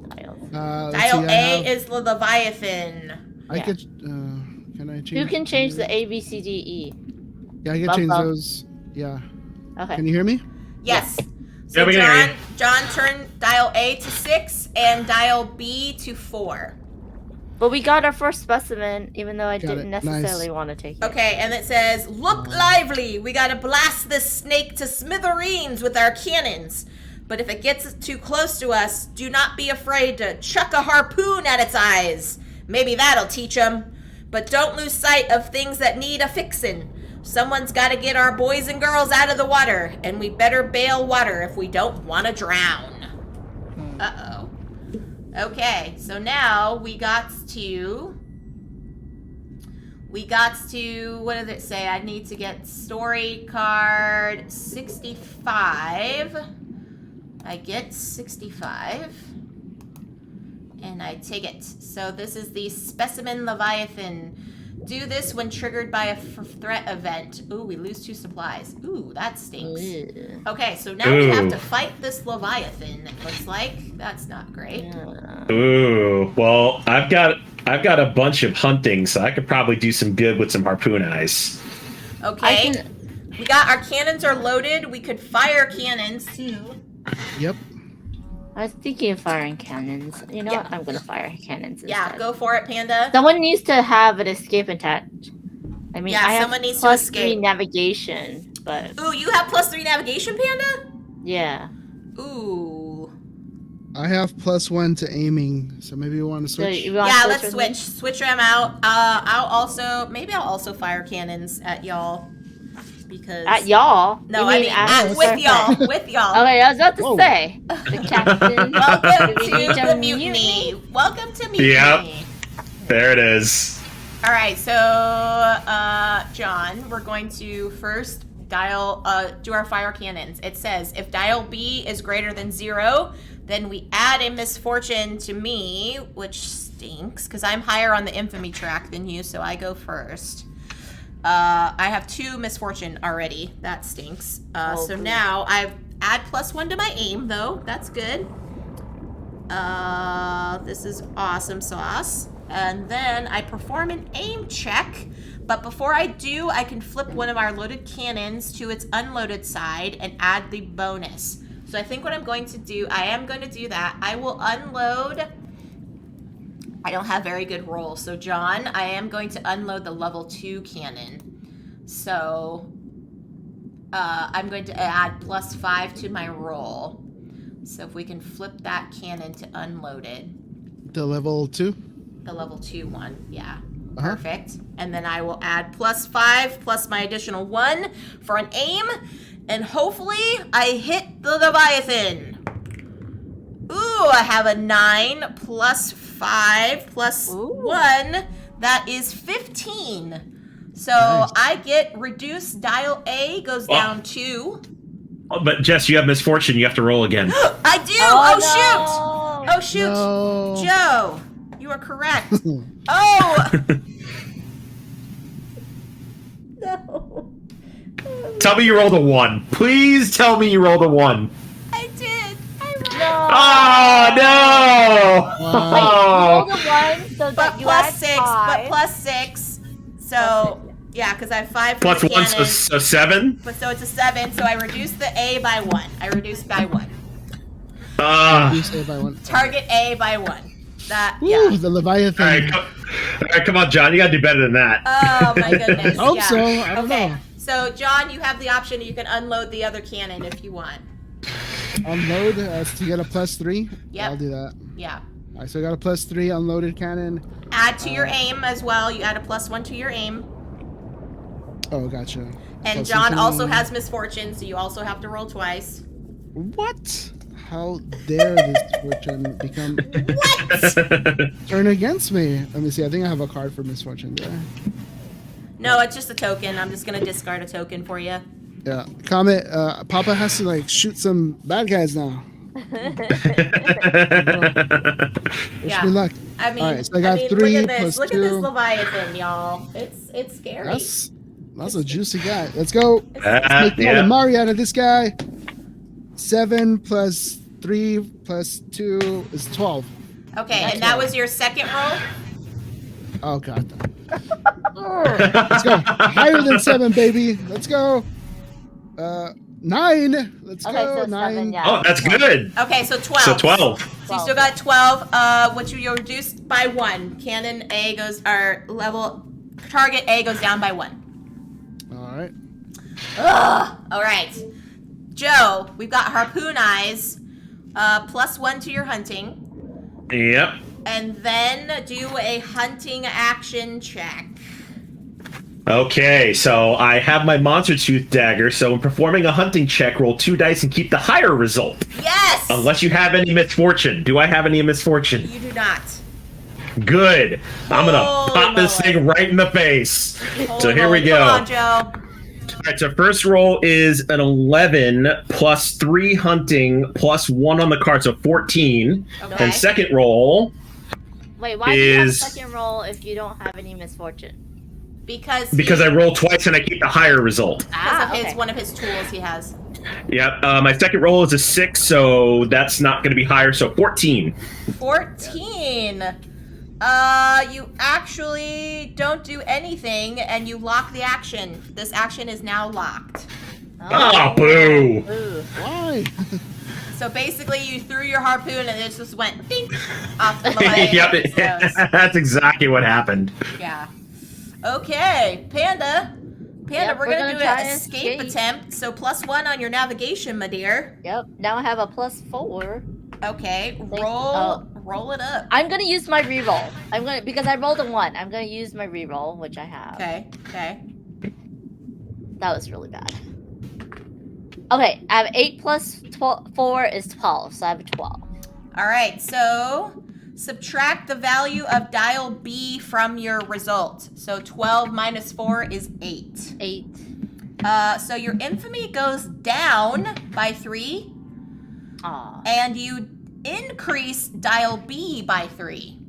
dials. Dial A is the Leviathan. I could, can I change? You can change the A, B, C, D, E. Yeah, I can change those. Yeah. Okay. Can you hear me? Yes. So John, turn dial A to 6 and dial B to 4. But we got our first specimen, even though I didn't necessarily want to take it. Okay, and it says, "Look lively! We gotta blast this snake to smithereens with our cannons. But if it gets too close to us, do not be afraid to chuck a harpoon at its eyes. Maybe that'll teach 'em. But don't lose sight of things that need a fixin'. Someone's gotta get our boys and girls out of the water, and we better bail water if we don't want to drown." Uh-oh. Okay, so now we got to, what does it say? I need to get story card 65. I get 65. And I take it. So this is the Specimen Leviathan. Do this when triggered by a threat event. Ooh, we lose 2 supplies. Ooh, that stinks. Ew. Okay, so now we have to fight this Leviathan. It looks like that's not great. Ooh, well, I've got a bunch of hunting, so I could probably do some good with some harpoon eyes. Okay, we got our cannons are loaded. We could fire cannons too. Yep. I was thinking of firing cannons. You know what? I'm gonna fire cannons instead. Yeah, go for it, Panda. Someone needs to have an escape attached. I mean, I have someone needs to escape. +3 navigation, but... Ooh, you have +3 navigation, Panda? Yeah. Ooh. I have +1 to aiming, so maybe you want to switch? So let's switch. Switch them out. I'll also fire cannons at y'all. Because at y'all? No, I mean with y'all. With y'all. Okay, I was about to say. The captain. Welcome to the mutiny. Welcome to mutiny. Yep. There it is. All right, so John, we're going to first do our fire cannons. It says if dial B is greater than 0, then we add a misfortune to me, which stinks because I'm higher on the infamy track than you, so I go first. I have 2 misfortune already. That stinks. So now I add +1 to my aim, though. That's good. This is awesome sauce. And then I perform an aim check. But before I do, I can flip one of our loaded cannons to its unloaded side and add the bonus. So I think what I'm going to do, I am going to do that. I will unload. I don't have very good rolls. So John, I am going to unload the level 2 cannon. So I'm going to add +5 to my roll. So if we can flip that cannon to unloaded. The level 2? The level 2 one, yeah. Perfect. And then I will add +5 plus my additional 1 for an aim. And hopefully I hit the Leviathan. Ooh, I have a 9 plus 5 plus 1. That is 15. So Nice. I get reduced. Dial A goes down 2. Oh, but Jess, you have misfortune. You have to roll again. I do! Oh, Oh, shoot! Oh, shoot! No. Joe, you are correct. Oh! No. Tell me you rolled a 1. Please tell me you rolled a 1. I did. I rolled. Oh, no! Roll the 1 so But that you plus add 6. 5. But plus 6. So, yeah, because I have 5 for Plus the 1, cannon. so 7? But so it's a 7. So I reduce the A by 1. I reduce by 1. Reduce A by 1. Target A by 1. That, Ooh, yeah. the Leviathan. All right, come on, John. You gotta do better than that. Oh my goodness. Hope yeah. so. I don't Okay. know. So John, you have the option. You can unload the other cannon if you want. Unload to get a +3. Yep. I'll do that. Yeah. All right, so I got a +3 unloaded cannon. Add to your aim as well. You add a +1 to your aim. Oh, gotcha. And Plus John 15. also has misfortune, so you also have to roll twice. What? How dare this fortune become turn against me? Let me see. I think I have a card for misfortune there. No, it's just a token. I'm just gonna discard a token for you. Yeah. Comment. Papa has to like shoot some bad guys now. Wish Yeah. me luck. I mean, All right, so I got mean, 3 look at this. plus Look 2. at this Leviathan, y'all. It's scary. That's a juicy guy. Let's go. Make Yeah. Mario out of this guy. 7 plus 3 plus 2 is 12. Okay, and that was your second roll. Oh god. Let's go. Higher than 7, baby. Let's go. 9. Let's Okay, go. so 9. 7, yeah. Oh, that's good. Okay, so 12. So 12. So you still got 12. Which you're reduced by 1. Cannon A goes, or level target A goes down by 1. All right. Ugh. All right, Joe, we've got harpoon eyes. +1 to your hunting, Yep. and then do a hunting action check. Okay, so I have my monster tooth dagger. So when performing a hunting check, roll 2 dice and keep the higher result. Yes. Unless you have any misfortune. Do I have any misfortune? You do not. Good. I'm gonna Holy pop this moly. thing right in the face. Holy So here we moly. go. Come on, Joe. All right, so first roll is an 11 plus 3 hunting plus 1 on the card, so 14. Okay. And second roll Wait, why do you have is- second roll if you don't have any misfortune? because I roll twice and I keep the higher result. Because of his okay. one of his tools he has. Yep. My second roll is a 6, so that's not going to be higher, so 14. 14. You actually don't do anything, and you lock the action. This action is now locked. Oh, boo. Ooh. Why? So basically, you threw your harpoon, and it just went dink off the line. Yep, So, that's exactly what happened. yeah. Okay, Panda. Yep, we're we're gonna gonna do try an to escape escape. attempt. So +1 on your navigation, my dear. Yep. Now I have a +4. Okay, Thanks. roll it up. I'm gonna use my reroll. Because I rolled a 1. I'm gonna use my reroll, which I have. Okay. That was really bad. Okay, I have 8 plus 4 is 12, so I have a 12. All right, so subtract the value of dial B from your result. So 12 minus 4 is 8. 8. So your infamy goes down by 3, Aw. and you increase dial B by 3.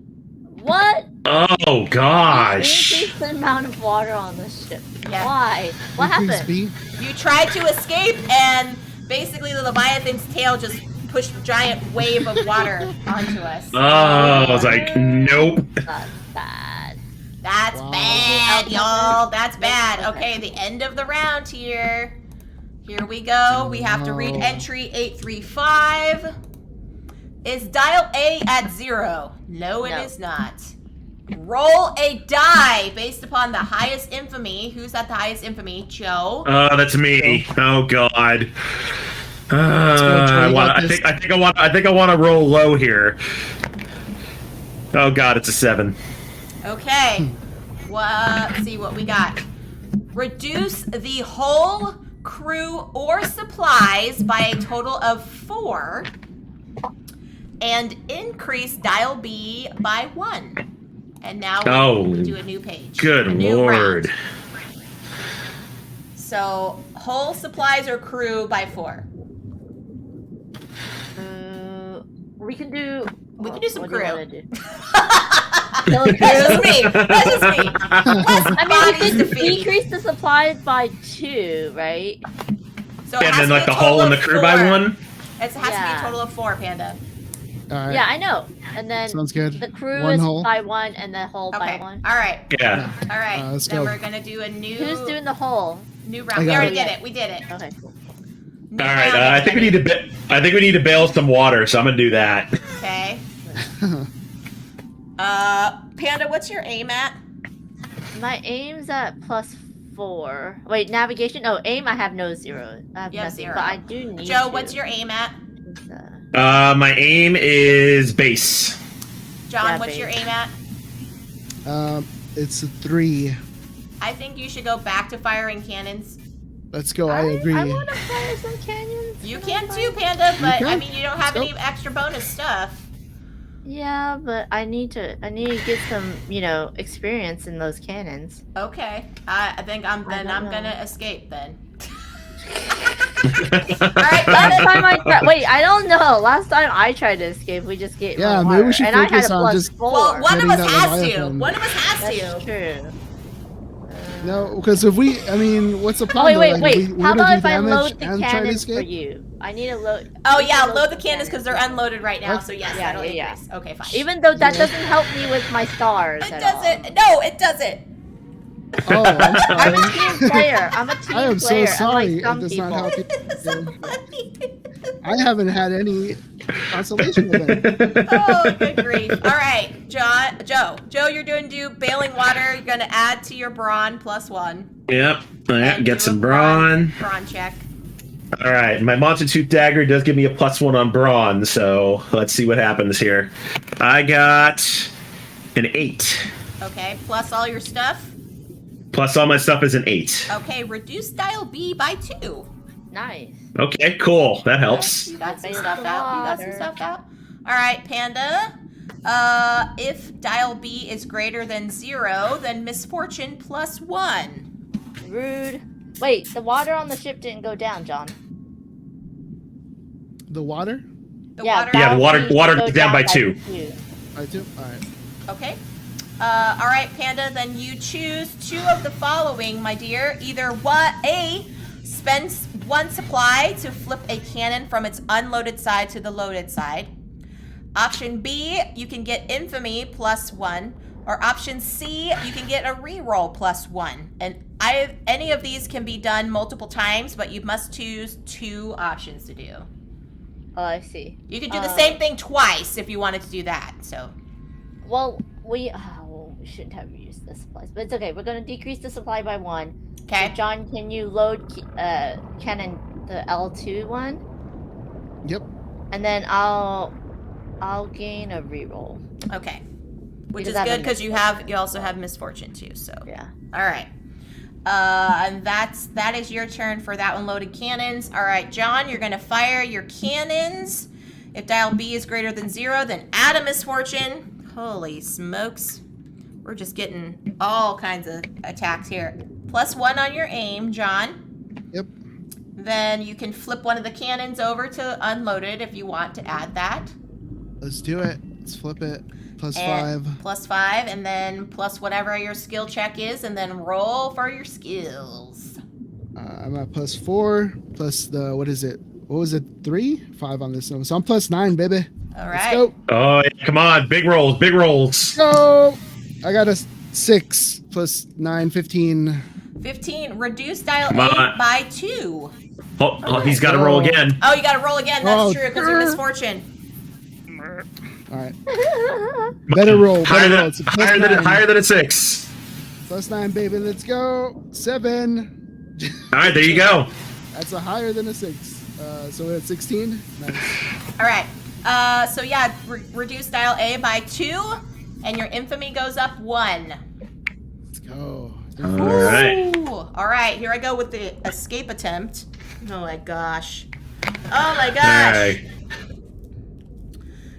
What? Oh gosh. Increase the amount of water on the ship. Yeah. Why? What Increase happened? B. You tried to escape, and basically the Leviathan's tail just pushed a giant wave of water onto us. Oh, I was like, nope. That's bad. That's Wow. bad, y'all. That's bad. Okay, the end of the round here. Here we go. We have to read No. entry 835. Is dial A at 0? No, it is not. Roll a die based upon the highest infamy. Who's at the highest infamy? Joe. That's me. Oh god. go, Joe, you got I this. think I want to roll low here. Oh god, it's a 7. Okay. Let's see what we got. Reduce the whole crew or supplies by a total of 4. And increase dial B by 1. And now we do a new page. Good a new lord. round. So, whole supplies or crew by 4. We can do. We can do some what do you crew. wanna do? That's just me. That's just me. Less I bodies mean, we to can feed. decrease the supplies by 2, right? So it And has then to be like a the total hull and the of crew by 4. 1. It has to be a Yeah. total of 4, Panda. All right. Yeah, I know. And then Sounds good. the crew One is hull. by 1 and the hull by Okay. 1. All right. Yeah. All right. let's then go. we're gonna do a new Who's doing the hull? new I round. We got already it. did it. We did it. Okay, cool. New All right. round, I think we need everybody. to. I think we need to bail some water, so I'm gonna do that. Okay. Panda, what's your aim at? My aim's at +4. Wait, navigation? Oh, aim, I have no 0. I have You have nothing, 0. but I do need Joe, to. what's your aim at? My aim is base. John, Yeah, what's your babe. aim at? It's a 3. I think you should go back to firing cannons. Let's go. I agree. I want to fire some canyons. You Can can I too, fire- Panda, but I can. mean you don't have Let's any extra bonus stuff. Yeah, but I need to get some, experience in those cannons. Okay. I think I'm don't know. gonna escape then. Last time wait, I don't know. Last time I tried to escape, we just get Yeah, more maybe we water, should and I had focus a on just- +4. Well, one of Getting us that has to. Leviathan. One of us has That's to. true. No, because if we, I mean, what's the Oh, plan? wait. We're How gonna about do if I damage load the and try to cannons for escape? you? I need to load. Oh we yeah, can load the cannons because they're unloaded right now. Okay. So yes, Yeah, that'll yeah. increase. Okay, fine. Even though that Yeah. doesn't help me with my stars. It at all. doesn't. No, it doesn't. Oh, I'm I'm a sorry. team player. I'm a team I am so player. sorry. Unlike some It does people. not help you. It's so funny. I haven't had any consolation with them. Oh, good grief. All right, Joe, you're doing bailing water. You're gonna add to your brawn +1. Yep. Yeah, And get do some a brawn. Brawn check. All right. My monster tooth dagger does give me a +1 on brawn, so let's see what happens here. I got an 8. Okay, plus all your stuff. Plus all my stuff is an 8. Okay, reduce dial B by 2. Nice. Okay, cool. That helps. You got some Bailing stuff out. You got some water. stuff out. All right, Panda. If dial B is greater than 0, then misfortune +1. Rude. Wait, the water on the ship didn't go down, John. The water? The Yeah, water. Yeah, the water- needs to water go goes down by 2. 2. I do. All right. Okay. All right, Panda. Then you choose 2 of the following, my dear. Either what A, spends 1 supply to flip a cannon from its unloaded side to the loaded side. Option B, you can get infamy +1. Or option C, you can get a reroll +1. And any of these can be done multiple times, but you must choose 2 options to do. Oh, I see. You could do the same thing twice if you wanted to do that. So, Well, we shouldn't have used the supplies, but it's okay. We're gonna decrease the supply by 1. okay. So, John, can you load cannon the L2 one, Yep. and then I'll gain a reroll. Okay. Which Because is I have good a because you also have misfortune too. So Yeah. all right. And that is your turn for that one. Loaded cannons. All right, John, you're gonna fire your cannons. If dial B is greater than 0, then add a misfortune. Holy smokes. We're just getting all kinds of attacks here. +1 on your aim, John. Yep. Then you can flip one of the cannons over to unloaded if you want to add that. Let's do it. Let's flip it. Plus And 5. +5, and then plus whatever your skill check is, and then roll for your skills. I'm at plus 4. Plus the, what is it? What was it? 3? 5 on this one. So I'm plus 9, baby. All Let's right. go. Oh, yeah, come on. Big rolls. Big rolls. Go. I got a 6 plus 9, 15. 15. Reduce dial Come 8 on. by 2. Oh, he's got to roll again. Oh, you got to roll again. That's Oh. true, because you're misfortune. All right. Better roll. Higher Better roll. than, It's a plus higher, 9. higher than a 6. Plus 9, baby. Let's go. 7. All right, there you go. That's a higher than a 6. So we're at 16. Nice. All right. So yeah, reduce dial A by 2, and your infamy goes up 1. Let's go. All right. Ooh. All right, here I go with the escape attempt. Oh my gosh. Oh my gosh. All right.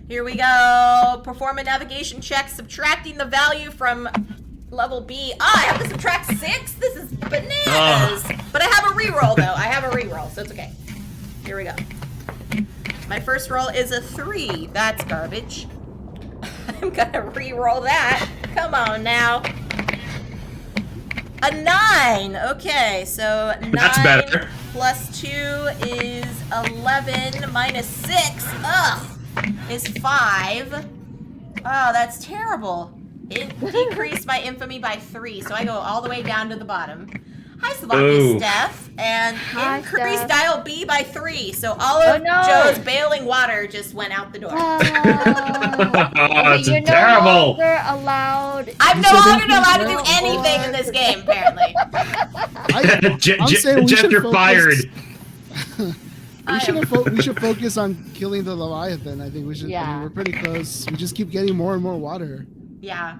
Here we go. Perform a navigation check, subtracting the value from level B. I have to subtract 6? This is bananas. But I have a reroll, though. I have a reroll, so it's okay. Here we go. My first roll is a 3. That's garbage. I'm gonna re-roll that. Come on now. A 9. Okay, so 9 That's better. plus 2 is 11 minus 6. Ugh, is 5. Oh, that's terrible. It decreased my infamy by 3, so I go all the way down to the bottom. Hi, Ooh. Sloppy Steph. And Hi, increase Steph. dial B by 3, so all of no. Joe's bailing water just went out the door. Oh, Okay, it's you're no terrible. longer allowed. I'm no said longer allowed to do increase anything dial in this game, apparently. I'm saying we Jess, should you're focus- fired. We should focus on killing the Leviathan. I think we should. I Yeah. mean, we're pretty close. We just keep getting more and more water. Yeah.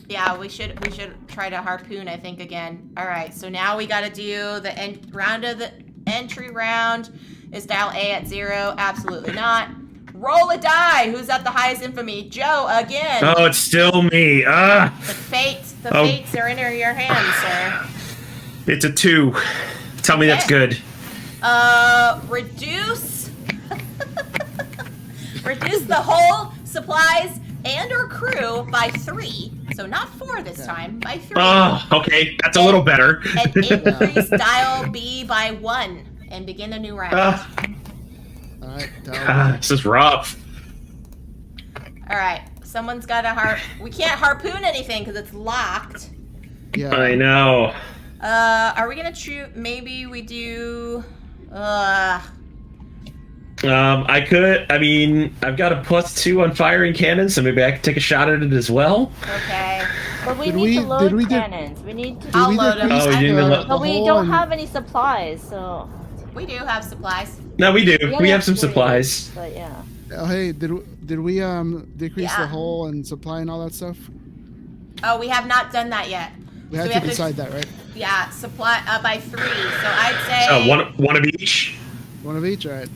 Yeah, we should try to harpoon, I think, again. All right, so now we got to do the round of the entry round. Is dial A at 0? Absolutely not. Roll a die. Who's at the highest infamy? Joe again. Oh, it's still me. The fates are in your hands, sir. It's a 2. Tell me that's good. Reduce the whole supplies and or crew by 3. So not 4 this time, by 3. Oh, okay. That's a little better. And increase dial B by 1 and begin a new round. All right. This is rough. All right, someone's got to we can't harpoon anything because it's locked. Yeah. I know. Are we gonna choose? Maybe we do. I could. I mean, I've got a +2 on firing cannons, so maybe I could take a shot at it as well. Okay. But we Did need we- to did load we do- cannons. We need to. I'll we load 'em. decrease Oh, you didn't the- load- the But we whole don't and- have any supplies, so. We do have supplies. No, we do. Yeah, We have some actually, supplies. But yeah. Oh, hey, did we decrease Yeah. the hull and supply and all that stuff? Oh, we have not done that yet. We So have to decide that, right? Yeah, supply by 3. So I'd say. Oh, one of each. One of each, all right.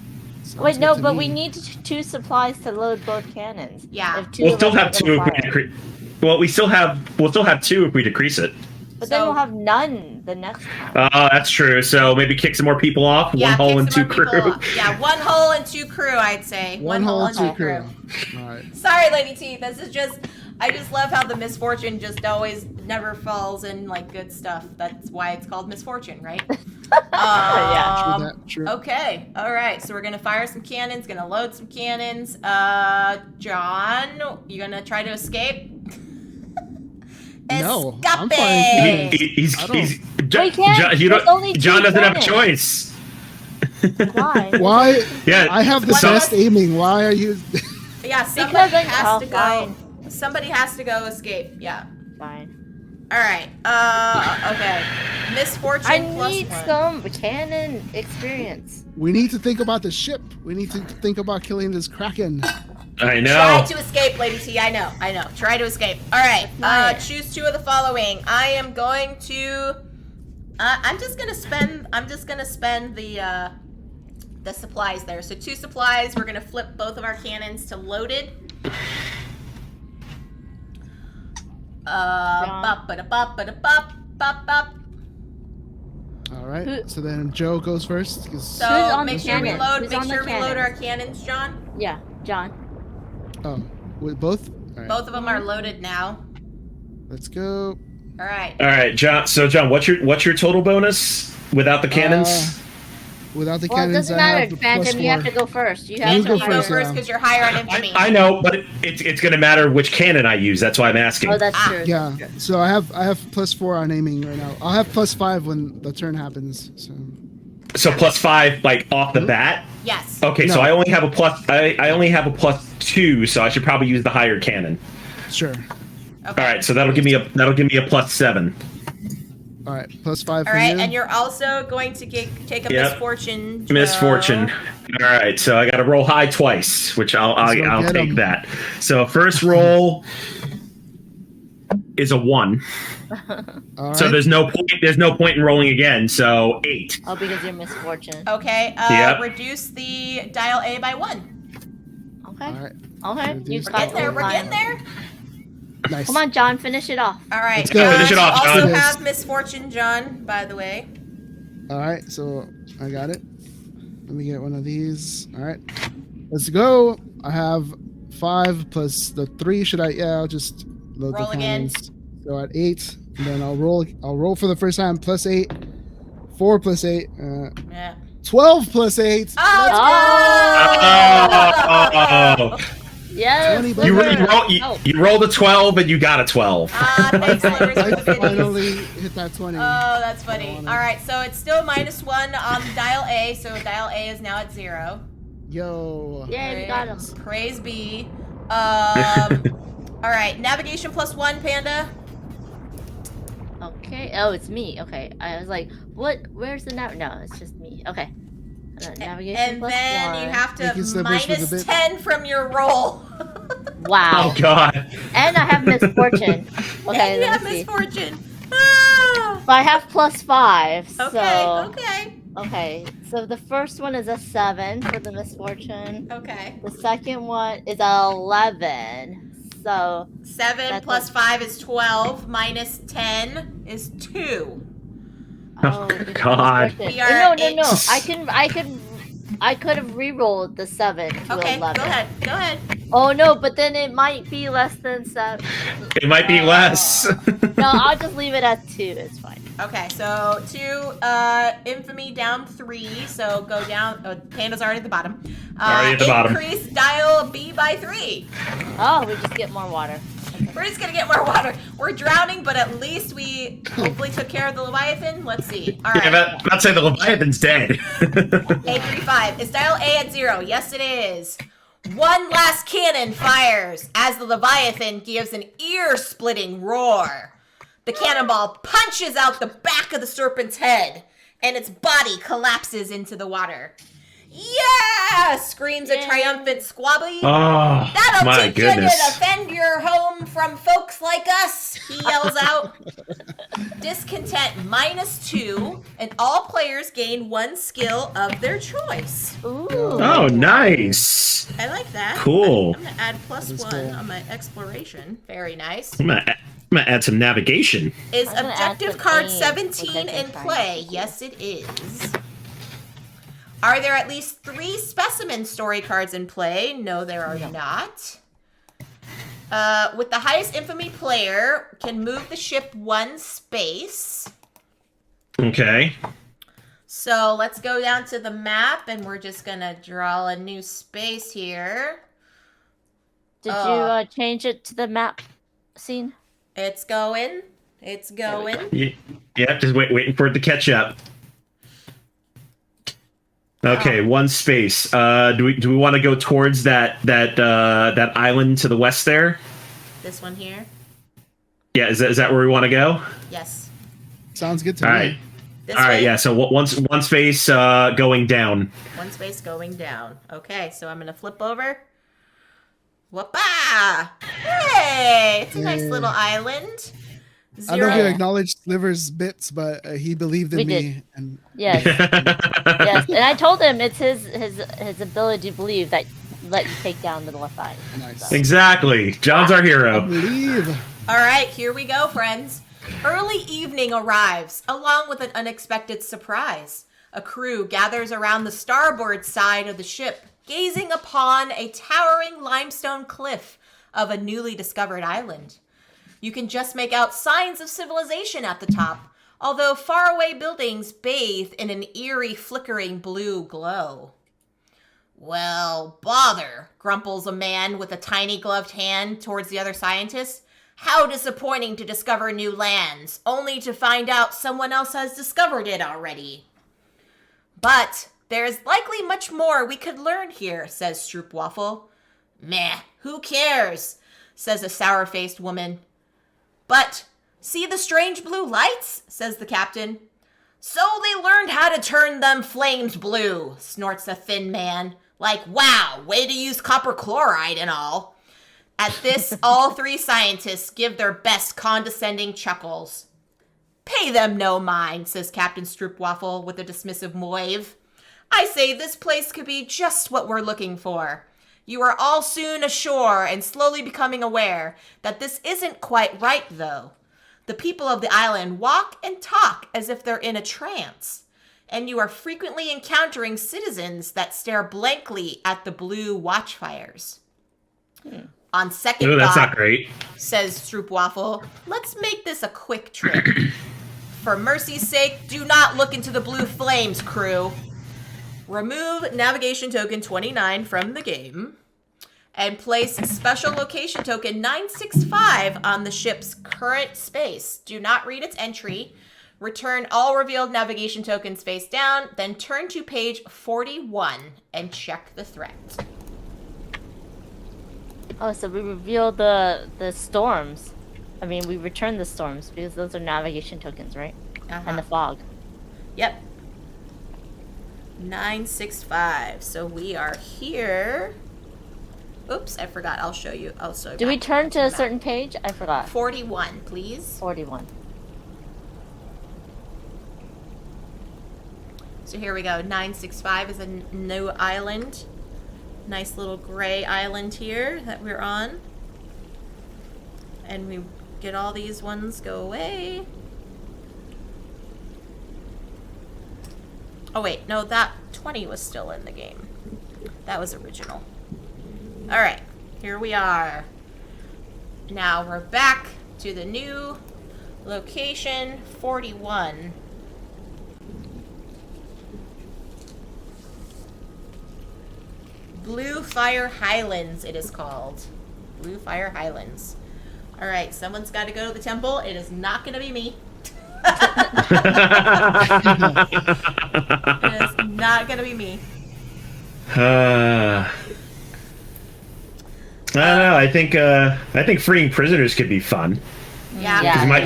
Sounds Wait, good no, to but me. we need 2 supplies to load both cannons. Yeah. If 2 We'll of still us have are 2 gonna if we fire. decrease. Well, we'll still have 2 if we decrease it. But then So- we'll have none the next time. That's true. So maybe kick some more people off. Yeah, one hull kick and some 2 more crew. people. Yeah, 1 hull and 2 crew, I'd say. One hull and 2 2 crew. All right. Sorry, Lady T. This is just. I just love how the misfortune just always never falls in like good stuff. That's why it's called misfortune, right? Yeah, True that. True. Okay. All right. So we're gonna fire some cannons. Gonna load some cannons. John, you gonna try to escape? No, I'm Escape! fine. He's I don't- We can't. There's only 2 John doesn't have a cannons. choice. Why? Why? Yeah. I have the Why best not? aiming. Why are you? Yeah, Because somebody I'm has to go. fine. Somebody has to go escape. Yeah. Fine. All right. Okay. Misfortune I plus need 1. some cannon experience. We need to think about the ship. We need to think about killing this kraken. I Try know. to escape, Lady T. I know. Try to escape. All right. Try it. Choose 2 of the following. I am going to. I'm just gonna spend the supplies there. So 2 supplies. We're gonna flip both of our cannons to loaded. Bop, ba, da, bop, ba, da, bop, bop, bop. All right. Who- So then Joe goes first. 'cause- So on make the sure we cannon? load. Who's Make on the sure we load our cannons? cannons, John. Yeah, John. oh, With both? All right. Both of them are loaded now. Let's go. All right. All right, John. So, John, what's your total bonus without the cannons? Without the Well, it cannons, doesn't I have matter, the Phantom. You have +4. to go first. You You have go to You go first, first yeah. because you're higher on infamy. I know, but it's going to matter which cannon I use. That's why I'm asking. Oh, that's true. Yeah. That's true. So I have +4 on aiming right now. I'll have +5 when the turn happens. So +5, like off the bat. Yes. Okay, so No. I only have a plus. I only have a +2, so I should probably use the higher cannon. Sure. Okay. All right, so that'll give me a +7. All right. +5 All for right, you. and you're also going to take a Yep. misfortune. Joe. Misfortune. All right, so I got to roll high twice, which I'll get take 'em. that. So first roll is a 1. All So right. there's no point in rolling again. So 8. Oh, because you're misfortune. Okay. Yep. Reduce the dial A by 1. Okay. All right. Okay. Reduce You've the got Get there. the We're getting line. there. Nice. Come on, John. Finish it off. All right. Let's go. Finish it off, You also John. have misfortune, John. By the way. All right. So I got it. Let me get one of these. All right. Let's go. I have 5 plus the 3. Should I? Yeah. I'll just load Roll the again. cannons. So at 8, and then I'll roll. I'll roll for the first time. +8. 4 plus 8. Yeah. 12 plus 8. Oh. Yes. 20 You, Sliver. you rolled a 12 and you got a 12. Thanks, Slivers, for I the goodies. finally hit that 20. Oh, that's funny. All right, so it's still -1 on dial A, so dial A is now at 0. Yo. Yay, we got him. Praise be. All right, navigation +1, Panda. Okay. Oh, it's me. Okay. I was like, what? Where's the nav? No, it's just me. Okay. Navigation And plus then 1. you have to Thank you, Slivers, for the bit. -10 from your roll. Wow. Oh God. And I have misfortune. Okay, and you let have me see. misfortune. Ah! But I have +5. Okay, So okay, okay. So the first one is a 7 for the misfortune. okay. The second one is a 11. So 7 That's plus 5 is 12, -10 is 2. Oh, because God. misfortune. We are No. I could have re-rolled the 7 to Okay, 11. go ahead. Oh no, but then it might be less than 7. It might be less. No, I'll just leave it at 2. It's fine. Okay, so 2, infamy down 3, so go down. Oh, Panda's already at the bottom. Already at the bottom. Increase dial B by 3. Oh, we just get more water. We're just gonna get more water. We're drowning, but at least we hopefully took care of the Leviathan. Let's see. All right. Yeah, I'd say the Leviathan's dead. A35. Is dial A at 0? Yes, it is. One last cannon fires as the Leviathan gives an ear-splitting roar. The cannonball punches out the back of the serpent's head, and its body collapses into the water. Yeah! Screams a triumphant Squabby. Oh, That'll my teach you to goodness. defend your home from folks like us, he yells out. Discontent -2, and all players gain 1 skill of their choice. Ooh. Oh, nice. I like that. Cool. I'm gonna add +1 cool. on my exploration. Very nice. I'm gonna add some navigation. Is I'm gonna add objective some card aim, 17 which I in can try. play? Yes, it is. Are there at least 3 specimen story cards in play? No, there are not. With the highest infamy player, can move the ship 1 space. Okay. So let's go down to the map, and we're just gonna draw a new space here. Did you change it to the map scene? It's going. It's going. Yeah, just waiting for it to catch up. Okay, 1 space. Do we want to go towards that island to the west there? This one here. Yeah, is that where we want to go? Yes. Sounds good to All me. right. This All right, way. yeah. So one space going down. 1 space going down. Okay, so I'm gonna flip over. Whoopah! Hey, it's a nice Yeah. little island. I don't know if you 0. acknowledged Sliver's bits, but he believed in We me. did. And Yes. Yes. And I told him it's his ability to believe that let you take down the Leviathan. nice. Exactly. John's our I hero. believe. All right, here we go, friends. Early evening arrives, along with an unexpected surprise. A crew gathers around the starboard side of the ship, gazing upon a towering limestone cliff of a newly discovered island. You can just make out signs of civilization at the top, although faraway buildings bathe in an eerie, flickering blue glow. Well, bother, grumples a man with a tiny gloved hand towards the other scientists. How disappointing to discover new lands, only to find out someone else has discovered it already. But there's likely much more we could learn here, says Stroopwafel. Meh, who cares, says a sour-faced woman. But see the strange blue lights, says the captain. So they learned how to turn them flames blue, snorts a thin man. Like, wow, way to use copper chloride and all. At this, all three scientists give their best condescending chuckles. Pay them no mind, says Captain Stroopwafel with a dismissive wave. I say this place could be just what we're looking for. You are all soon ashore and slowly becoming aware that this isn't quite right, though. The people of the island walk and talk as if they're in a trance, and you are frequently encountering citizens that stare blankly at the blue watchfires. On second Oh, that's thought, not great. says Stroopwafel, let's make this a quick trip. For mercy's sake, do not look into the blue flames, crew. Remove navigation token 29 from the game and place special location token 965 on the ship's current space. Do not read its entry. Return all revealed navigation tokens face down, then turn to page 41 and check the threat. Oh, so we revealed the storms. I mean, we returned the storms because those are navigation tokens, right? And the fog. Yep. 965. So we are here. Oops, I forgot. I'll show you. Do we turn to a certain page? I forgot. 41, please. 41. So here we go. 965 is a new island. Nice little gray island here that we're on. And we get all these ones go away. Oh wait, no, that 20 was still in the game. That was original. Alright, here we are. Now we're back to the new location, 41. Blue Fire Highlands, it is called. Blue Fire Highlands. Alright, someone's got to go to the temple. It is not going to be me. It is not going to be me. I don't know. I think freeing prisoners could be fun. Yeah. Yeah. We might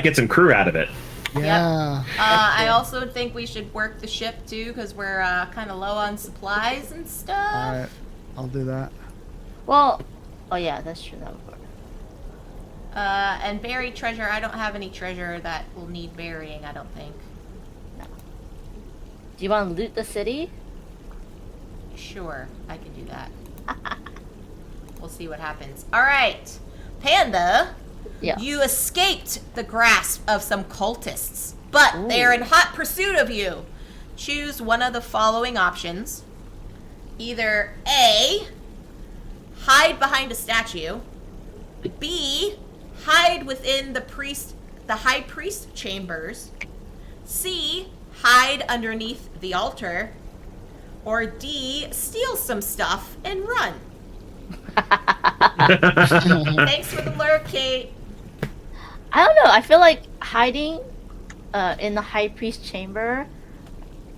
get some crew out of it. Yeah. I also think we should work the ship too, because we're kind of low on supplies and stuff. Alright, I'll do that. Well, oh yeah, that's true. That would work. And buried treasure. I don't have any treasure that will need burying, I don't think. Do you want to loot the city? Sure, I can do that. We'll see what happens. Alright, Panda. Yeah. You escaped the grasp of some cultists, but they are in hot pursuit of you. Choose one of the following options. Either A, hide behind a statue. B, hide within the high priest chambers. C, hide underneath the altar. Or D, steal some stuff and run. Thanks for the lurk, Kate. I don't know. I feel like hiding in the high priest chamber,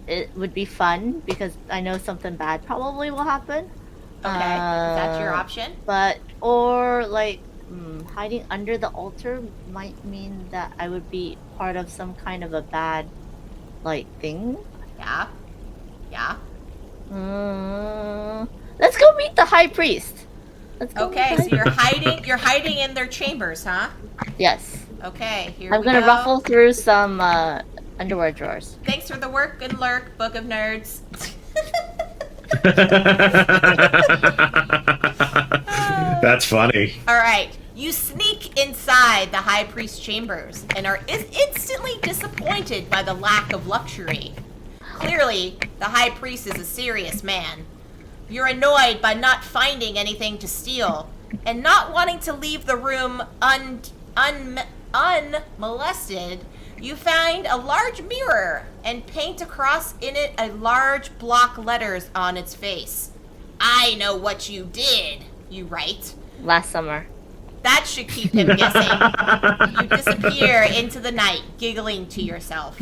it would be fun because I know something bad probably will happen. Okay, that's your option. Or like hiding under the altar might mean that I would be part of some kind of a bad like thing. Yeah. Let's go meet the high priest. Let's go Okay, meet so the you're hiding in their chambers, huh? Yes. Okay, here I'm we gonna go. ruffle through some underwear drawers. Thanks for the work and lurk, Book of Nerds. That's funny. All right, you sneak inside the high priest chambers and are instantly disappointed by the lack of luxury. Clearly, the high priest is a serious man. You're annoyed by not finding anything to steal and not wanting to leave the room unmolested. You find a large mirror and paint across in it a large block letters on its face. I know what you did, you write. Last summer. That should keep him guessing. You disappear into the night, giggling to yourself.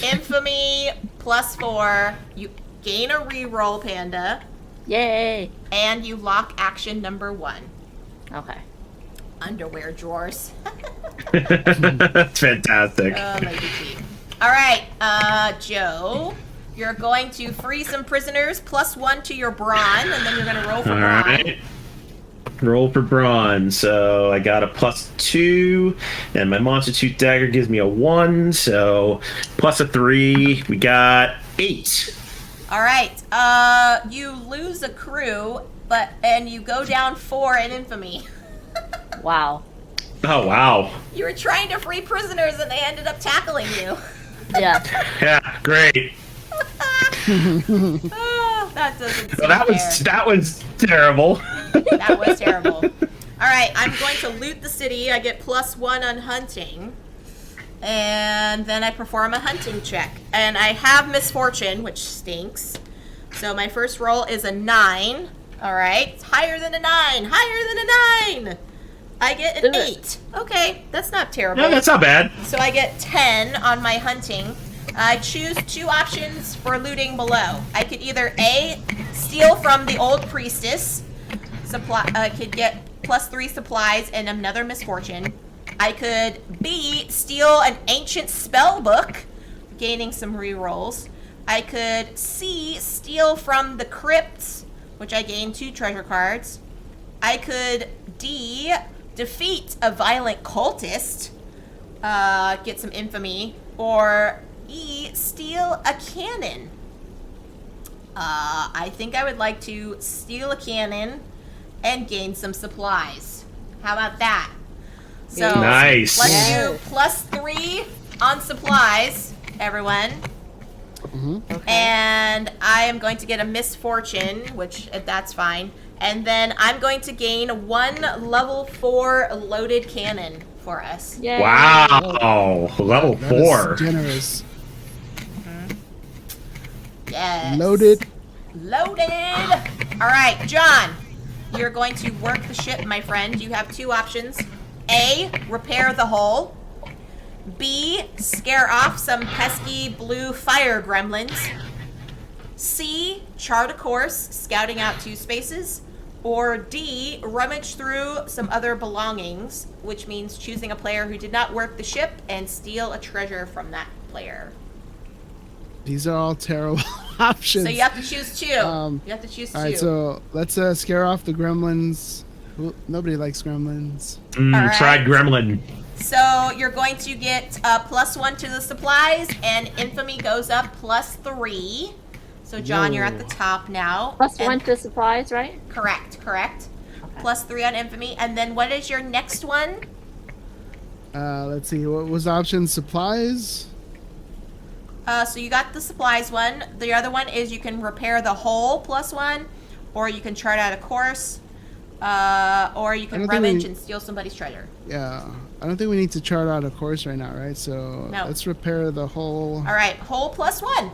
Infamy +4. You gain a reroll, Panda. Yay! And you lock action number 1. Okay. Underwear drawers. That's fantastic. Oh, my cheap. All right, Joe. You're going to free some prisoners, +1 to your brawn, and then you're going to roll for All brawn. right. Roll for brawn. So I got a +2, and my monster tooth dagger gives me a 1. So plus a 3, we got 8. All right. You lose a crew, and you go down 4 in infamy. Wow. Oh wow. You were trying to free prisoners, and they ended up tackling you. Yeah. Yeah, great. Oh, that doesn't seem Well, that was terrible. That was terrible. All right, I'm going to loot the city. I get +1 on hunting. And then I perform a hunting check. And I have misfortune, which stinks. So my first roll is a 9. All right, it's higher than a 9. Higher than a 9. I get an 8. Okay, that's not terrible. No, that's not bad. So I get 10 on my hunting. I choose 2 options for looting below. I could either A, steal from the old priestess. I could get +3 supplies and another misfortune. I could B, steal an ancient spell book, gaining some rerolls. I could C, steal from the crypts, which I gain 2 treasure cards. I could D, defeat a violent cultist, get some infamy, or E, steal a cannon. I think I would like to steal a cannon and gain some supplies. How about that? So nice. Let's do +3 on supplies, everyone. Okay. And I am going to get a misfortune, which that's fine. And then I'm going to gain 1 level 4 loaded cannon for us. Yay. Wow. Level That 4. is generous. Yes. Loaded. Loaded. All right, John. You're going to work the ship, my friend. You have 2 options. A, repair the hull. B, scare off some pesky blue fire gremlins. C, chart a course, scouting out 2 spaces. Or D, rummage through some other belongings, which means choosing a player who did not work the ship and steal a treasure from that player. These are all terrible options. So you have to choose 2. You have to choose 2. All right, so let's scare off the gremlins. Nobody likes gremlins. All right. Tried gremlin. So you're going to get +1 to the supplies, and infamy goes up +3. So John, you're at the top now. +1 to supplies, right? Correct. Okay. +3 on infamy, and then what is your next one? Let's see. What was the option? Supplies. So you got the supplies one. The other one is you can repair the hull +1, or you can chart out a course, or you can rummage and steal somebody's treasure. Yeah, I don't think we need to chart out a course right now, right? So No. let's repair the whole. All right, hull +1.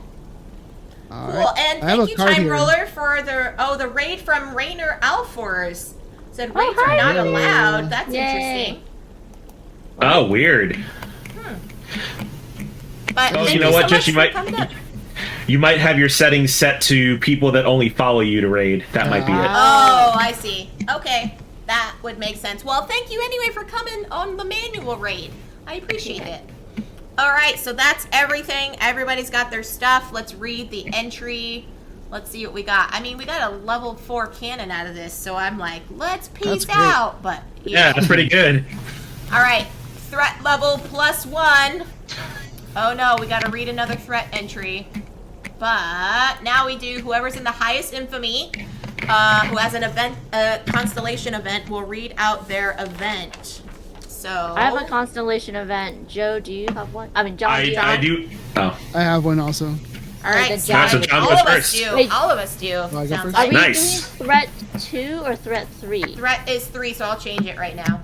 All Cool, right. and I have thank a you, card Time here. Roller, for the raid from Rainer Alfors. Said Oh, raids are not hi. allowed. That's Yay. interesting. Oh, weird. But Oh, thank you know what, so Jess, much you for might coming up. you might have your settings set to people that only follow you to raid. That might be it. Oh, I see. Okay, that would make sense. Well, thank you anyway for coming on the manual raid. I appreciate it. All right, so that's everything. Everybody's got their stuff. Let's read the entry. Let's see what we got. I mean, we got a level 4 cannon out of this, so I'm like, let's peace That's great. out. But Yeah, that's pretty good. All right, threat level +1. Oh no, we gotta read another threat entry. But now we do whoever's in the highest infamy, who has an event, constellation event, will read out their event. So I have a constellation event. Joe, do you have one? I mean, John, do you I have do. Oh, I have one also. All right, then so John So John all goes of us first. do. Wait. All of us do. I go Sounds first? like. Are we Nice. doing threat 2 or threat 3? Threat is 3, so I'll change it right now.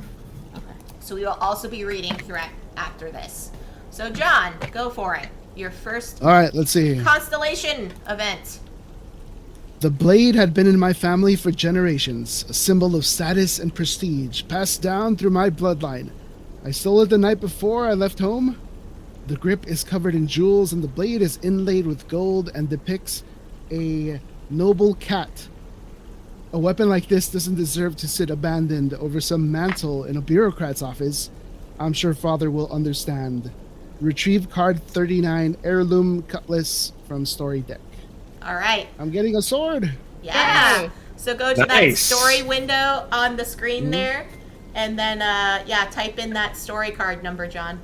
So we will also be reading threat after this. So John, go for it. Your first All right, let's see. constellation event. The blade had been in my family for generations, a symbol of status and prestige, passed down through my bloodline. I stole it the night before I left home. The grip is covered in jewels, and the blade is inlaid with gold and depicts a noble cat. A weapon like this doesn't deserve to sit abandoned over some mantle in a bureaucrat's office. I'm sure Father will understand. Retrieve card 39, heirloom cutlass from story deck. All right. I'm getting a sword. Yeah. Yay. So go to that Nice. story window on the screen there, and then type in that story card number, John.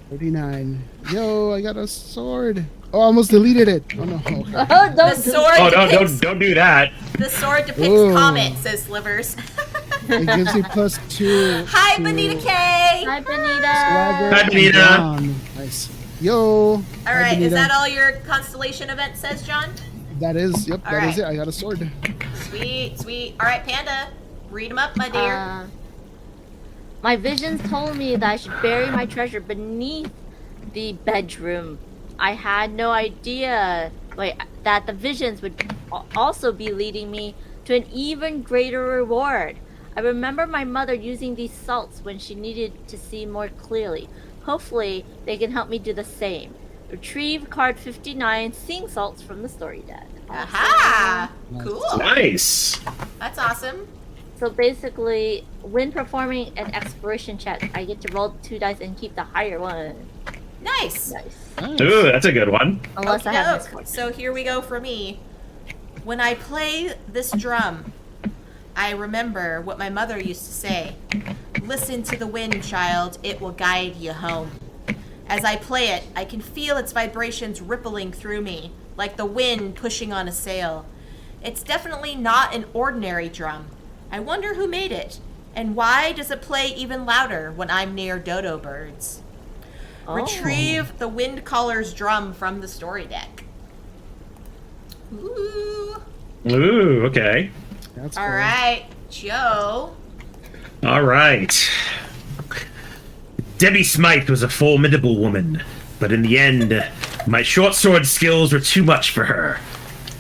39. Yo, I got a sword. Oh, I almost deleted it. Oh no. Okay. Oh, The don't sword Oh, depicts don't do that. the sword depicts Ooh. Comet, says Slivers. It gives me +2. Hi, to Benita K. Hi, Benita. Swagger Hi, and Benita. brawn. Nice. Yo. All Hi, right, is Benita. that all your constellation event says, John? That is, yep, All that is right. it. I got a sword. Sweet, sweet. All right, Panda, read them up, my dear. My visions told me that I should bury my treasure beneath the bedroom. I had no idea that the visions would also be leading me to an even greater reward. I remember my mother using these salts when she needed to see more clearly. Hopefully, they can help me do the same. Retrieve card 59, seeing salts from the story deck. Aha! Nice. Cool. Nice. That's awesome. So basically, when performing an exploration check, I get to roll 2 dice and keep the higher one. Nice. Nice. Nice. Ooh, that's a good one. Unless I have Okey-doke. misfortune. So here we go for me. When I play this drum, I remember what my mother used to say. Listen to the wind, child. It will guide you home. As I play it, I can feel its vibrations rippling through me, like the wind pushing on a sail. It's definitely not an ordinary drum. I wonder who made it, and why does it play even louder when I'm near dodo birds? Oh. Retrieve the wind caller's drum from the story deck. Ooh. Ooh, okay. That's All cool. right, Joe. All right. Debbie Smythe was a formidable woman, but in the end, my short sword skills were too much for her.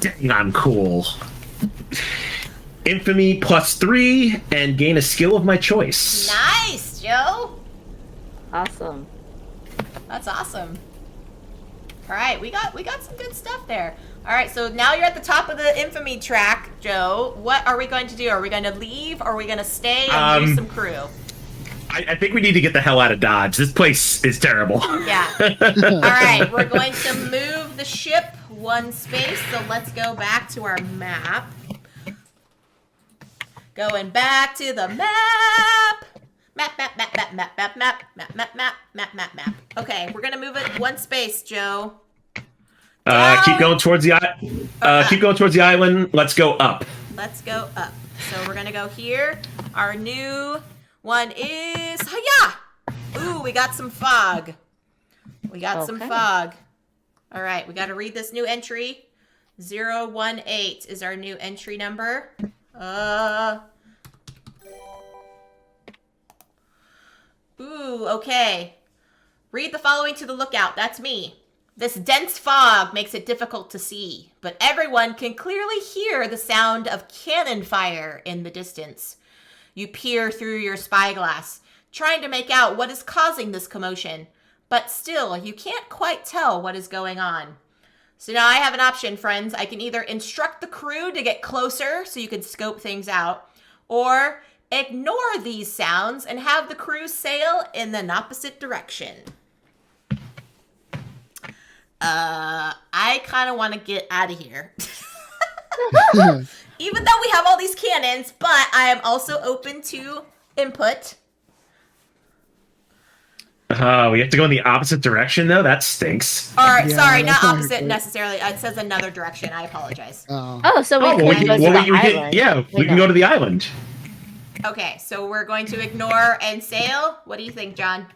Dang, I'm cool. Infamy +3 and gain a skill of my choice. Nice, Joe. Awesome. That's awesome. All right, we got some good stuff there. All right, so now you're at the top of the infamy track, Joe. What are we going to do? Are we going to leave, or are we going to stay and use some crew? I think we need to get the hell out of Dodge. This place is terrible. Yeah. All right, we're going to move the ship 1 space. So let's go back to our map. Going back to the map. Map. Okay, we're gonna move it 1 space, Joe. Keep going towards the keep going towards the island. Let's go up. Let's go up. So we're gonna go here. Our new one is hiya. Ooh, we got some fog. We got some Okay. fog. All right, we got to read this new entry. 018 is our new entry number. Ooh, okay. Read the following to the lookout. That's me. This dense fog makes it difficult to see, but everyone can clearly hear the sound of cannon fire in the distance. You peer through your spyglass, trying to make out what is causing this commotion, but still, you can't quite tell what is going on. So now I have an option, friends. I can either instruct the crew to get closer so you can scope things out, or ignore these sounds and have the crew sail in an opposite direction. I kind of want to get out of here. Even though we have all these cannons, but I am also open to input. We have to go in the opposite direction, though? That stinks. Or, Yeah, sorry, not that's not opposite good. necessarily. It says another direction. I apologize. Oh, so we Oh, could go to the island. we can go to the island. Okay, so we're going to ignore and sail. What do you think, John?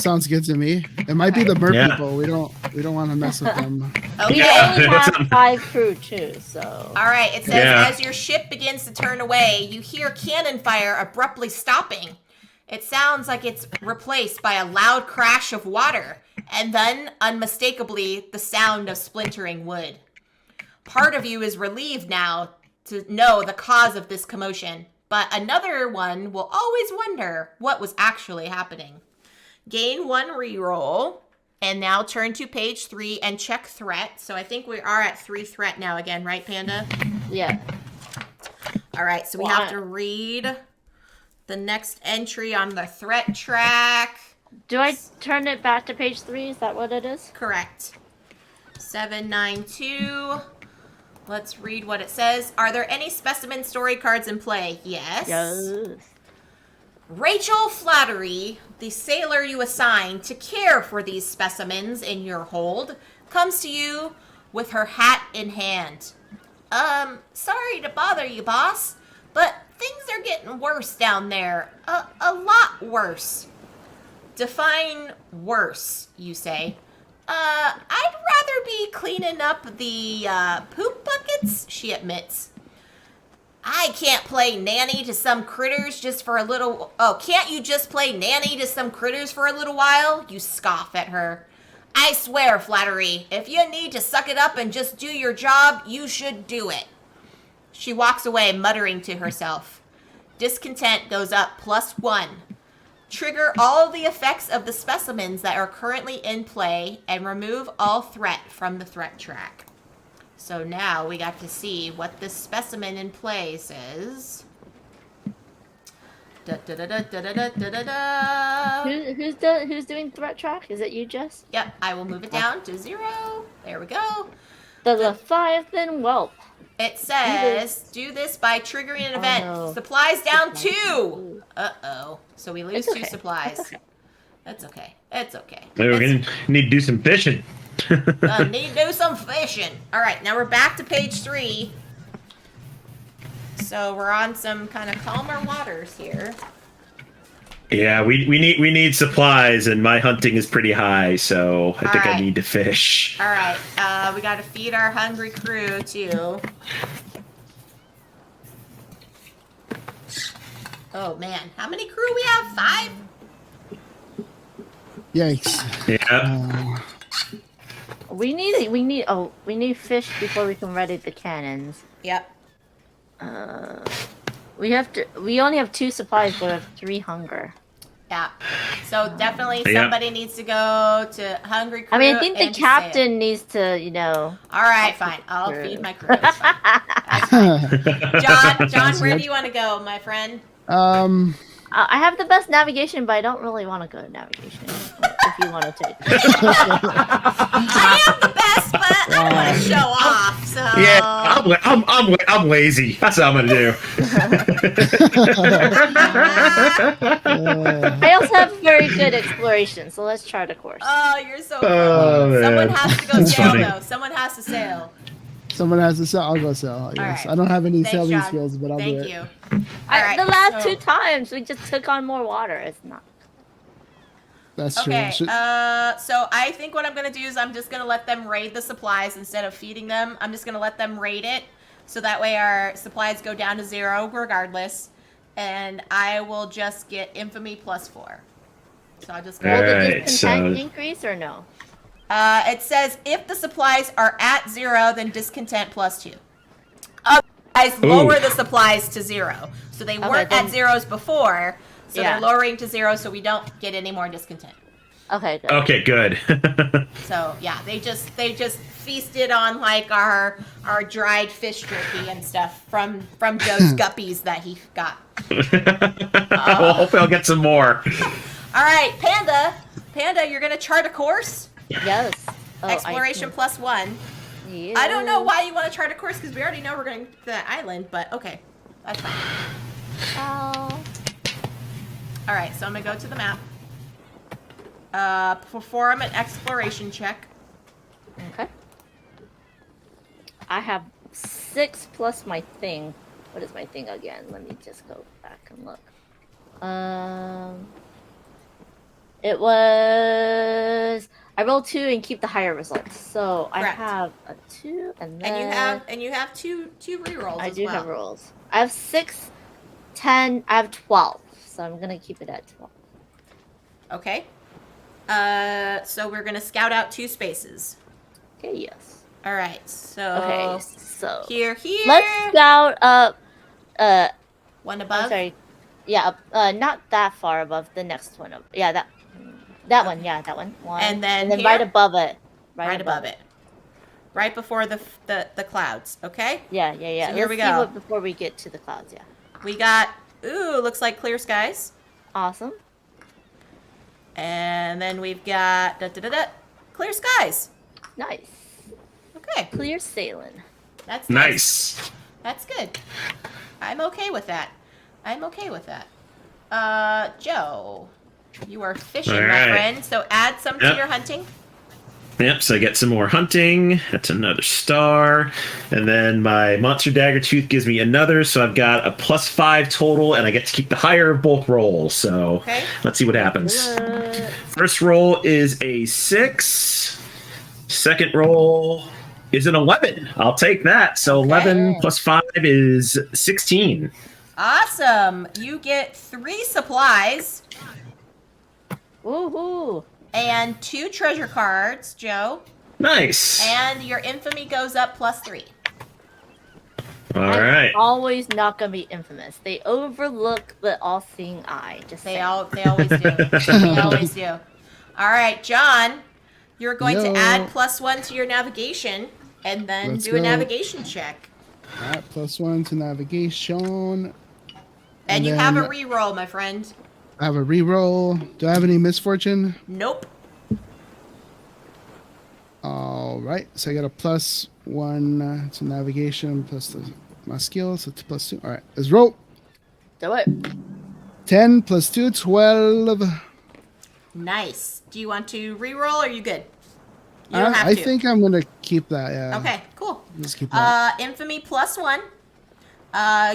Sounds good to me. It might be the mer Yeah. people. We don't want to mess with them. Okay. We only have 5 crew too, so. All right. It says Yeah. as your ship begins to turn away, you hear cannon fire abruptly stopping. It sounds like it's replaced by a loud crash of water, and then, unmistakably, the sound of splintering wood. Part of you is relieved now to know the cause of this commotion, but another one will always wonder what was actually happening. Gain 1 reroll, and now turn to page 3 and check threat. So I think we are at 3 threat now again, right, Panda? Yeah. All right, so we have to read the next entry on the threat track. Do I turn it back to page 3? Is that what it is? Correct. 792. Let's read what it says. Are there any specimen story cards in play? Yes. Yes. Rachel Flattery, the sailor you assigned to care for these specimens in your hold, comes to you with her hat in hand. Sorry to bother you, boss, but things are getting worse down there. A lot worse. Define worse, you say. I'd rather be cleaning up the poop buckets, she admits. I can't play nanny to some critters just for a little... Oh, can't you just play nanny to some critters for a little while? You scoff at her. I swear, Flattery, if you need to suck it up and just do your job, you should do it. She walks away, muttering to herself. Discontent goes up +1. Trigger all the effects of the specimens that are currently in play and remove all threat from the threat track. So now we got to see what this specimen in play says. Who's doing threat track? Is it you, Jess? Yep, I will move it down to 0. There we go. The Leviathan Whelp. It says, do this by triggering an event. no. Supplies down 2. Uh-oh. So we lose It's 2 okay. supplies. It's okay. That's okay. It's okay. Maybe we're gonna need to do some fishing. Need to do some fishing. All right, now we're back to page 3. So we're on some kind of calmer waters here. Yeah, we need supplies, and my hunting is pretty high, so I think I Alright. need to fish. All right, we got to feed our hungry crew too. Oh man, how many crew we have? 5? Yikes. Yeah. We need fish before we can ready the cannons. Yep. We only have 2 supplies, but we have 3 hunger. Yeah. So definitely Yeah. somebody needs to go to hungry crew. I mean, I think the and to sail. captain needs to, you know. All right, fine. I'll crew. feed my crew. It's fine. That's fine. John, where good. do you want to go, my friend? I have the best navigation, but I don't really want to go to navigation. If you want to take it. I am the best, but I want to show off. So Yeah, I'm lazy. That's what I'm gonna do. I also have very good exploration, so let's chart a course. Oh, you're so Oh, cool. Someone man. has to go That's sail, funny. though. Someone has to sail. Someone has to sell. I'll go sell. Yes. right. I don't have any Thanks, sailing John. skills, but I'll do Thank it. you. All right, The last so- 2 times we just took on more water. It's not. That's true. Okay, Should- so I think what I'm going to do is I'm just going to let them raid the supplies instead of feeding them. I'm just going to let them raid it, so that way our supplies go down to 0 regardless, and I will just get infamy +4. So I'll just go. Will the Alright, discontent so- increase or no? It says if the supplies are at 0, then discontent +2. Otherwise, lower the supplies to 0. So they weren't then- at 0s before, so Yeah. they're lowering to 0 so we don't get any more discontent. Okay, good. Okay, good. So yeah, they just feasted on like our dried fish jerky and stuff from Joe's guppies that he got. Well, hopefully I'll get some more. All right, Panda, you're gonna chart a course. Yes. Oh, Exploration +1. Yeah. I don't know why you want to chart a course because we already know we're going to that island, but okay, that's fine. Oh. All right, so I'm gonna go to the map. Perform an exploration check. Okay. I have 6 plus my thing. What is my thing again? Let me just go back and look. It was I rolled 2 and keep the higher results. So Correct. I have a 2 and then And you have two rerolls I as do well. have rolls. I have 6, 10, I have 12. So I'm gonna keep it at 12. Okay. So we're gonna scout out 2 spaces. Okay, yes. All right. So Okay, so here. let's scout up One above. I'm sorry. Yeah, not that far above the next one. Yeah, that one. Yeah, that one. One. And then right here? above it. Right above it. Right before the clouds. Okay. Yeah. So here Let's we see go. what before we get to the clouds. Yeah. We got. Ooh, looks like clear skies. Awesome. And then we've got clear skies. Nice. Okay. Clear sailing. That's Nice. That's good. I'm okay with that. Joe, you are fishing, All my right. friend. So add some to Yep. your hunting. Yep, so I get some more hunting. That's another star. And then my Monster Dagger Tooth gives me another, so I've got a +5 total, and I get to keep the higher of both rolls. So Okay. let's see what happens. Good. First roll is a 6. Second roll is an 11. I'll take that. So Okay. 11 plus 5 is 16. Awesome. You get 3 supplies Woohoo! and 2 treasure cards, Joe. Nice. And your infamy goes up +3. All right. Always not gonna be infamous. They overlook the all-seeing eye. Just They saying. always do. They always do. All right, John, you're going Yo. to add +1 to your navigation and then Let's do a go. navigation check. All right, +1 to navigation. And you have a then reroll, my friend. I have a reroll. Do I have any misfortune? Nope. All right, so I got a +1 to navigation plus my skill, so it's +2. All right, let's roll. Do it. 10 plus 2, 12. Nice. Do you want to reroll or are you good? You don't have I to. think I'm gonna keep that. Yeah. Okay, cool. Let's keep that. Infamy +1.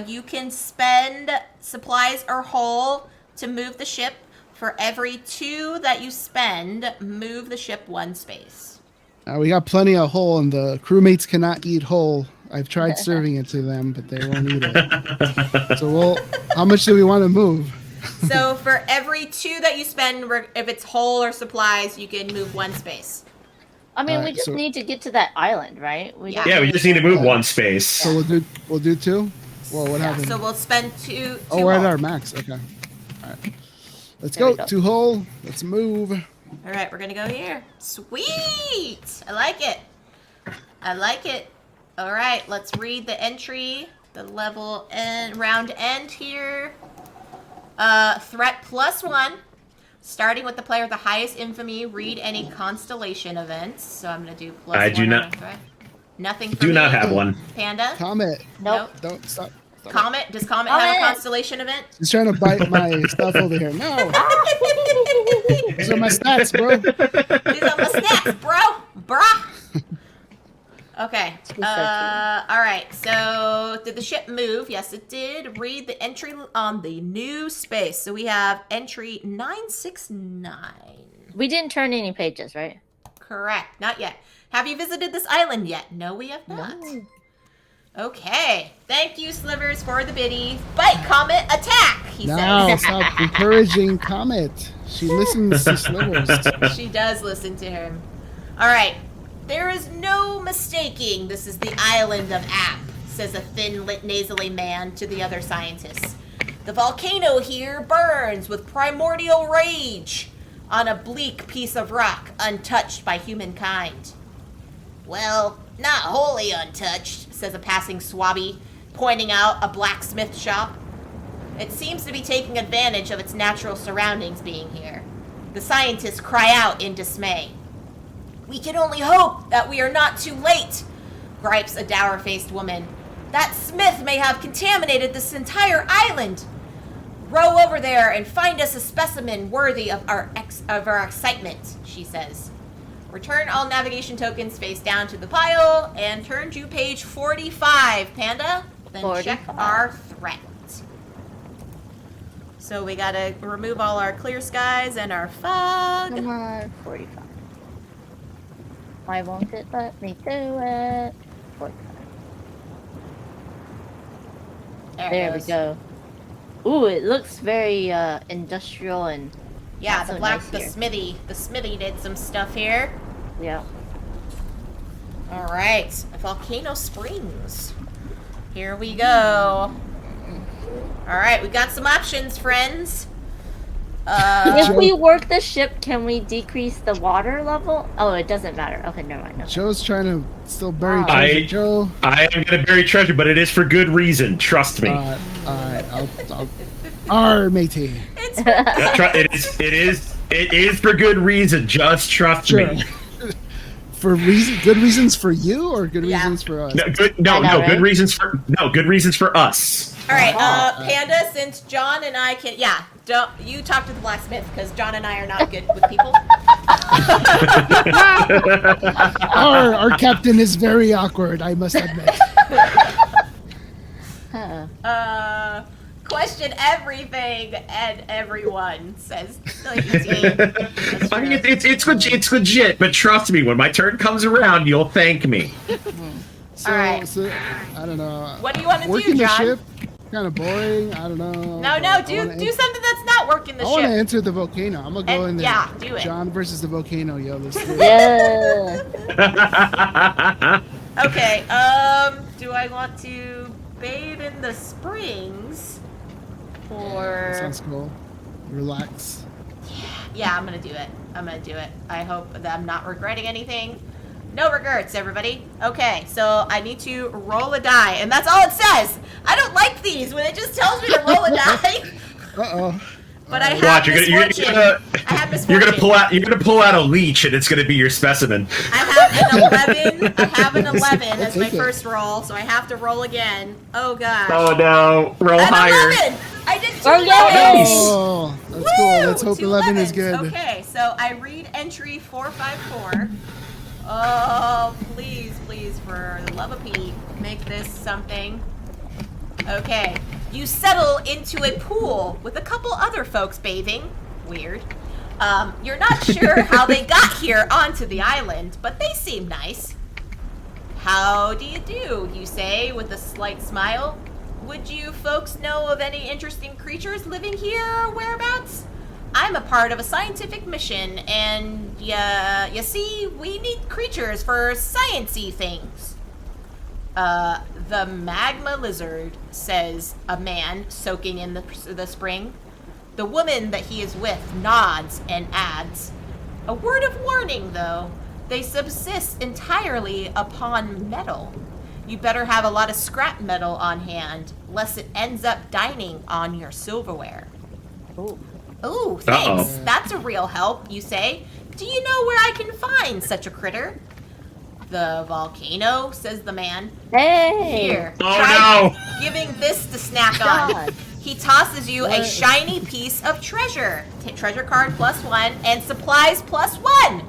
You can spend supplies or hull to move the ship. For every 2 that you spend, move the ship 1 space. We got plenty of whole, and the crewmates cannot eat whole. I've tried serving it to them, but they won't eat it. So, how much do we want to move? So for every 2 that you spend, if it's hull or supplies, you can move 1 space. I mean, we Alright, just so- need to get to that island, right? We don't Yeah, we just need to move 1 space. So we'll do 2. Well, what Yeah, happened? so we'll spend 2. Oh, we're at hull. our max. Okay. All right. Let's There go. we go. 2 hull. Let's move. All right, we're gonna go here. Sweet! I like it. All right, let's read the entry, the level end, round end here. Threat +1. Starting with the player with the highest infamy, read any constellation events. So I'm gonna do +1. I do on not- a threat. Nothing for Do me. not have one. Panda? Comet. Nope. Don't stop. Comet? Does Comet have a Comet! constellation event? He's trying to bite my stuff over here. No. These are my stats, bro. These are my stats, bro. Bruh. Okay. be so cute. All right. So, did the ship move? Yes, it did. Read the entry on the new space. So we have entry 969. We didn't turn any pages, right? Correct. Not yet. Have you visited this island yet? No, we have not. No. Okay. Thank you, Slivers, for the biddy. Bite, Comet, attack, he No, says. stop encouraging Comet. She listens to Slivers. She does listen to him. All right. There is no mistaking this is the island of App, says a thin, nasally man to the other scientists. The volcano here burns with primordial rage on a bleak piece of rock untouched by humankind. Well, not wholly untouched, says a passing swabby, pointing out a blacksmith shop. It seems to be taking advantage of its natural surroundings being here. The scientists cry out in dismay. We can only hope that we are not too late, gripes a dour-faced woman. That smith may have contaminated this entire island. Row over there and find us a specimen worthy of our excitement, she says. Return all navigation tokens face down to the pile and turn to page 45, Panda. Then check 45. our threat. So we gotta remove all our clear skies and our fog. Come on, 45. Why won't it let me do it? 45. There we go. Ooh, it looks very industrial and Yeah, not the so black, nice here. the smithy did some stuff here. Yeah. All right, Volcano Springs. Here we go. All right, we got some options, friends. If we work the ship, can we decrease the water level? Oh, it doesn't matter. Okay, never mind. Okay. Joe's trying to still bury Wow. treasure. Joe. I am gonna bury treasure, but it is for good reason. Trust me. All right. Our matey. It is for good reason. Just trust me. For good reasons for you or good reasons for us? Good reasons for us. All right, Panda, since John and I can, don't you talk to the blacksmith because John and I are not good with people. Our captain is very awkward, I must admit. Question everything and everyone, says I mean, it's legit, but trust me, when my turn comes around, you'll thank me. So, All right. So, I don't know. What do you want to do, Working the John? ship, kind of boring. I don't know. No, do something that's not working the I want to ship. enter the volcano. I'm gonna go in there. Yeah, do it. John versus the volcano, yo. Let's do it. Yeah. Okay, do I want to bathe in the springs? Or... Sounds cool. Relax. Yeah, I'm gonna do it. I hope that I'm not regretting anything. No regrets, everybody. Okay, so I need to roll a die, and that's all it says. I don't like these when it just tells me to roll a die. Uh-oh. But I have Watch, misfortune. I have misfortune. You're gonna pull out a leech, and it's gonna be your specimen. I have an 11 as my first roll, so I have to roll again. Oh gosh. Oh no! Roll higher. 11. I did 2 Oh, 11s. Oh, that's cool. Let's hope 2 11 is 11s. good. Okay, so I read entry 454. Oh, please, for the love of Pete, make this something. Okay. You settle into a pool with a couple other folks bathing. Weird. You're not sure how they got here onto the island, but they seem nice. How do you do, you say with a slight smile. Would you folks know of any interesting creatures living here or whereabouts? I'm a part of a scientific mission, and you see, we need creatures for science-y things. The magma lizard, says a man soaking in the spring. The woman that he is with nods and adds, a word of warning, though. They subsist entirely upon metal. You better have a lot of scrap metal on hand, lest it ends up dining on your silverware. Ooh, thanks. Uh-oh. That's a real help, you say. Do you know where I can find such a critter? The volcano, says the man. Hey! Here, Oh, try no. giving this to snack on. God. He tosses you a What? shiny piece of treasure. Treasure card +1 and supplies +1.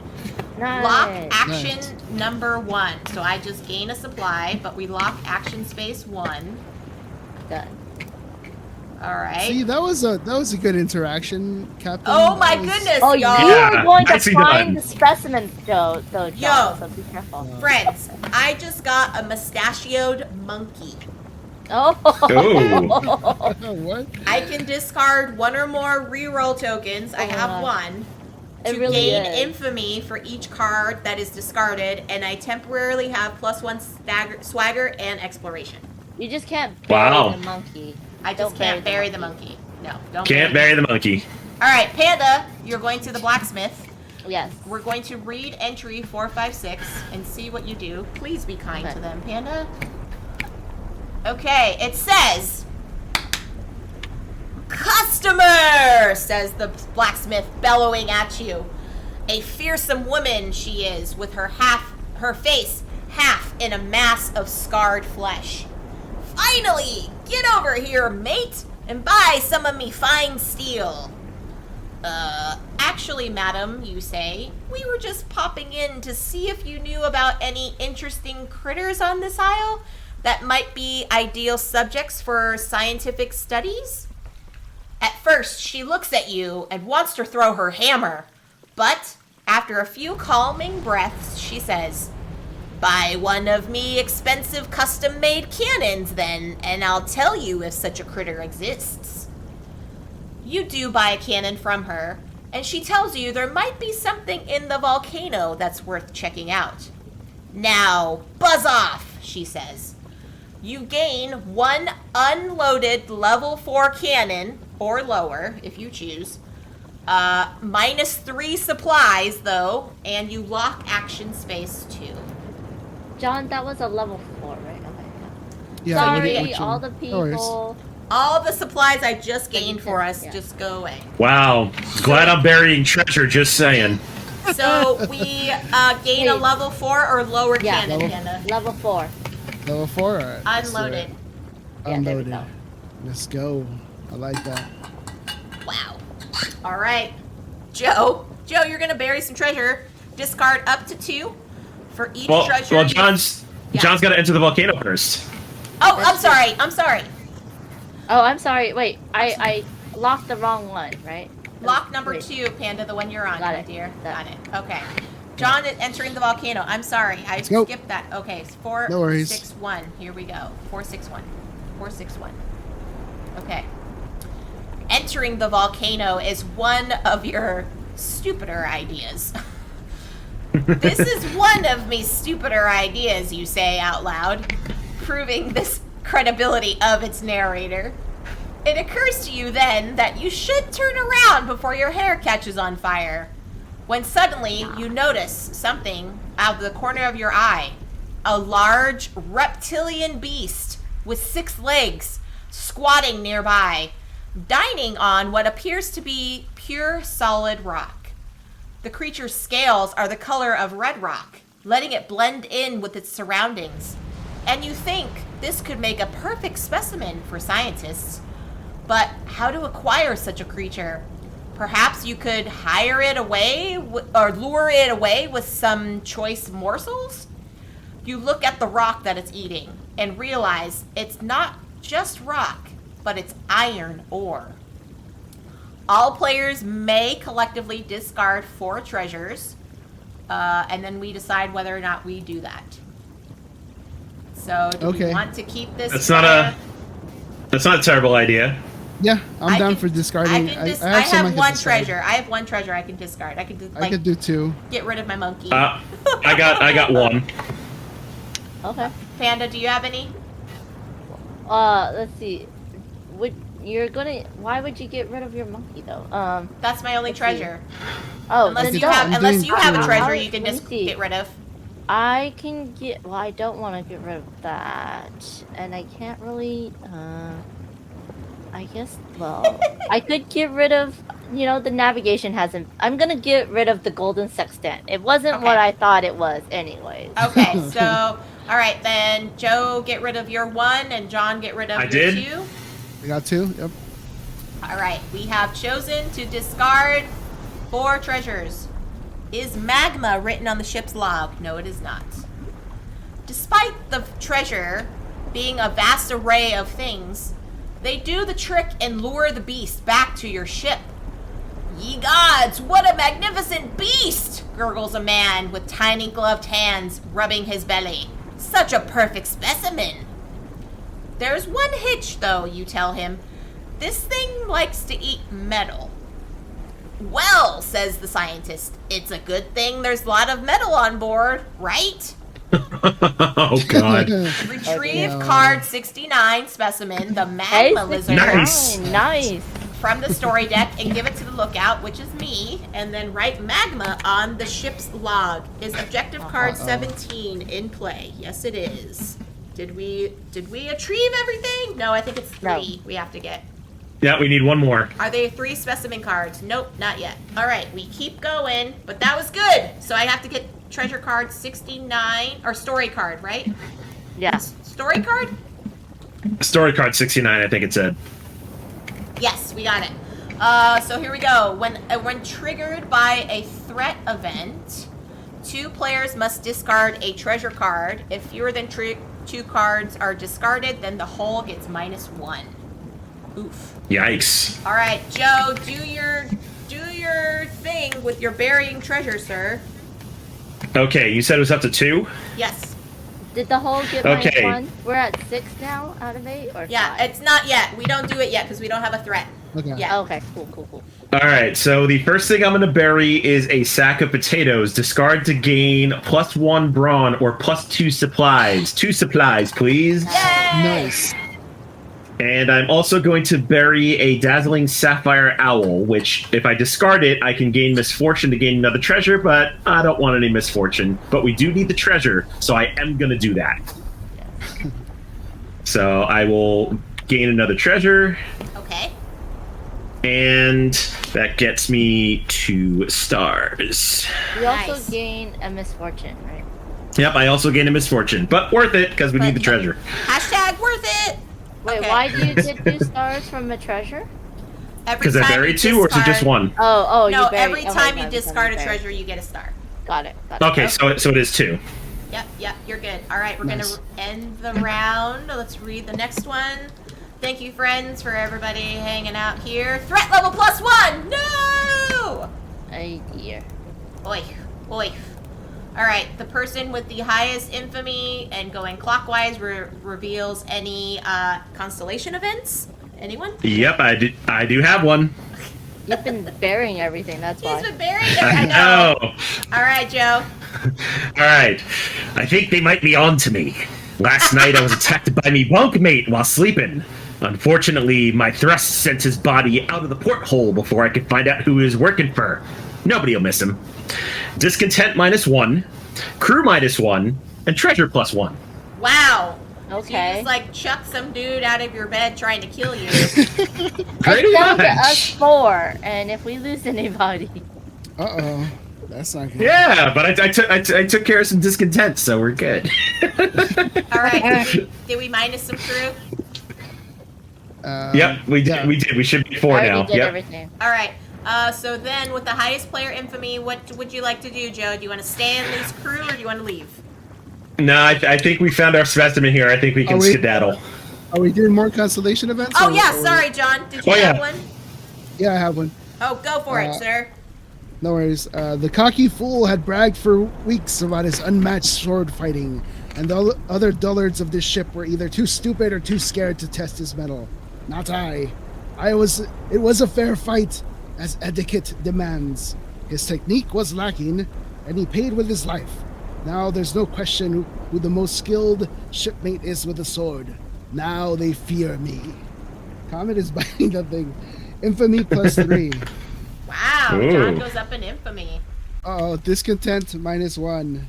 Nice. Lock action Nice. number 1. So I just gain a supply, but we lock action space 1. Done. All right. See, that was a good interaction, Captain. Oh my That was- goodness, Oh, y'all. you are going to nicely find done. the specimen, Joe, though, Yo. John, so be careful. Friends, I just got a mustachioed monkey. Oh. What? I can discard 1 or more reroll tokens. I have 1. It To really gain is. infamy for each card that is discarded, and I temporarily have +1 swagger and exploration. You just can't bury Wow. the monkey. I just Don't can't bury the monkey. No, don't Can't bury the monkey. All right, Panda, you're going to the blacksmith. Yes. We're going to read entry 456 and see what you do. Please be kind Okay. to them, Panda. Okay, it says, customer, says the blacksmith, bellowing at you. A fearsome woman she is, with her face half in a mass of scarred flesh. Finally, get over here, mate, and buy some of me fine steel. Actually, madam, you say, we were just popping in to see if you knew about any interesting critters on this isle that might be ideal subjects for scientific studies. At first, first, she looks at you and wants to throw her hammer. But after a few calming breaths, she says, "Buy one of me expensive custom-made cannons then, and I'll tell you if such a critter exists." You do buy a cannon from her, and she tells you there might be something in the volcano that's worth checking out. "Now, buzz off," she says. You gain one unloaded level 4 cannon, or lower, if you choose. -3 supplies, though, and you lock action space 2. John, that was a level 4, right? Okay. Yeah, Sorry, all the people. All the supplies I just gained for us just go away. Wow. Glad I'm burying treasure, just saying. So we gain a level 4 or lower cannon, Panda. Level 4. Level 4? All right. Unloaded. Yeah, there we Unloaded. go. Let's go. I like that. Wow. All right. Joe, you're going to bury some treasure. Discard up to 2 for each treasure. Well, John's got to enter the volcano first. Oh, I'm sorry. Oh, I'm sorry. Wait, I locked the wrong one, right? Lock number 2, Panda, the one you're on, Got my it. dear. Got it. Okay. John is entering the volcano. I'm sorry. I go. skipped that. Okay, it's 4, No worries. 6, 1. Here we go. 4, 6, 1. 4, 6, 1. Okay. Entering the volcano is one of your stupider ideas. This is one of me stupider ideas, you say out loud, proving this credibility of its narrator. It occurs to you then that you should turn around before your hair catches on fire, when suddenly you notice something out of the corner of your eye. A large reptilian beast with 6 legs squatting nearby, dining on what appears to be pure solid rock. The creature's scales are the color of red rock, letting it blend in with its surroundings. And you think this could make a perfect specimen for scientists. But how to acquire such a creature? Perhaps you could hire it away or lure it away with some choice morsels? You look at the rock that it's eating and realize it's not just rock, but it's iron ore. All players may collectively discard 4 treasures, and then we decide whether or not we do that. So, do we want to keep this? That's not a terrible idea. Yeah, I'm down for discarding. I have one treasure. I have one treasure I can discard. I could do 2. Get rid of my monkey. I got 1. Okay. Panda, do you have any? Let's see. Why would you get rid of your monkey though? That's my only treasure. Oh, unless you don't. have a treasure you can just get rid of. I can get. Well, I don't want to get rid of that, and I can't really. I guess. Well, I could get rid of. The navigation hasn't. I'm gonna get rid of the golden sextant. It wasn't what I thought it was, anyways. Okay, so all right then, Joe, get rid of your 1, and John, get rid of your 2. I got 2. Yep. All right, we have chosen to discard 4 treasures. Is magma written on the ship's log? No, it is not. Despite the treasure being a vast array of things, they do the trick and lure the beast back to your ship. Ye gods, what a magnificent beast! Gurgles a man with tiny gloved hands rubbing his belly. Such a perfect specimen. There's one hitch, though, you tell him. This thing likes to eat metal. Well, says the scientist, it's a good thing there's a lot of metal on board, right? Oh, God. Retrieve card 69 specimen, the magma lizard. Nice. From the story deck and give it to the lookout, which is me, and then write magma on the ship's log. Is objective card 17 in play? Yes, it is. Did we retrieve everything? No, I think it's 3 we have to get. Yeah, we need 1 more. Are they 3 specimen cards? Nope, not yet. All right, we keep going, but that was good. So I have to get treasure card 69, or story card, right? Yes. Story card? Story card 69, I think it said. Yes, we got it. So here we go. When triggered by a threat event, 2 players must discard a treasure card. If fewer than 2 cards are discarded, then the whole gets -1. Oof. Yikes. All right, Joe, do your thing with your burying treasure, sir. Okay, you said it was up to 2? Yes. Did the hole get Okay. -1? We're at 6 now out of 8, or Yeah, 5? it's not yet. We don't do it yet because we don't have a threat. Okay. Yeah. Okay, cool. All right, so the first thing I'm going to bury is a sack of potatoes. Discard to gain +1 brawn or +2 supplies. 2 supplies, please. Yay! Nice. And I'm also going to bury a dazzling sapphire owl, which, if I discard it, I can gain misfortune to gain another treasure, but I don't want any misfortune. But we do need the treasure, so I am going to do that. So I will gain another treasure. Okay. And that gets me 2 stars. We also Nice. gain a misfortune, right? Yep, I also gain a misfortune, but worth it because we need the treasure. Hashtag worth it. Wait, Okay. why do you get 2 stars from a treasure? Every Because I time buried you 2, or is it just discard- 1? Oh, No, you buried, every time you got it, discard a buried. treasure, you get a star. Got it. Okay, so it is 2. Yep, you're good. All right, we're Nice. gonna end the round. Let's read the next one. Thank you, friends, for everybody hanging out here. Threat level +1. No. Oh dear. Oy, oy. All right, the person with the highest infamy and going clockwise reveals any constellation events. Anyone? Yep, I do have one. You've been burying everything, that's He's why. been buried. I I know. All right, Joe. All right, I think they might be on to me. Last night I was attacked by me bunkmate while sleeping. Unfortunately, my thrust sent his body out of the porthole before I could find out who he was working for. Nobody will miss him. Discontent -1, crew -1, and treasure +1. Wow. So you Okay. just like chuck some dude out of your bed trying to kill you. Pretty Down to us much. 4, and if we lose anybody, Uh-oh. That's not good. Yeah, but I took care of some discontent, so we're good. All right. Did we minus some crew? Yep, we did. Yeah. We did. We should be I 4 already now. did Yep. everything. All right. So then, with the highest player infamy, what would you like to do, Joe? Do you want to stay and lose crew, or do you want to leave? No, I think we found our specimen here. I think we can Are we- skedaddle. Are we doing more constellation events? Oh or- yeah, or- sorry, John. Did you Oh, have yeah. one? Yeah, I have one. Oh, go for it, sir. No worries. The cocky fool had bragged for weeks about his unmatched sword fighting, and the other dullards of this ship were either too stupid or too scared to test his mettle. Not I. It was a fair fight, as etiquette demands. His technique was lacking, and he paid with his life. Now there's no question who the most skilled shipmate is with a sword. Now they fear me. Comet is biting the thing. Infamy +3. Wow, Ooh. John goes up in infamy. Oh, discontent -1.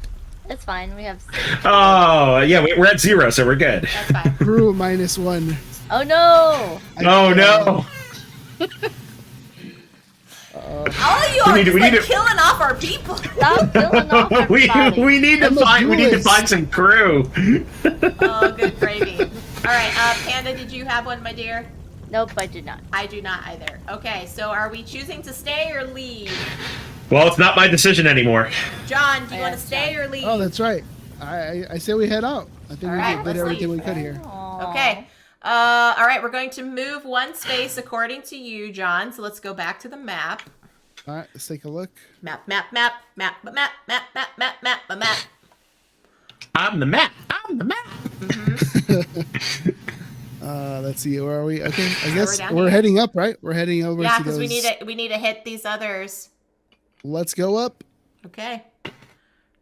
It's fine, we have 6. Oh, yeah, we're at 0, so we're good. That's fine. Crew -1. Oh no! Oh no! All of you We are need to- just we like need to- killing off our people. Stop killing off we everybody. we need to I'm a duelist. find some crew. Oh, good gravy. All right, Panda, did you have one, my dear? Nope, I did not. I do not either. Okay, so are we choosing to stay or leave? Well, it's not my decision anymore. John, do you I want to have stay or leave? Oh, that's right. I say we head out. I think All we right, did let's everything leave. we could here. Aw. Okay. All right, we're going to move one space according to you, John. So let's go back to the map. All right, let's take a look. Map. I'm the map. I'm the map. Let's see. Where are we? Okay, I we're guess down we're here. heading up, right? We're heading over Yeah, to because those. we need to hit these others. Let's go up. Okay.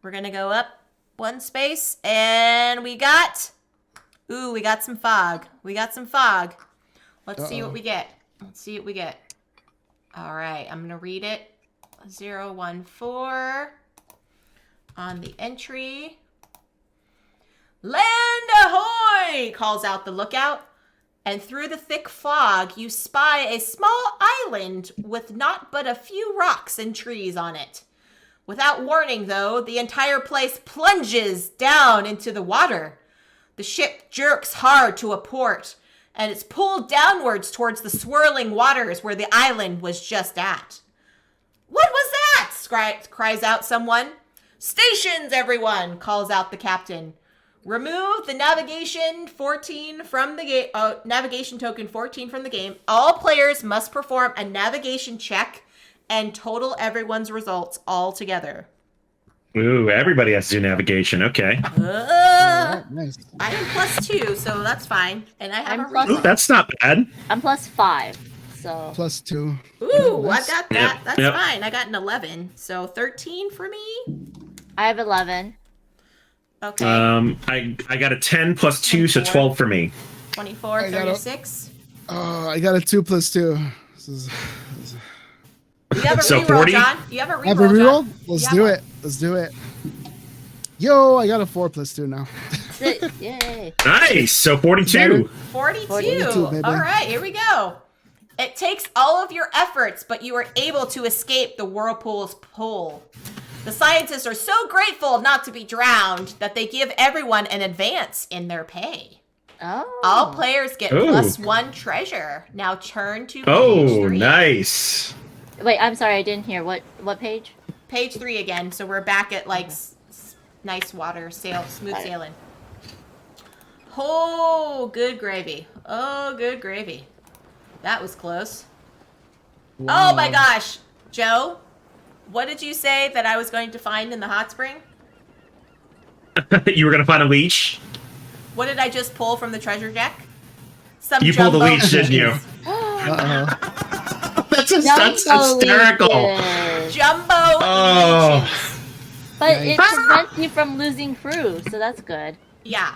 We're gonna go up one space, and we got some fog. Let's see what we get. All right, I'm gonna read it. 014 on the entry. Land ahoy! Calls out the lookout. And through the thick fog, you spy a small island with naught but a few rocks and trees on it. Without warning, though, the entire place plunges down into the water. The ship jerks hard to a port, and it's pulled downwards towards the swirling waters where the island was just at. What was that? Cries out someone. Stations, everyone, calls out the captain. Remove the navigation 14 from the game. Navigation token 14 from the game. All players must perform a navigation check and total everyone's results all together. Ooh, everybody has to do navigation. Okay. Nice. I am +2, so that's fine. And I have I'm a plus- reroll. Ooh, that's not bad. I'm +5. So +2. Ooh, I Nice. got that. Yep, That's yep. fine. I got an 11. So 13 for me. I have 11. Okay. I got a 10 plus 2, so 12 for me. 24, I got a- 36. I got a 2 + 2. This is. You have a So reroll, 40? John. You have a Have a reroll, reroll? John. Let's You do have it. Let's do it. Yo, I got a 4 + 2 now. Yay. Nice. So 42. one. 42. 42, baby. All right, here we go. It takes all of your efforts, but you are able to escape the whirlpool's pull. The scientists are so grateful not to be drowned that they give everyone an advance in their pay. Oh. All players get Ooh. +1 treasure. Now turn to page Oh, 3. nice. Wait, I'm sorry, I didn't hear. What page? Page 3 again, so we're back at like nice water, smooth Got it. sailing. Oh, good gravy. Oh, good gravy. That was close. Wow. Oh my gosh, Joe, what did you say that I was going to find in the hot spring? You were going to find a leech? What did I just pull from the treasure deck? Some You pulled the jumbo leech, didn't you? Uh-oh. That's Jumbo hysterical. leeches. Jumbo Oh. leeches. But it Nice. prevents you from losing crew, so that's good. Yeah,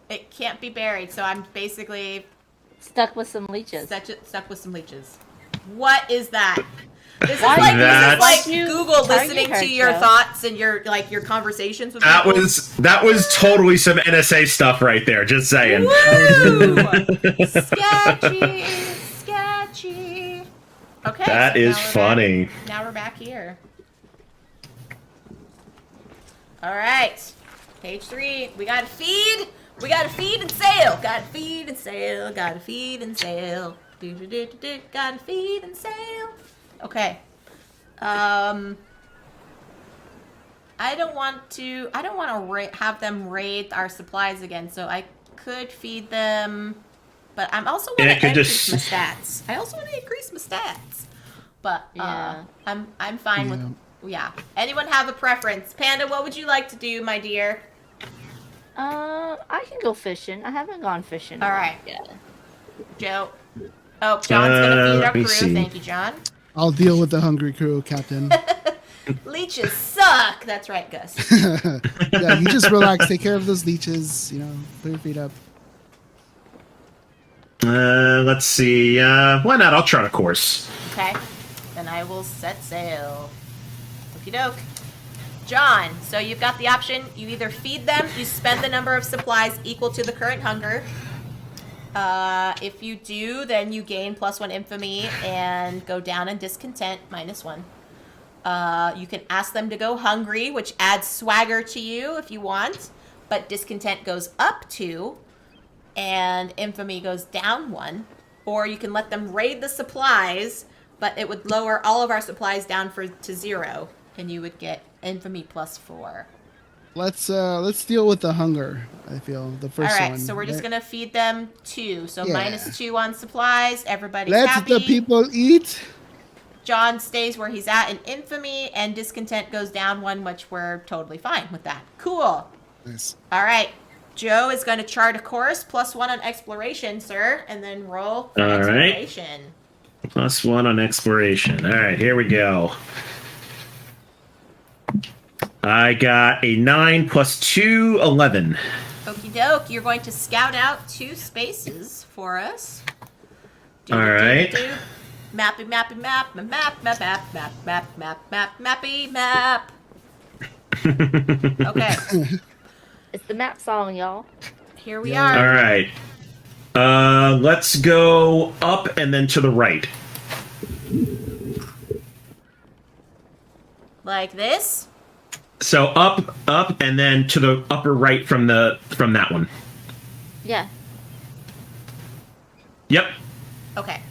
it can't be buried, so I'm basically Stuck with some leeches. stuck with some leeches. What is that? This is Why like That's- this is like You Google target listening her, to your Joe. thoughts and your conversations with That people. was totally some NSA stuff right there. Just saying. Woo! Sketchy, sketchy. Okay, That so is now we're funny. back- now we're back here. All right, page 3. We got to feed. We got to feed and sail. Got to feed and sail. Got to feed and sail. Do do do do do. Got to feed and sail. Okay. I don't want to have them raid our supplies again, so I could feed them, but I'm also want And to it could increase just- my stats. I also want to increase my stats, but Yeah. I'm fine with Anyone have a preference? Panda, what would you like to do, my dear? I can go fishing. I haven't gone fishing. All right. Yeah. Joe. Oh, John's gonna feed our let me crew. see. Thank you, John. I'll deal with the hungry crew, Captain. Leeches suck. That's right, Gus. Yeah, you just relax. Take care of those leeches. Put your feet up. Let's see. Why not? I'll chart a course. Okay. Then I will set sail. Okie doke. John, so you've got the option. You either feed them, you spend the number of supplies equal to the current hunger. If you do, then you gain +1 infamy and go down in discontent, -1. You can ask them to go hungry, which adds swagger to you if you want, but discontent goes up 2 and infamy goes down 1. Or you can let them raid the supplies, but it would lower all of our supplies down to 0, and you would get infamy +4. Let's deal with the hunger. I feel the first All right, one. so we're just gonna feed them 2, so Yeah. -2 on supplies. Everybody's Let happy. the people eat. John stays where he's at in infamy, and discontent goes down 1, which we're totally fine with that. Cool. Nice. All right, Joe is going to chart a course, +1 on exploration, sir, and then roll for All right. exploration. +1 on exploration. All right, here we go. I got a 9 plus 2, 11. Okie doke, you're going to scout out 2 spaces for us. All right. Mappy, mappy, map, map, map, map, map, map, map, map, mappy, map. Okay, It's the map song, y'all. here we Yeah. All are. right. Let's go up and then to the right. Like this. So up, and then to the upper right from that one. Yeah. Yep. Okay,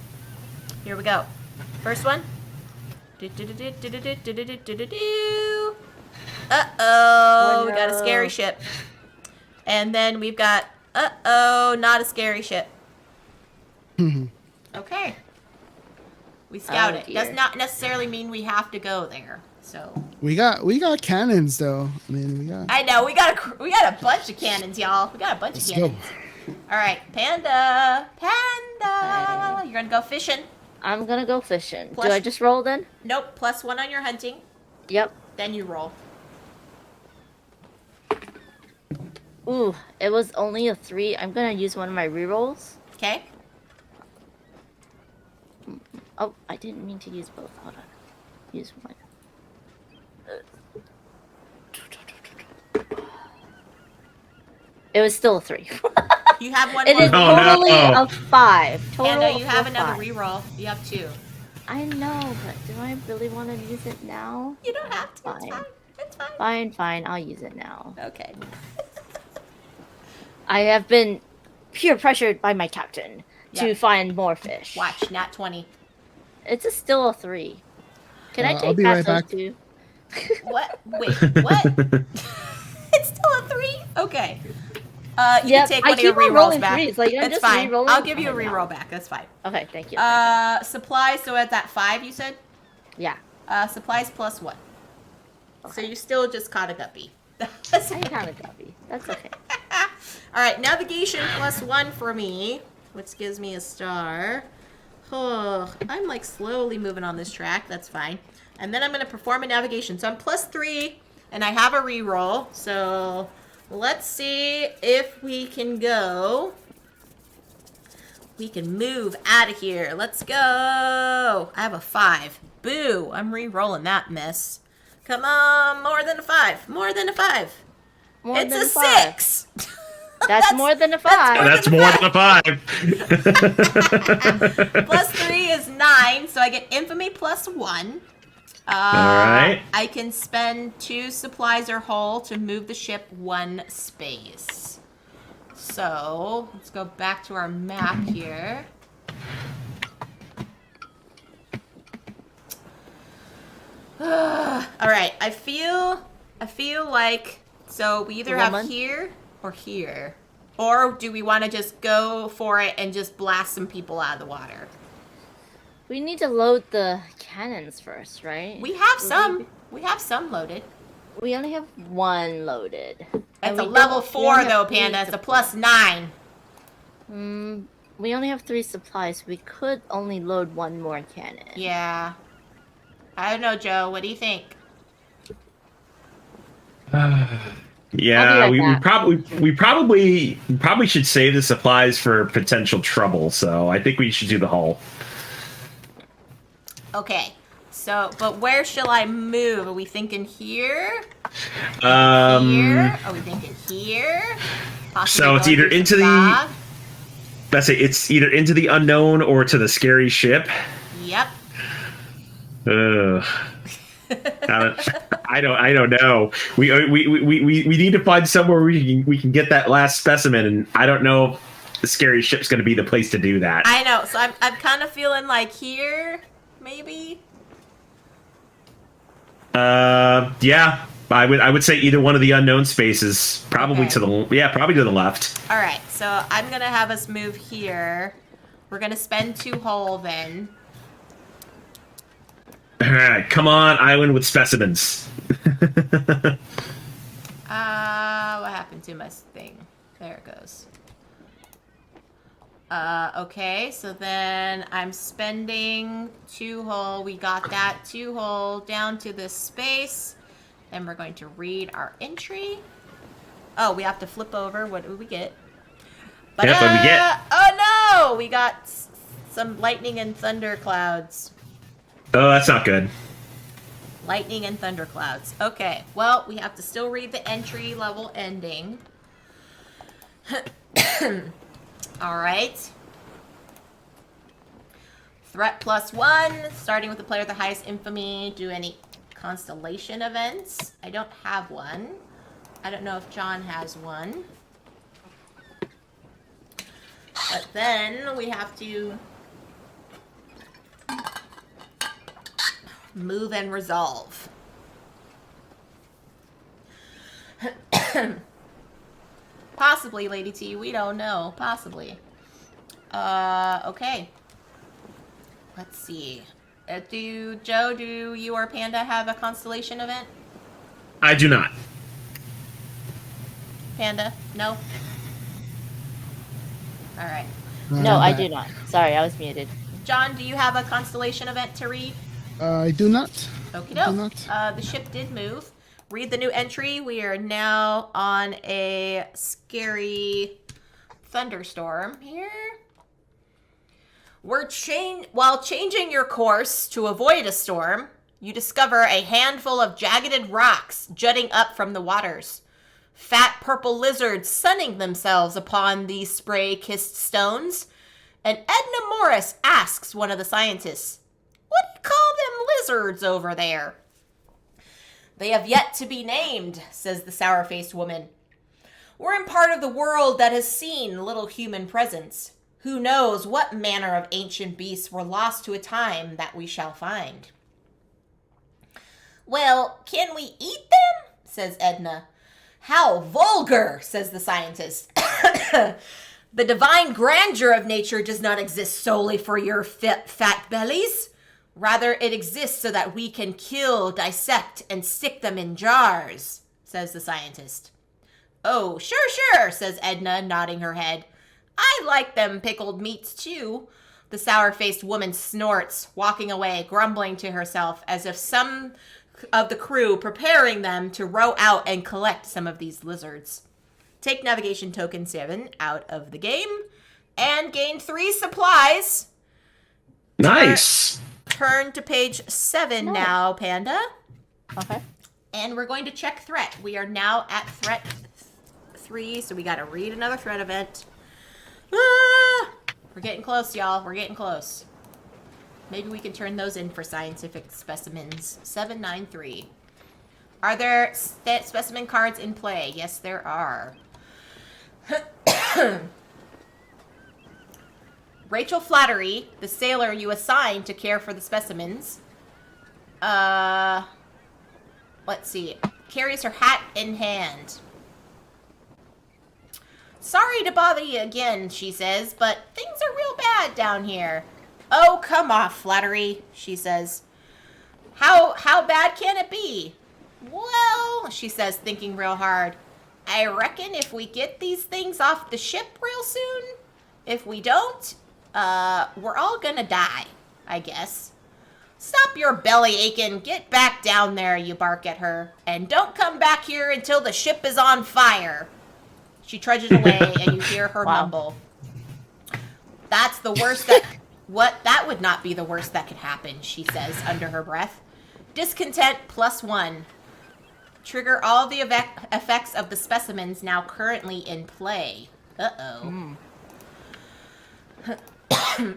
here we go. First one. Uh-oh, we got a scary ship. And then we've got, not a scary ship. Okay. We scout it. Does not necessarily mean we have to go there. So we got cannons though. I mean, we got. I know we got a bunch of cannons, y'all. We got a bunch of cannons. Go. All right, Panda. You're gonna go fishing. I'm gonna go fishing. Plus- Do I just roll then? Nope. +1 on your hunting. Yep. Then you roll. Ooh, it was only a 3. I'm gonna use one of my rerolls. Okay. Oh, I didn't mean to use both. Hold on. Use one. It was still a 3. You have one It more. is Oh, totally no. a 5. Total Panda, you have of another 5. reroll. You have 2. I know, but do I really want to use it now? You don't have to. It's Fine. fine. It's fine. Fine. I'll use it now. Okay. I have been peer pressured by my captain Yeah. to find more fish. Watch, nat 20. It's still a 3. Can I I'll take be back right those back. 2? What? Wait, what? It's still a 3? Okay. You Yep, can take I one of your keep on rerolls rolling back. threes, like, I'm That's just fine. rerolling. I'll give you a Okay, reroll now. back. That's fine. Okay, thank you. Supplies, so at that 5 you said? Yeah. Supplies +1. So Okay. you still just caught a guppy. I kind of guppy. That's okay. Alright, navigation +1 for me, which gives me a star. Oh, I'm like slowly moving on this track. That's fine. And then I'm going to perform a navigation. So I'm +3, and I have a reroll. So let's see if we can go. We can move out of here. Let's go. I have a 5. Boo. I'm re-rolling that mess. Come on. More than a 5. More than a 5. More It's than a 5. 6. That's more than a 5. That's more than a 5. +3 is 9, so I get infamy +1. Alright. I can spend 2 supplies or hull to move the ship 1 space. So let's go back to our map here. Alright, I feel like, so we either have Woman? here or here. Or do we want to just go for it and just blast some people out of the water? We need to load the cannons first, right? We have some. We have some loaded. We only have 1 loaded. It's And a we level don't- we 4 only have though, 3 Panda. It's a supplies. +9. We only have 3 supplies. We could only load 1 more cannon. Yeah. I don't know, Joe. What do you think? Yeah, right we back. probably should save the supplies for potential trouble. So I think we should do the hull. Okay. So, but where shall I move? Are we thinking here? Here? Are we thinking here? Possibly So it's going either through into some the- fog? Let's say it's either into the unknown or to the scary ship. Yep. Ugh. I don't know. We need to find somewhere we can get that last specimen, and I don't know if the scary ship's going to be the place to do that. I know. So I'm kind of feeling like here, maybe. Yeah. I would say either one of the unknown spaces, probably Okay. probably to the left. All right. So I'm gonna have us move here. We're gonna spend 2 hull then. All right, come on, island with specimens. What happened to my thing? There it goes. Okay, so then I'm spending 2 hull. We got that 2 hull down to this space. Then we're going to read our entry. Oh, we have to flip over. What do we get? Yep, what do we get? Oh no! We got some lightning and thunder clouds. Oh, that's not good. Lightning and thunder clouds. Okay, well, we have to still read the entry level ending. Alright. Threat +1, starting with the player with the highest infamy. Do any constellation events. I don't have one. I don't know if John has one. But then we have to move and resolve. Possibly, Lady T. We don't know. Possibly. Okay. Let's see. Do you or Panda have a constellation event? I do not. Panda? No? Alright. No, I do not. Sorry, I was muted. John, do you have a constellation event to read? I do not. Okie Do doke. not. The ship did move. Read the new entry. We are now on a scary thunderstorm here. While changing your course to avoid a storm, you discover a handful of jagged rocks jutting up from the waters. Fat purple lizards sunning themselves upon these spray-kissed stones. And Edna Morris asks one of the scientists, "What do you call them lizards over there?" "They have yet to be named," says the sour-faced woman. "We're in part of the world that has seen little human presence. Who knows what manner of ancient beasts were lost to a time that we shall find." "Well, can we eat them?" says Edna. "How vulgar," says the scientist. "The divine grandeur of nature does not exist solely for your fat bellies. Rather, it exists so that we can kill, dissect, and stick them in jars," says the scientist. "Oh, sure, says Edna, nodding her head. "I like them pickled meats, too." The sour-faced woman snorts, walking away, grumbling to herself as if some of the crew preparing them to row out and collect some of these lizards. Take navigation token 7 out of the game and gain 3 supplies. Nice. Turn to page 7 now, Panda. Okay. And we're going to check threat. We are now at threat 3, so we got to read another threat event. We're getting close, y'all. We're getting close. Maybe we can turn those in for scientific specimens. 793. Are there specimen cards in play? Yes, there are. Rachel Flattery, the sailor you assigned to care for the specimens. Let's see. Carries her hat in hand. "Sorry to bother you again," she says, "but things are real bad down here." "Oh, come off, Flattery," she says. How bad can it be?" "Well," she says, thinking real hard, "I reckon if we get these things off the ship real soon, if we don't, we're all gonna die, I guess." "Stop your belly aching, get back down there," you bark at her, "and don't come back here until the ship is on fire." She trudges away, and you hear her mumble. "That's the worst that would not be the worst that could happen," she says under her breath. "Discontent +1. Trigger all the effects of the specimens now currently in play." Uh-oh.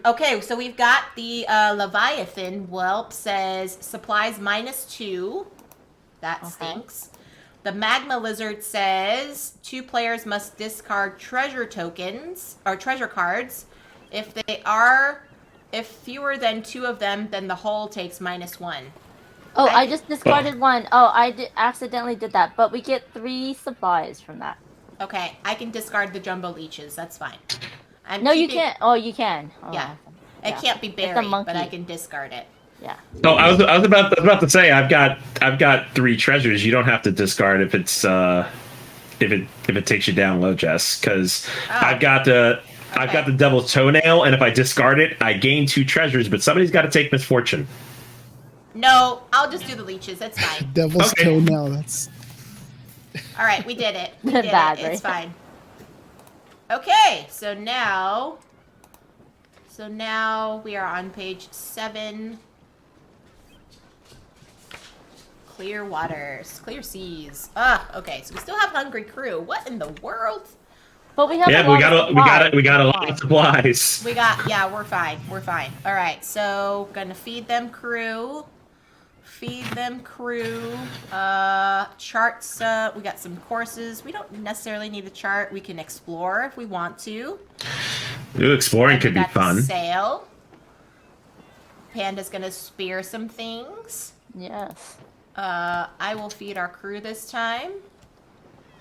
Okay, so we've got the Leviathan whelp says supplies -2. That stinks. The magma lizard says 2 players must discard treasure tokens or treasure cards. If fewer than 2 of them, then the whole takes -1. Oh, I just discarded one. Oh, I accidentally did that, but we get 3 supplies from that. Okay, I can discard the jumbo leeches. That's fine. You can't. Oh, you can. Oh, yeah, it can't be buried, but I can discard it. Yeah. Oh, I was about to say I've got 3 treasures. You don't have to discard if it's if it takes you down low, Jess, because I've got the devil's toenail, and if I discard it, I gain 2 treasures. But somebody's got to take misfortune. No, I'll just do the leeches. That's fine. Devil's toenail. That's all right. We did it. We did it. It's fine. Okay, so now we are on page 7. Clear waters, clear seas. Okay, so we still have hungry crew. What in the world? But we have we got a lot of supplies. We're fine. All right, so gonna feed them crew. Charts. We got some courses. We don't necessarily need a chart. We can explore if we want to. Ooh, exploring could be fun. Sail. Panda's gonna spear some things. Yes. I will feed our crew this time.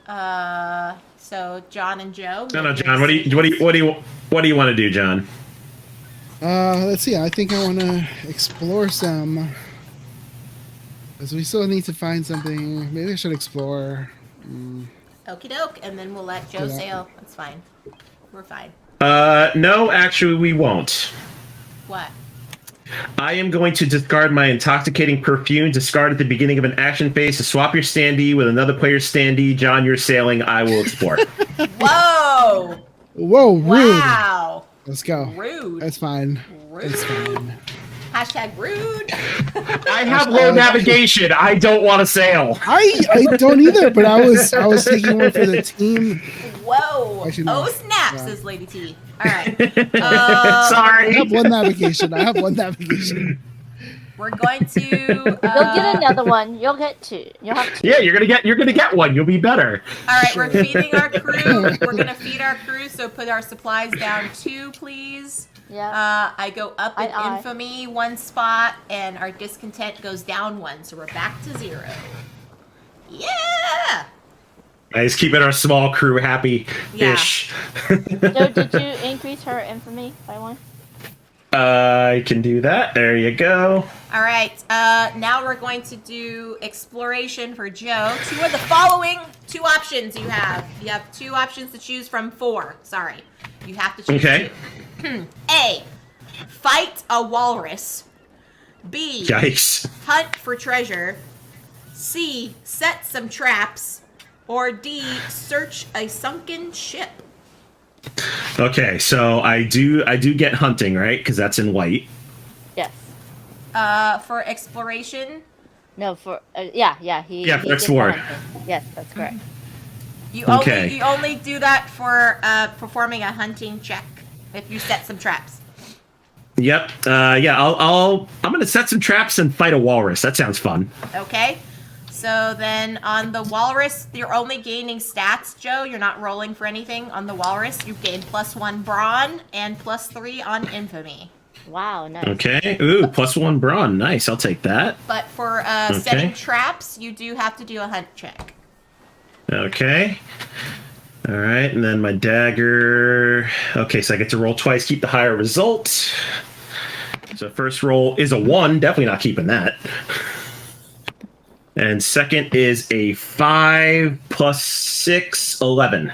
So John and Joe. No, John. What do you want to do, John? Let's see. I think I want to explore some. Because we still need to find something. Maybe I should explore. Okie doke, and then we'll let Joe sail. That's fine. We're fine. No, actually, we won't. What? I am going to discard my intoxicating perfume. Discard at the beginning of an action phase to swap your standee with another player's standee. John, you're sailing. I will explore. Whoa! Whoa! Rude. Wow! Let's go. Rude. That's fine. Rude. It's fine. Hashtag rude. I have low navigation. I don't want to sail. I don't either, but I was taking one for the team. Whoa! Actually, Oh no. snap! Yeah. Says Lady T. All right. I Sorry. have one navigation. We're going to. You'll get another one. You'll get two. You'll have two. Yeah, you're gonna get one. You'll be better. All right, we're feeding our crew. We're gonna feed our crew. So put our supplies down 2, please. Yeah. I go up in Aye. infamy 1 spot, and our discontent goes down 1. So we're back to 0. Yeah. Nice, keeping our small crew happy-ish. So did you increase her infamy by 1? I can do that. There you go. All right. Now we're going to do exploration for Joe. 2 of the following 2 options you have. You have 2 options to choose from 4. Sorry. You have to choose Okay. 2. A. Fight a walrus. B. Yikes. Hunt for treasure. C. Set some traps. Or D. Search a sunken ship. Okay, so I do get hunting, right? Because that's in white. Yes. For exploration, No, for yeah. He Yeah, he for explore. did hunting. Yes, that's correct. you Okay. only do that for performing a hunting check if you set some traps. Yep. Yeah. I'm gonna set some traps and fight a walrus. That sounds fun. Okay. So then on the walrus, you're only gaining stats, Joe. You're not rolling for anything on the walrus. You gain +1 brawn and +3 on infamy. Wow, nice. Okay. Ooh, +1 brawn. Nice. I'll take that. But for setting traps, you do have to do a hunt check. Okay. All right, and then my dagger. Okay, so I get to roll twice, keep the higher result. So first roll is a 1. Definitely not keeping that. And second is a 5 + 6, 11.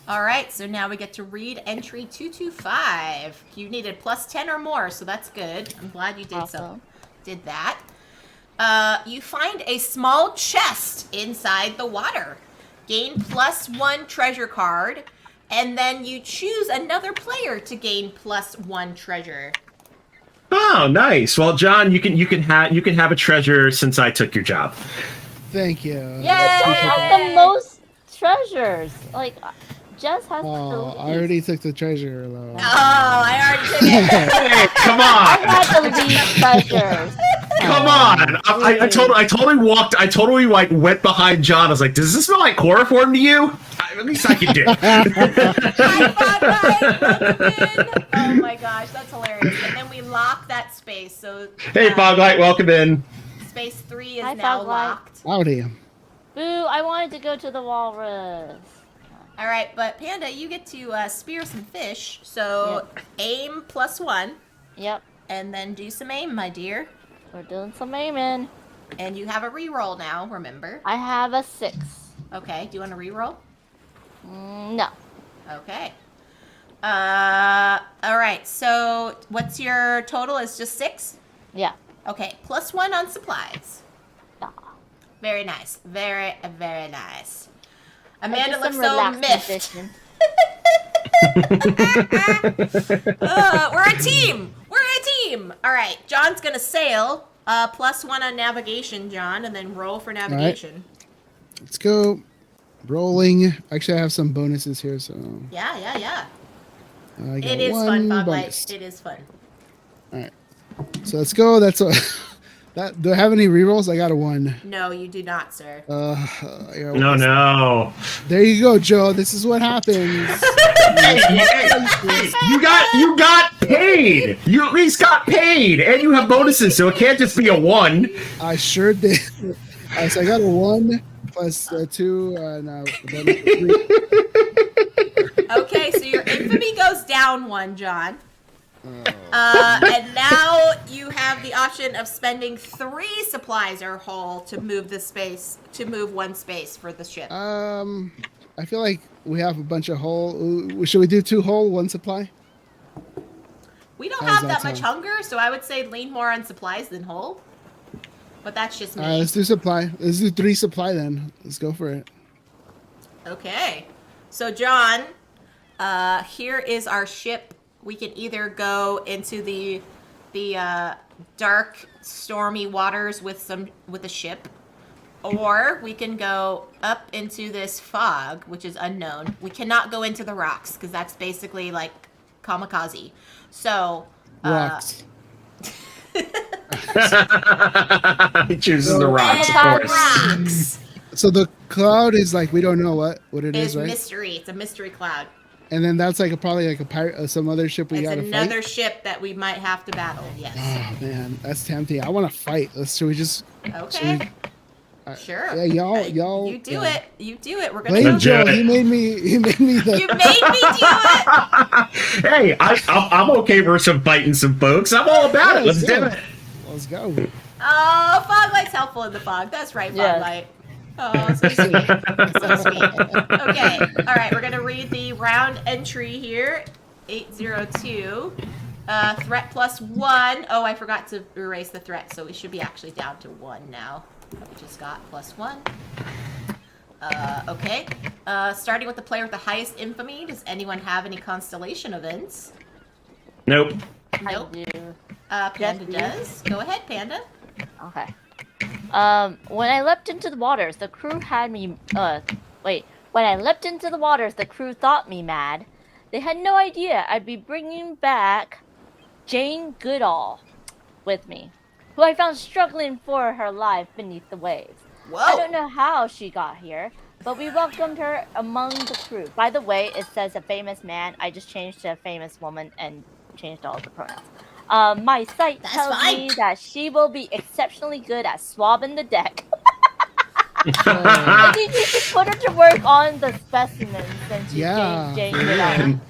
All right, so now we get to read entry 225. You needed +10 or more, so that's good. I'm glad you did did that. You find a small chest inside the water. Gain +1 treasure card, and then you choose another player to gain +1 treasure. Oh, nice. Well, John, you can have a treasure since I took your job. Thank you. You have the most treasures. Like, Jess has the Oh, least. I already took the treasure though. Oh, I already took it. Hey, come I on. had the least treasures. Come on! I totally like went behind John. I was like, "Does this smell like chloroform to you?" At least I can do. High five, Ryan. Oh my gosh, that's hilarious. And then we lock that space. So Hey, Foglight, welcome in. space 3 is Hi, now Foglight. locked. Howdy. Boo, I wanted to go to the walrus. All right, but Panda, you get to spear some fish. So aim +1, Yep, and then do some aim, my dear. we're doing some aiming. And you have a reroll now. Remember? I have a 6. Okay. Do you want to reroll? No. Okay. All right. So what's your total? Is just 6? Yeah. Okay. +1 on supplies. Yeah. Very nice. Very, very nice. I Amanda did looks some so relaxed miffed. position. We're a team. We're a team. All right. John's gonna sail. +1 on navigation, John, and then roll for navigation. Let's go. Rolling. Actually, I have some bonuses here, so Yeah. I got It is one fun, Bob bonus. Light. It is fun. All right. So let's go. That's a. That do I have any rerolls? I got a 1. No, you do not, sir. I got No, one. no. There you go, Joe. This is what happens. You got paid. You at least got paid, and you have bonuses, so it can't just be a 1. I sure did. So I got a 1, plus 2 and bonus 3. Okay, so your infamy goes down 1, John. And now you have the option of spending 3 supplies or hull to move one space for the ship. I feel like we have a bunch of hull. Should we do 2 hull, 1 supply? We don't How's have that that much sound? hunger, so I would say lean more on supplies than hull. But that's just me. Let's do supply. Let's do 3 supply then. Let's go for it. Okay. So, John, here is our ship. We can either go into the dark, stormy waters with a ship, or we can go up into this fog, which is unknown. We cannot go into the rocks because that's basically like kamikaze. So, Rocks. He chooses the rocks, of course. rocks So the cloud is like we don't know what it is is, right? mystery. It's a mystery cloud. And then that's like probably like a pirate, some other ship we It's gotta another fight. ship that we might have to battle. Yes. Oh man, that's tempting. I want to fight. Should we just? Okay. Sure. Yeah, y'all. You do yeah. it. You do it. We're gonna. Blame go. Joe. He made me. He made me the. You made me do it. Hey, I'm okay for some fighting some folks. I'm all about it. Let's do it. Let's go. Oh, Foglight's helpful in the fog. That's right, Yes. Foglight. Oh, so sweet. So sweet. Okay. All right, we're going to read the round entry here. 802. Threat plus 1. Oh, I forgot to erase the threat, so we should be actually down to 1 now. We just got plus 1. Okay. Starting with the player with the highest infamy. Does anyone have any constellation events? Nope. Nope. I do. Panda Yes, you? does. Go ahead, Panda. Okay. When I leapt into the waters, the crew had me. When I leapt into the waters, the crew thought me mad. They had no idea I'd be bringing back Jane Goodall with me, who I found struggling for her life beneath the waves. Whoa. I don't know how she got here, but we welcomed her among the crew. By the way, it says a famous man. I just changed to a famous woman and changed all the pronouns. My site That's tells fine. me that she will be exceptionally good at swabbing the deck. Uh, I think we should put her to work on the specimens since she Yeah. gained Jane Goodall.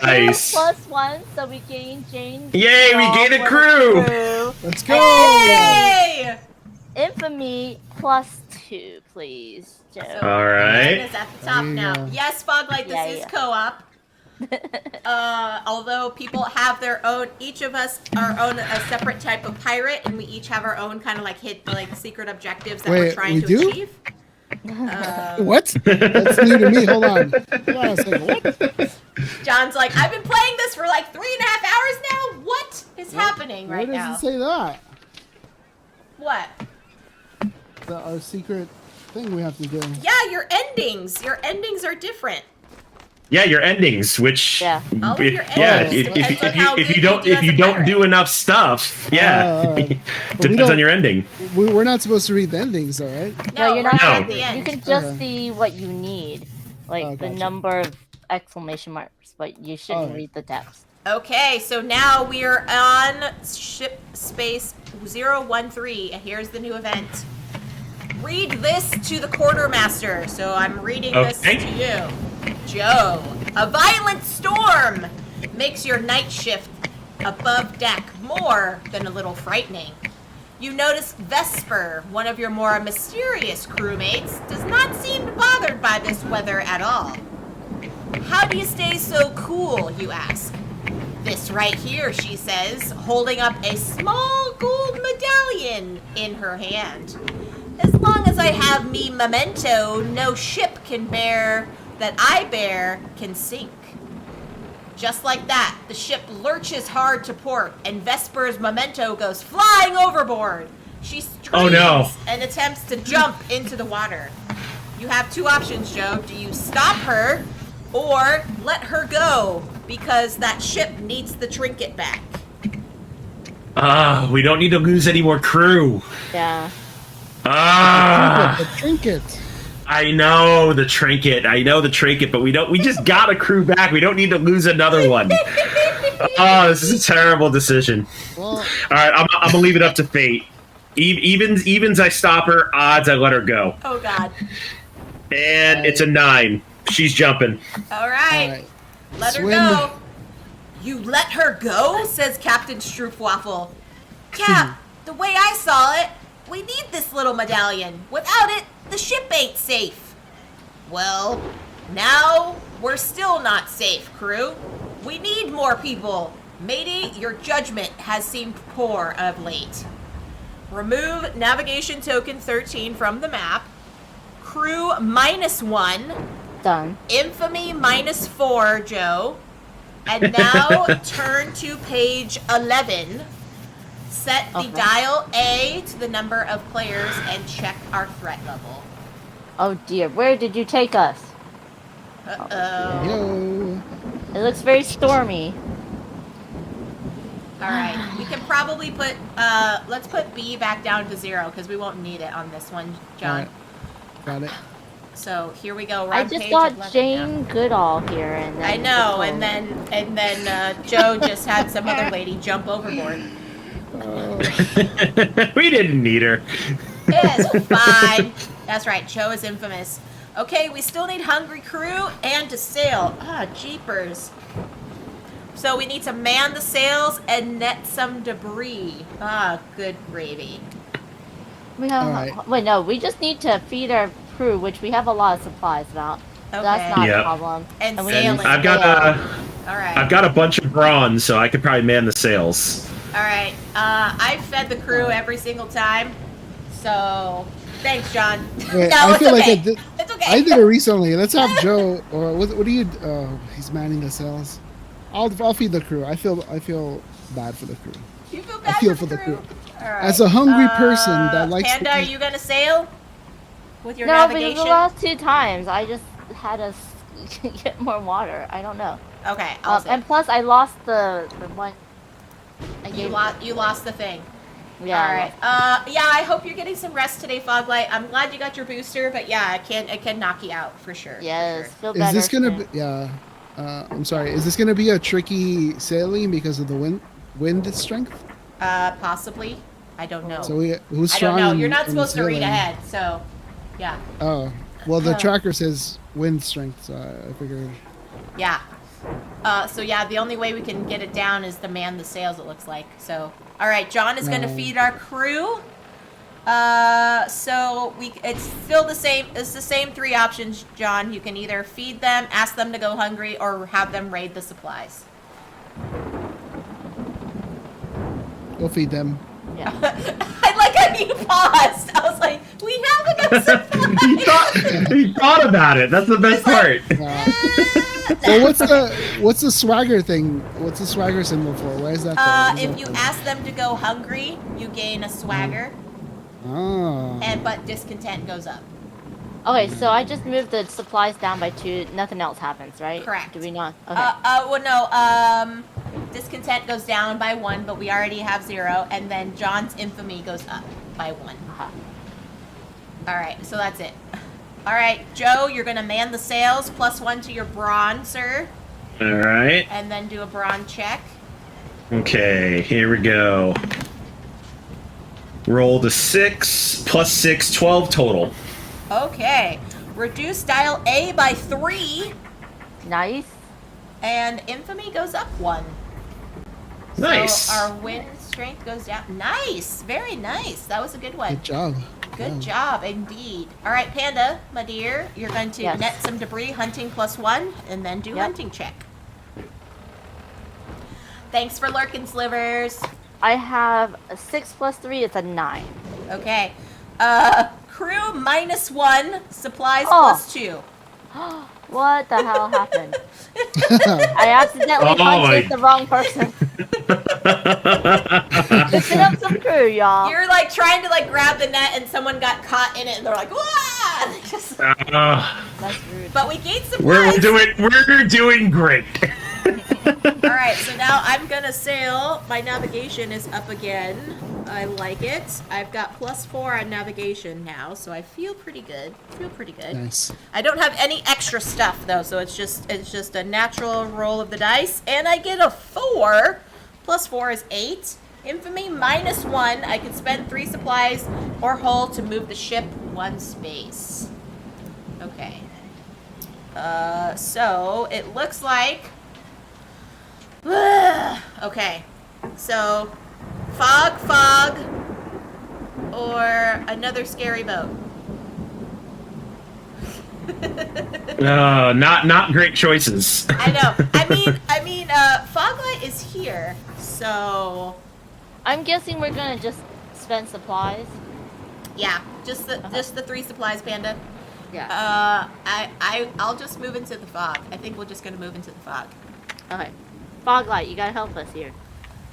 Nice. Crew plus 1, so we gain Jane. Yay, we Goodall gained a for the crew. Let's go. Yay! Infamy plus 2, please, Joe. All right. Is at the top There you now. go. Yes, Foglight, this Yeah, is yeah. co-op. Although people have their own, each of us a separate type of pirate, and we each have our own kind of like secret objectives that we're Wait, trying we to do? achieve. What? That's new to me. Hold on. Yeah, I was like, what? John's like, I've been playing this for like 3.5 hours now. What is happening Where right does now? it say that? What? Our secret thing we have to do. Yeah, your endings. Your endings are different. Yeah, your endings, which Yeah. All of your yeah, endings depends on how if good you don't you do as a pirate. do enough stuff, yeah, But we depends don't- on your ending. We're not supposed to read the endings, though, right? No, you're we're not. No. at the You end. can just Okay. see what you need, like Oh, the gotcha. number of exclamation marks, but you shouldn't Alright. read the text. Okay, so now we are on ship space 013, and here's the new event. Read this to the quartermaster. So I'm reading this Okay. to you. Joe, a violent storm makes your night shift above deck more than a little frightening. You notice Vesper, one of your more mysterious crewmates, does not seem bothered by this weather at all. How do you stay so cool, you ask? This right here, she says, holding up a small gold medallion in her hand. As long as I have me memento, no ship can bear that I bear can sink. Just like that, the ship lurches hard to port, and Vesper's memento goes flying overboard. She screams Oh, no. and attempts to jump into the water. You have two options, Joe. Do you stop her or let her go because that ship needs the trinket back? We don't need to lose any more crew. Yeah. Ah, The trinket. I know the trinket, but we just got a crew back. We don't need to lose another one. Oh, this is a terrible decision. Well, All right, I'm gonna leave it up to fate. Evens I stop her. Odds I let her go. Oh God. And it's a 9. She's jumping. All right. Let her go. You let her go? Says Captain Stroopwaffle. Cap, the way I saw it, we need this little medallion. Without it, the ship ain't safe. Well, now we're still not safe, crew. We need more people. Matey, your judgment has seemed poor of late. Remove navigation token 13 from the map. Crew -1. Done. Infamy -4, Joe. And now turn to page 11. Set the dial A to the number of players and check our threat level. Oh dear, where did you take us? Uh-oh. Yo. It looks very stormy. Alright, we can probably put, let's put B back down to 0 because we won't need it on this one, John. Right. Got it. So here we go. We're I on just page got 11 Jane now. Goodall here, and then I know, and then Joe just had some other lady jump overboard. We didn't need her. It's fine. That's right, Joe is infamous. Okay, we still need hungry crew and to sail. Ah, jeepers. So we need to man the sails and net some debris. Ah, good gravy. we have. Alright. Wait, no, we just need to feed our crew, which we have a lot of supplies about. Okay. That's not Yep. a problem. And we sailing. need I've sail. got All right. I've got a bunch of bronze, so I could probably man the sails. All right. I've fed the crew every single time. So, thanks, John. Wait, No, I it's feel okay. like It's okay. I did it recently. Let's have Joe or what do you? Oh, he's manning the cells. I'll feed the crew. I feel bad for the crew. You feel I bad feel for the crew? All right. As a hungry person that likes Panda, to are eat. you gonna sail with your No, because navigation? the last 2 times I just had us get more water. I don't know. Okay, I'll sail. And plus, I lost the one. You lost the thing. Yeah. All right. Yeah, I hope you're getting some rest today, Foglight. I'm glad you got your booster, but yeah, it can knock you out for sure. Yes. For sure. Feel Is better. this gonna soon. be? Yeah. I'm sorry. Is this gonna be a tricky sailing because of the wind strength? Possibly. I don't know. So who's I strong? don't know. in- You're not in supposed to read sailing? ahead, so yeah. Oh, well, the tracker says wind strength, so I figured. Yeah. So yeah, the only way we can get it down is to man the sails, it looks like. So, all right, John is going to No. feed our crew. So it's still the same. It's the same 3 options, John. You can either feed them, ask them to go hungry, or have them raid the supplies. We'll feed them. Yeah. I like how you paused. I was like, we have enough supplies. He thought about it. That's the best part. Well, what's the swagger thing? What's the swagger symbol for? Why is that? What is If that you for? ask them to go hungry, you gain a swagger, Oh. but discontent goes up. Okay, so I just moved the supplies down by 2. Nothing else happens, right? Correct. Do we not? Okay. Well, no. Discontent goes down by 1, but we already have 0, and then John's infamy goes up by 1. All right, so that's it. All right, Joe, you're gonna man the sails, +1 to your brawn, sir, All right. and then do a brawn check. Okay, here we go. Roll the 6 plus 6, 12 total. Okay, reduce dial A by 3, Nice. and infamy goes up 1. Nice. So our wind strength goes down. Nice, very nice. That was a good one. Good job. Good job, indeed. All right, Panda, my dear, you're going to Yes. net some debris, hunting +1, and then do Yep. hunting check. Thanks for lurking, Slivers. I have a 6 plus 3. It's a 9. Okay. Crew -1, supplies Oh. +2. What the hell happened? I accidentally Oh my- punched the wrong person. Listen up some crew, y'all. You're like trying to like grab the net, and someone got caught in it, and they're like, "Wah!" They just- That's rude. But we gained We're supplies. doing great. All right, so now I'm gonna sail. My navigation is up again. I like it. I've got +4 on navigation now, so I feel pretty good. Nice. I don't have any extra stuff though, so it's just a natural roll of the dice, and I get a 4. +4 is 8. Infamy -1. I can spend 3 supplies or hull to move the ship 1 space. Okay. So it looks like. Okay. So, fog, or another scary boat. Not great choices. I know. I mean, Foglight is here, so I'm guessing we're gonna just spend supplies. yeah, just the 3 supplies, Panda. Yeah. I'll just move into the fog. I think we're just gonna move into the fog. Okay. Foglight, you gotta help us here.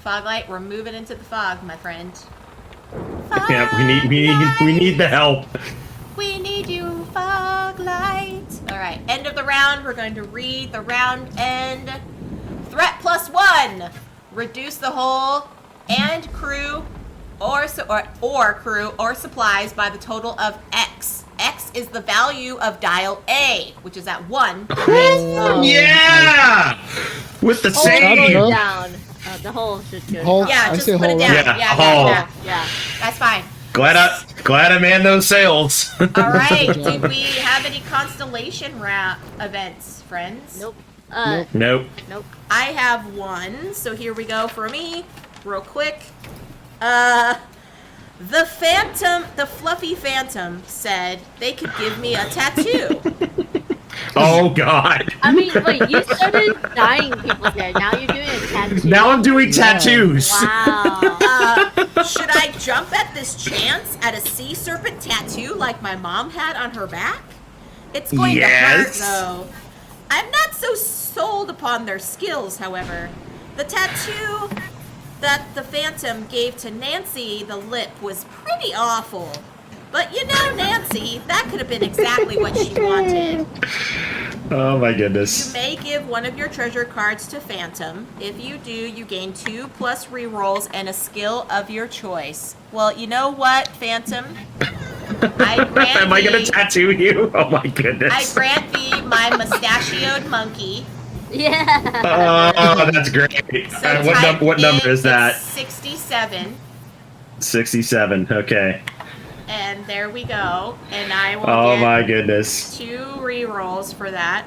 Foglight, we're moving into the fog, my friend. Yeah, we need the help. We need you, Foglight. All right, end of the round. We're going to read the round end. Threat +1. Reduce the hull and crew or crew or supplies by the total of X. X is the value of dial A, which is at 1. Oh, yeah! With the save. Go down. The hole should go. Hull. Yeah, I just say put it hull, down. right? Yeah. That's fine. Glad I manned those sails. All right. Did we have any constellation events, friends? Nope. Nope. I have one. So here we go for me, real quick. The fluffy phantom said they could give me a tattoo. Oh God. I mean, wait, you started dyeing people there. Now you're doing a tattoo. Now I'm doing tattoos. Wow. Should I jump at this chance at a sea serpent tattoo like my mom had on her back? It's going to hurt, though. I'm not so sold upon their skills, however. The tattoo that the Phantom gave to Nancy the lip was pretty awful. But you know, Nancy, that could have been exactly what she wanted. Oh my goodness. You may give one of your treasure cards to Phantom. If you do, you gain 2+ rerolls and a skill of your choice. Well, you know what, Phantom? Am I gonna tattoo you? Oh my goodness. I grant thee my mustachioed monkey. Yeah. Oh, that's great. So what number is that? 67. 67. Okay. And there we go. And I will Oh get my goodness. 2 rerolls for that.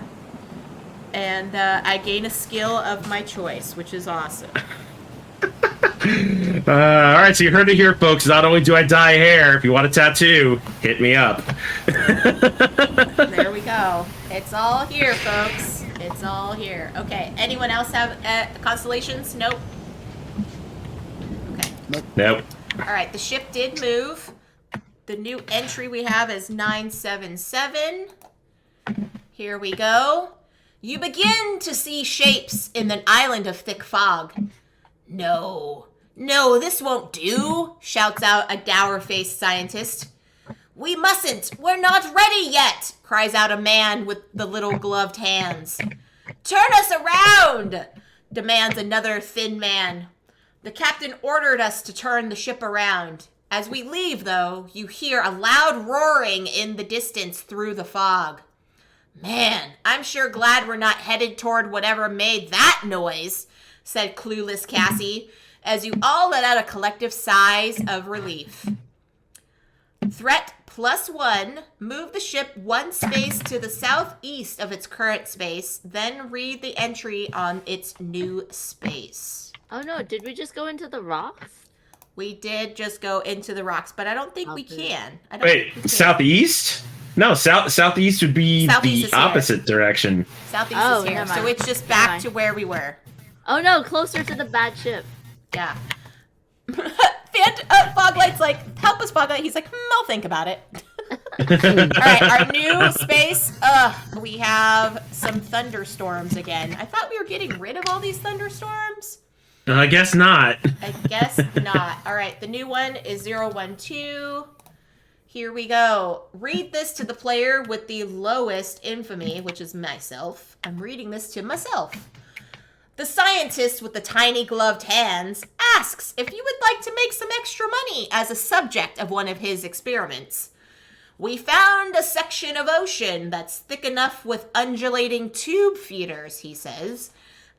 And I gain a skill of my choice, which is awesome. All right, so you heard it here, folks. Not only do I dye hair, if you want a tattoo, hit me up. There we go. It's all here, folks. It's all here. Okay. Anyone else have constellations? Nope. Okay. Nope. All right. The ship did move. The new entry we have is 977. Here we go. You begin to see shapes in an island of thick fog. No, this won't do, shouts out a dour-faced scientist. We mustn't, we're not ready yet, cries out a man with the little gloved hands. Turn us around, demands another thin man. The captain ordered us to turn the ship around. As we leave, though, you hear a loud roaring in the distance through the fog. Man, I'm sure glad we're not headed toward whatever made that noise, said clueless Cassie, as you all let out a collective sigh of relief. Threat +1, move the ship 1 space to the southeast of its current space, then read the entry on its new space. Oh no, did we just go into the rocks? We did just go into the rocks, but I don't think we can. Wait, southeast? No, southeast would be Southeast the opposite direction. Southeast Oh, is here, never so mind. it's just back Never to mind. where we were. Oh no, closer to the bad ship. Yeah. Foglight's like, help us, Foglight. He's like, I'll think about it. All right, our new space. We have some thunderstorms again. I thought we were getting rid of all these thunderstorms. I guess not. I guess not. All right, the new one is 012. Here we go. Read this to the player with the lowest infamy, which is myself. I'm reading this to myself. The scientist with the tiny gloved hands asks if you would like to make some extra money as a subject of one of his experiments. We found a section of ocean that's thick enough with undulating tube feeders, he says.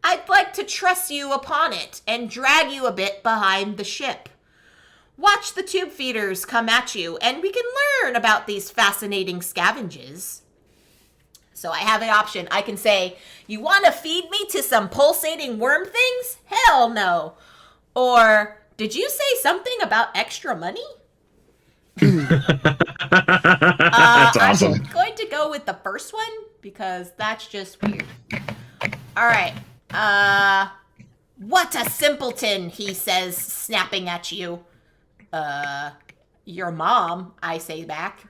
I'd like to truss you upon it and drag you a bit behind the ship. Watch the tube feeders come at you, and we can learn about these fascinating scavenges. So I have an option. I can say, you want to feed me to some pulsating worm things? Hell no. Or, did you say something about extra money? That's awesome. I'm going to go with the first one because that's just weird. All right. What a simpleton, he says, snapping at you. Your mom, I say back.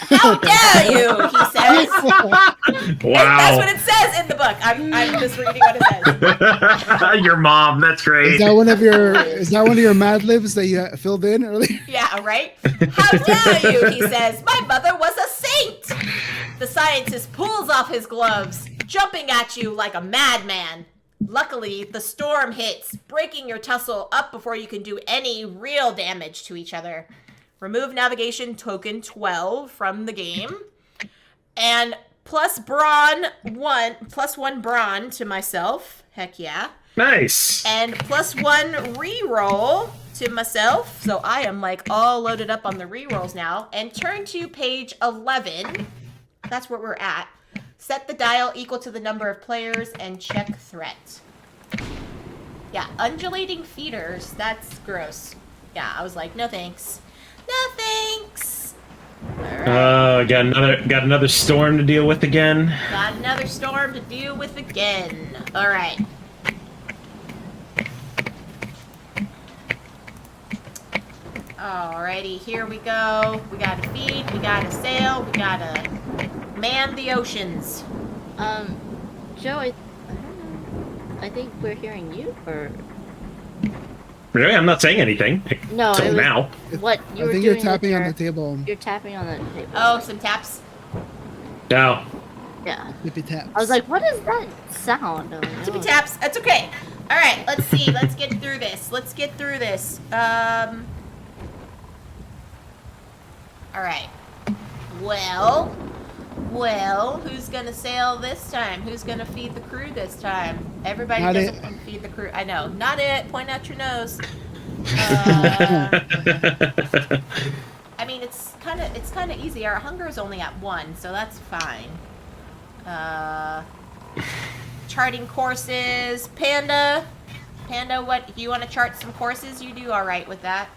How dare you, he says. Wow. That's what it says in the book. I'm just reading what it says. Your mom, that's great. Is that one of your Mad Libs that you filled in earlier? Yeah, right? How dare you, he says. My mother was a saint. The scientist pulls off his gloves, jumping at you like a madman. Luckily, the storm hits, breaking your tussle up before you can do any real damage to each other. Remove navigation token 12 from the game. And plus one brawn to myself. Heck yeah. Nice. And plus 1 reroll to myself. So I am like all loaded up on the rerolls now. And turn to page 11. That's where we're at. Set the dial equal to the number of players and check threat. Yeah, undulating feeders. That's gross. Yeah, I was like, no thanks. No thanks. All right. Got another storm to deal with again. Got another storm to deal with again. All right. Alrighty, here we go. We gotta feed, we gotta sail, we gotta man the oceans. Joe, I don't know. I think we're hearing you, or Really? I'm not saying anything. no? Till now. What you I were think doing you're with tapping on the table. You're tapping on the table. Oh, some taps. No. Yeah. Tippy taps. I was like, what is that sound? Tippy taps. That's okay. All right, let's see. Let's get through this. All right. Well, who's gonna sail this time? Who's gonna feed the crew this time? Everybody Not doesn't it. want to feed the crew. I know. Not it. Point out your nose. I mean, it's kind of easy. Our hunger is only at 1, so that's fine. Charting courses. Panda, what, you want to chart some courses? You do all right with that.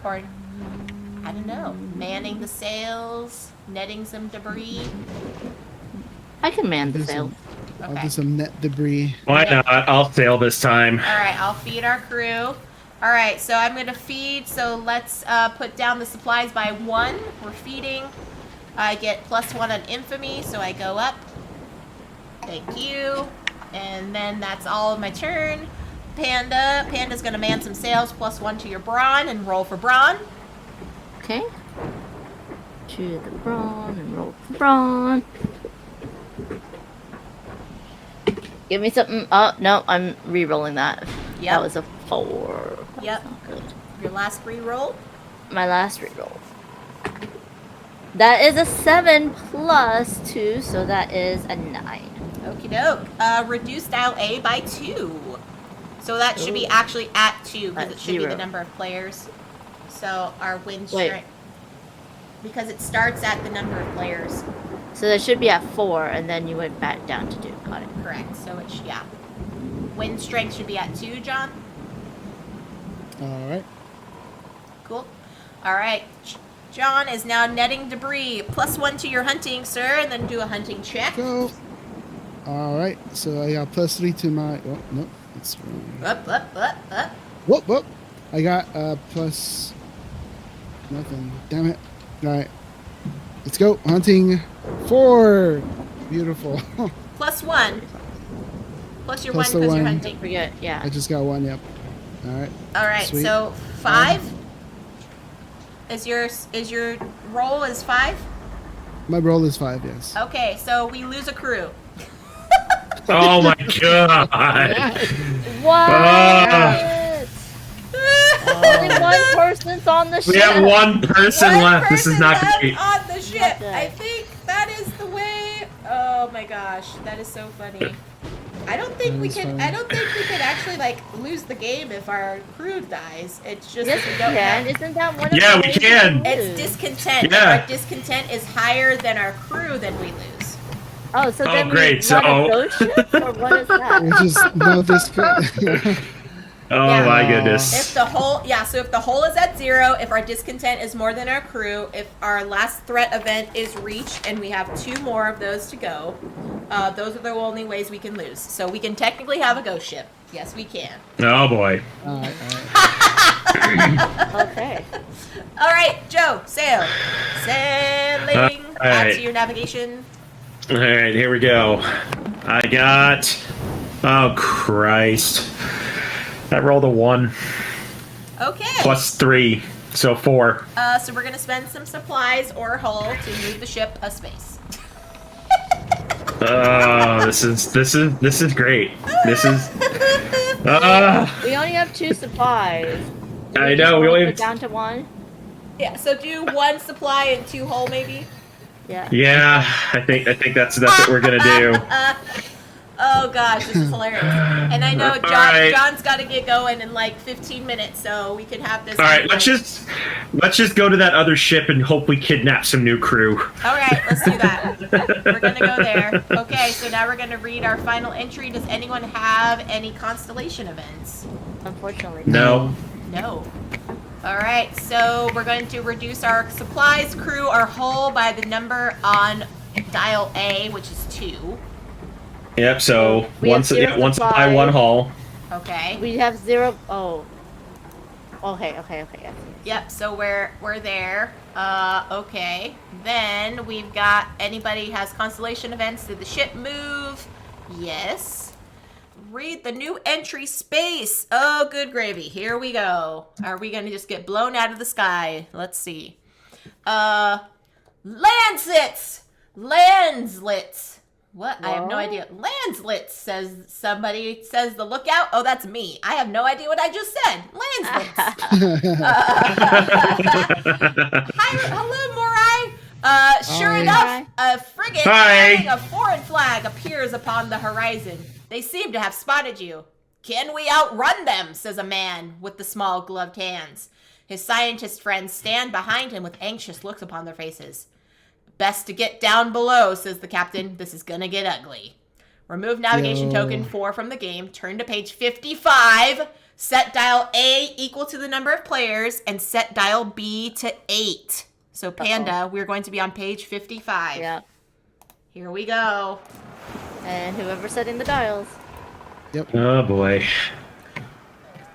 Or, I don't know, manning the sails, netting some debris. I can man the Do sail. some- I'll Okay. do some net debris. Why not? I'll sail this time. All right, I'll feed our crew. All right, so I'm gonna feed. So let's put down the supplies by 1. We're feeding. I get +1 on infamy, so I go up. Thank you. And then that's all of my turn. Panda's gonna man some sails, +1 to your brawn, and roll for brawn. Okay. To the brawn and roll the brawn. Give me something. Oh no, I'm re-rolling that. Yep. That was a 4. That's Yep. not good. Your last re-roll. My last re-roll. That is a 7 plus 2, so that is a 9. Okie doke. Reduce dial A by 2. So that should be actually at 2 because At it should be 0. the number of players. So our wind Wait. strength. Because it starts at the number of players. So that should be at 4, and then you went back down to 2. Got it. Correct. So it's, yeah. Wind strength should be at 2, John. All right. Cool. All right. John is now netting debris. +1 to your hunting, sir, and then do a hunting check. Go. All right. So I got +3 to my. Oh no, that's wrong. Up. Whoop whoop. I got plus nothing. Damn it. All right. Let's go hunting 4. Beautiful. +1. Plus your 1 Plus the because you're 1. hunting. Forget. Yeah. I just got 1. Yep. All right. All right. Sweet. So 5. Is your roll is 5? My roll is 5. Yes. Okay, so we lose a crew. Oh my god. What? Only one person's on the ship. We have one person One left. This is person not left great. on the ship. good. I think that is the way. Oh my god. gosh, that is so funny. I don't think we could actually like lose the game if our crew dies. It's just Yes, we we don't can. have. Isn't that one of Yeah, the we ways can. to It's lose? discontent. Yeah. If our discontent is higher than our crew, then we lose. Oh, so then great, we so- run a ghost ship, or what is that? Which is no this. Oh Yeah. my If goodness. the whole, yeah, so if the whole is at 0, if our discontent is more than our crew, if our last threat event is reached and we have 2 more of those to go, those are the only ways we can lose. So we can technically have a ghost ship. Yes, we can. Oh boy. Okay. All right, Joe, sail. Sailing. All Add right. to your navigation. All right, here we go. I got. Oh Christ! I rolled a 1 Okay. plus 3, so 4. So we're gonna spend some supplies or hull to move the ship a space. Oh, this is great. This is. We only have 2 supplies. Do I just know, we wanna only go have- down to 1. Yeah. So do 1 supply and 2 hull, maybe. Yeah. Yeah, I think that's what we're gonna do. Oh gosh, this is hilarious. And I know All right. John's got to get going in like 15 minutes, so we can have this. All right, let's just go to that other ship and hope we kidnap some new crew. All right, let's do that. We're gonna go there. Okay, so now we're gonna read our final entry. Does anyone have any constellation events? Unfortunately. No. No. All right, so we're going to reduce our supplies, crew, our hull by the number on dial A, which is 2. Yep. So We have 0 one supply, supply. 1 hull. Okay. We have 0. Oh. Okay. Yeah. Yep, so we're there. Okay. Then we've got, anybody has constellation events? Did the ship move? Yes. Read the new entry space. Oh, good gravy. Here we go. Are we going to just get blown out of the sky? Let's see. Landslits! Landslits. What? I have no What? idea. Landslits, says somebody. Says the lookout. Oh, that's me. I have no idea what I just said. Landslits. Hello, Morai. Sure Hi. enough, a frigate Hi. carrying a foreign flag appears upon the horizon. They seem to have spotted you. Can we outrun them? Says a man with the small gloved hands. His scientist friends stand behind him with anxious looks upon their faces. Best to get down below, says the captain. This is gonna get ugly. Remove navigation token 4 from the game. Turn to page 55. Set dial A equal to the number of players, and set dial B to 8. So Panda, we're going to be on page 55. Yeah. Here we go. And whoever's setting the dials. Oh boy.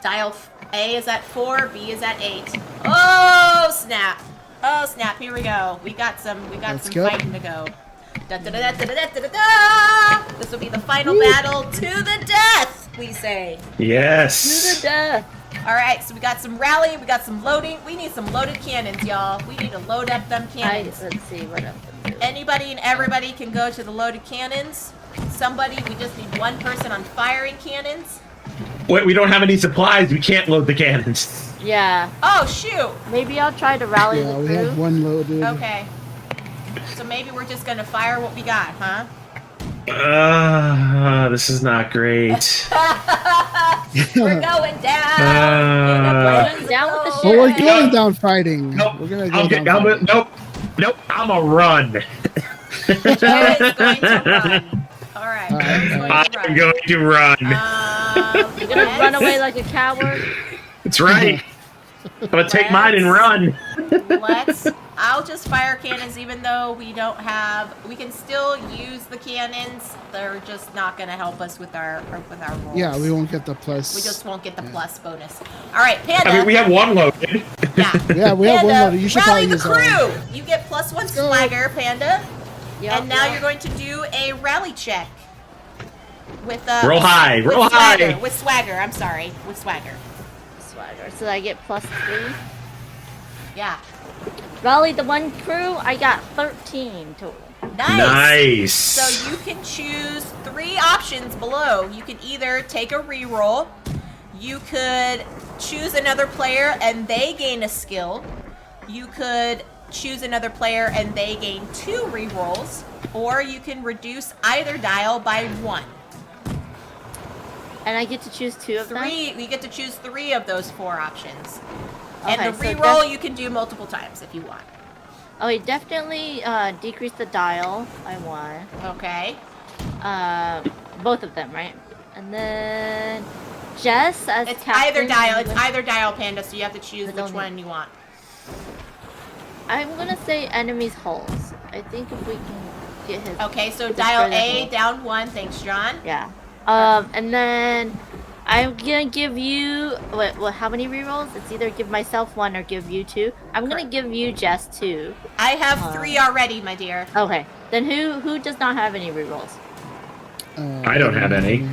Dial A is at 4, B is at 8. Oh snap! Oh snap! Here we go. We got some Let's go. fighting to go. Da, da, da, da, da, da, da, da, da. This will be the final battle to the death, we say. Yes. To the death. All right, so we got some rally, we got some loading. We need some loaded cannons, y'all. We need to load up them cannons. Let's see what else. Anybody and everybody can go to the loaded cannons. Somebody, we just need 1 person on firing cannons. Wait, we don't have any supplies. We can't load the cannons. Yeah. Oh shoot! Maybe I'll try to rally Yeah, the we crew. have 1 loaded. Okay. So maybe we're just gonna fire what we got, huh? This is not great. We're going down. Down with the Well, ship. we're going down fighting. Nope. We're gonna go down fighting. Nope. I'm a run. Joe is going to run. All right. I'm going to run. You're gonna run away like a coward. That's right. I'm gonna take mine and run. I'll just fire cannons even though we don't have, we can still use the cannons. They're just not gonna help us with our rolls. Yeah, we won't get the plus. We just won't get the plus bonus. All right, Panda. I mean, we have 1 loaded. Yeah, Yeah, we have 1 Panda, loaded. You should rally probably the use all. crew. You get +1 go. swagger, Panda. Yep, And now yep. you're going to do a rally check with Roll high, with roll swagger, high. with swagger. I'm sorry, with swagger. Swagger. So I get +3. Yeah, Rally the 1 crew. I got 13 total. Nice. So you can choose 3 options below. You can either take a reroll, you could choose another player and they gain a skill, you could choose another player and they gain 2 rerolls, or you can reduce either dial by 1. And I get to choose 2 of them? You get to choose 3 of those 4 options. Okay, And the so reroll you can do multiple times if you want. Oh, it definitely decrease the dial by 1. Okay. Both of them, right? And then Jess as It's captain. It's either dial, Panda, so you have to choose which one you want. I'm gonna say enemies' hulls. I think if we can get his. Okay, so dial A down 1. Thanks, John. Yeah. And then I'm gonna give you how many rerolls? It's either give myself 1 or give you 2. I'm gonna give you Jess 2. I have 3 already, my dear. Okay. Then who does not have any rerolls? I don't have any.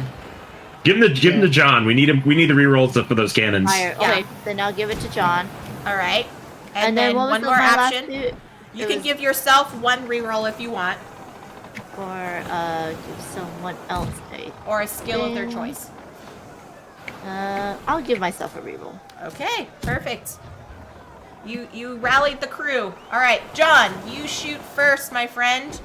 Give them to John. We need him. We need the rerolls for those cannons. Okay, then I'll give it to John. All right. And then one more my option. You can give yourself 1 reroll if you want. Or give someone else or a skill of their choice. I'll give myself a reroll. Okay, perfect. You rallied the crew. All right, John, you shoot first, my friend.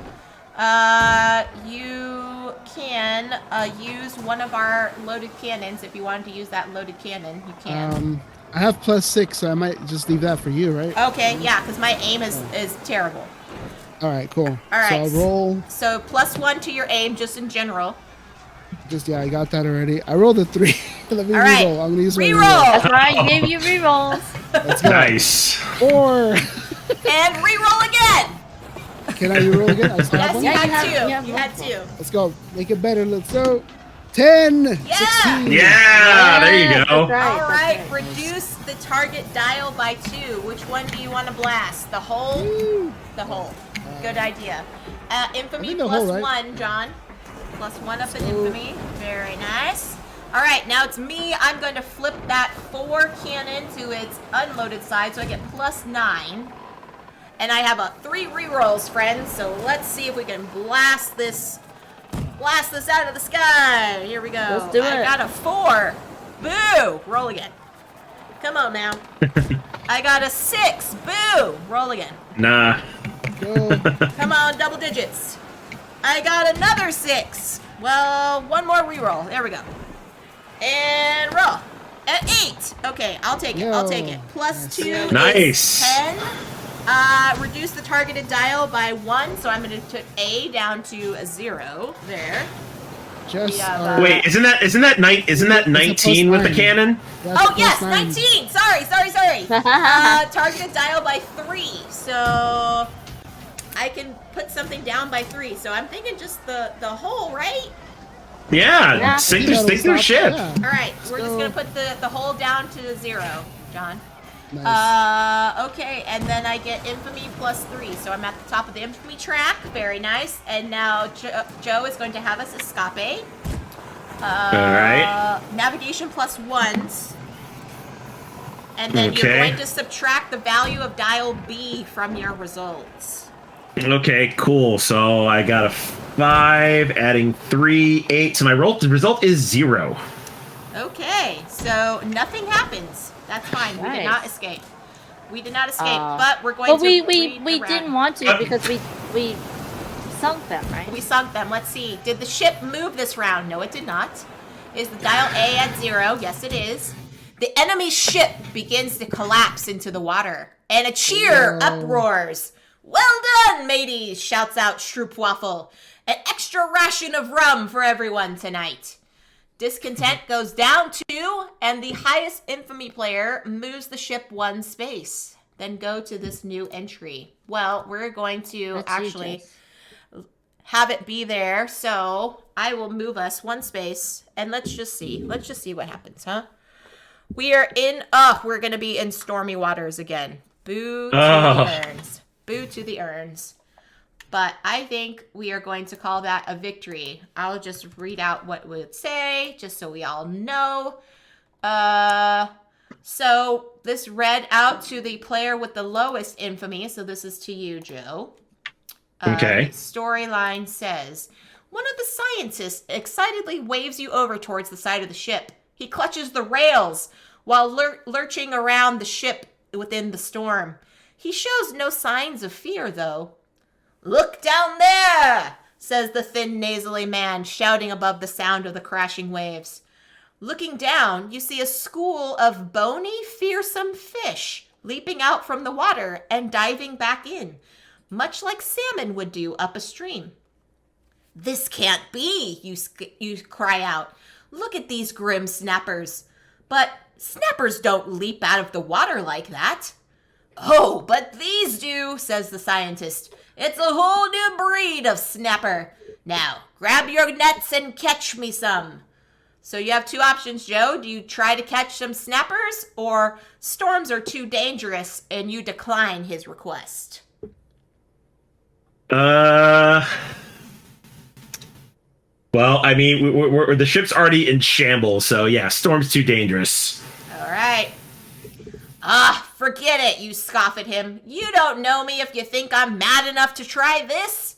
You can use one of our loaded cannons if you wanted to use that loaded cannon. You can. I have +6, so I might just leave that for you, right? Okay, yeah, because my aim is terrible. All right, cool. All right. So I'll roll. So +1 to your aim, just in general. I got that already. I rolled a 3. Let me reroll. I'm gonna use reroll. That's right. You gave you rerolls. Let's go. Nice. 4. And reroll again. Can I reroll again? I still have one? You had 2. Let's go. Make it better. Let's go. 10. Yeah. 16. Yeah, there you go. That's right, All right, that's reduce the target dial by 2. Which one do you want to blast? The hole? The hole. Good idea. Infamy the plus hole, right? 1, John. +1 up in infamy. Very nice. All right, now it's me. I'm going to flip that 4 cannon to its unloaded side, so I get +9. And I have 3 rerolls, friends. So let's see if we can blast this out of the sky. Here we go. Let's do it. I got a 4. Boo! Roll again. Come on now. I got a 6. Boo! Roll again. Nah. Go. Come on, double digits. I got another 6. Well, 1 more reroll. There we go. And roll. At 8. Okay, I'll take it. I'll take it. +2 Nice. is 10. Reduce the targeted dial by 1, so I'm going to put A down to a 0. There. Just, Wait, isn't that 19 with the cannon? Oh yes, 19. Sorry. Targeted dial by 3, so I can put something down by 3. So I'm thinking just the hole, right? Yeah, sink their ship. Yeah. All right, we're just gonna put the hole down to 0, John. Nice. Okay, and then I get infamy +3, so I'm at the top of the infamy track. Very nice. And now Joe is going to have us escape. All right. Navigation +1s. And then you're going to subtract the value of dial B from your results. Okay, cool. So I got a 5, adding 3, 8. So my result is 0. Okay, so nothing happens. That's fine. We did not escape. But we're going to. we didn't want to because we sunk them, right? We sunk them. Let's see. Did the ship move this round? No, it did not. Is the dial A at 0? Yes, it is. The enemy ship begins to collapse into the water, and a cheer uproars. Well done, mateys! Shouts out Stroopwafel. An extra ration of rum for everyone tonight. Discontent goes down 2, and the highest infamy player moves the ship 1 space. Then go to this new entry. Well, we're going to actually have it be there, so I will move us 1 space, and let's just see what happens, huh? We're going to be in stormy waters again. Boo to the urns. Boo to the urns. But I think we are going to call that a victory. I'll just read out what it would say, just so we all know. So this read out to the player with the lowest infamy. So this is to you, Joe. Okay. Storyline says, one of the scientists excitedly waves you over towards the side of the ship. He clutches the rails while lurching around the ship within the storm. He shows no signs of fear, though. "Look down there," says the thin, nasally man, shouting above the sound of the crashing waves. Looking down, you see a school of bony, fearsome fish leaping out from the water and diving back in, much like salmon would do up a stream. "This can't be," you cry out. "Look at these grim snappers." "But snappers don't leap out of the water like that." "Oh, but these do," says the scientist. "It's a whole new breed of snapper. Now, grab your nets and catch me some." So you have two options, Joe. Do you try to catch some snappers, or storms are too dangerous and you decline his request? Well, I mean, we're the ship's already in shambles, so yeah, storm's too dangerous. All right. "Ah, forget it," you scoff at him. "You don't know me if you think I'm mad enough to try this.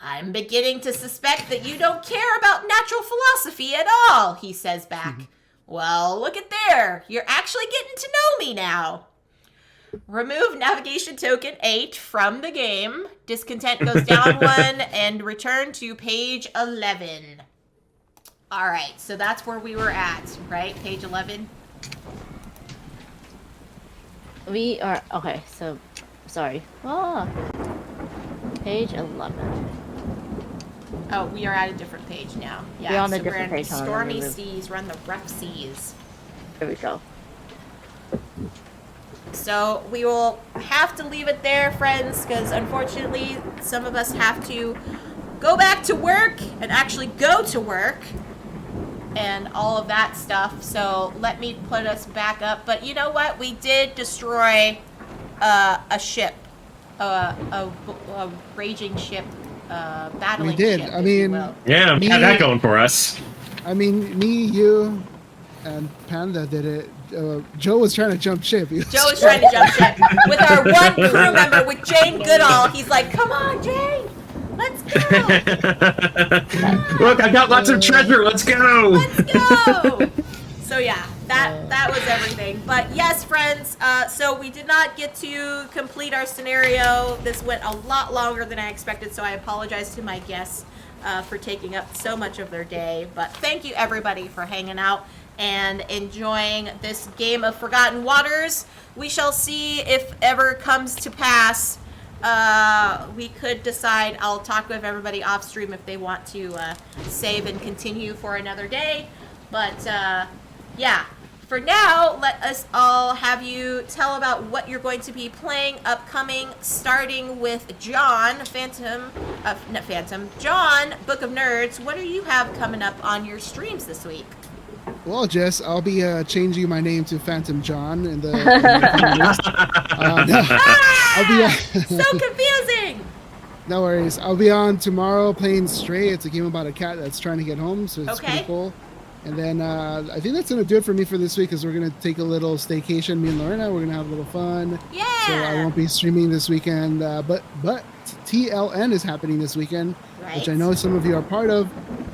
I'm beginning to suspect that you don't care about natural philosophy at all," he says back. "Well, look at there. You're actually getting to know me now." Remove navigation token 8 from the game. Discontent goes down 1 and return to page 11. All right, so that's where we were at, right? Page 11. We are okay. So, sorry. Page 11. Oh, we are at a different page now. Yeah, We're on a so different we're in page. Hold on, stormy let me move. seas, run the rough seas. There we go. So we will have to leave it there, friends, because unfortunately some of us have to go back to work and actually go to work and all of that stuff. So let me put us back up. But you know what? We did destroy a ship, a raging ship, battling We did. ship, I if you mean, will. Yeah, we have that going for us. I mean, me, you, and Panda did it. Joe was trying to jump ship. Joe is trying to jump ship with our one crew member, with Jane Goodall. He's like, "Come on, Jane, let's go. Look, I got lots of treasure. Let's go. Let's go." So yeah, that was everything. But yes, friends, so we did not get to complete our scenario. This went a lot longer than I expected, so I apologize to my guests for taking up so much of their day. But thank you, everybody, for hanging out and enjoying this game of Forgotten Waters. We shall see if ever comes to pass. We could decide. I'll talk with everybody off stream if they want to save and continue for another day. But yeah, for now, let us all have you tell about what you're going to be playing upcoming, starting with John, John, Book of Nerds. What do you have coming up on your streams this week? Well, Jess, I'll be changing my name to Phantom John in the coming weeks. I'll be So confusing. No worries. I'll be on tomorrow playing Stray. It's a game about a cat that's trying to get home, so it's pretty cool. And then I think that's gonna do it for me for this week, because we're gonna take a little staycation. Me and Lorena, we're gonna have a little fun. Yeah. So I won't be streaming this weekend, but TLN is happening this weekend, which I know some of you are part of,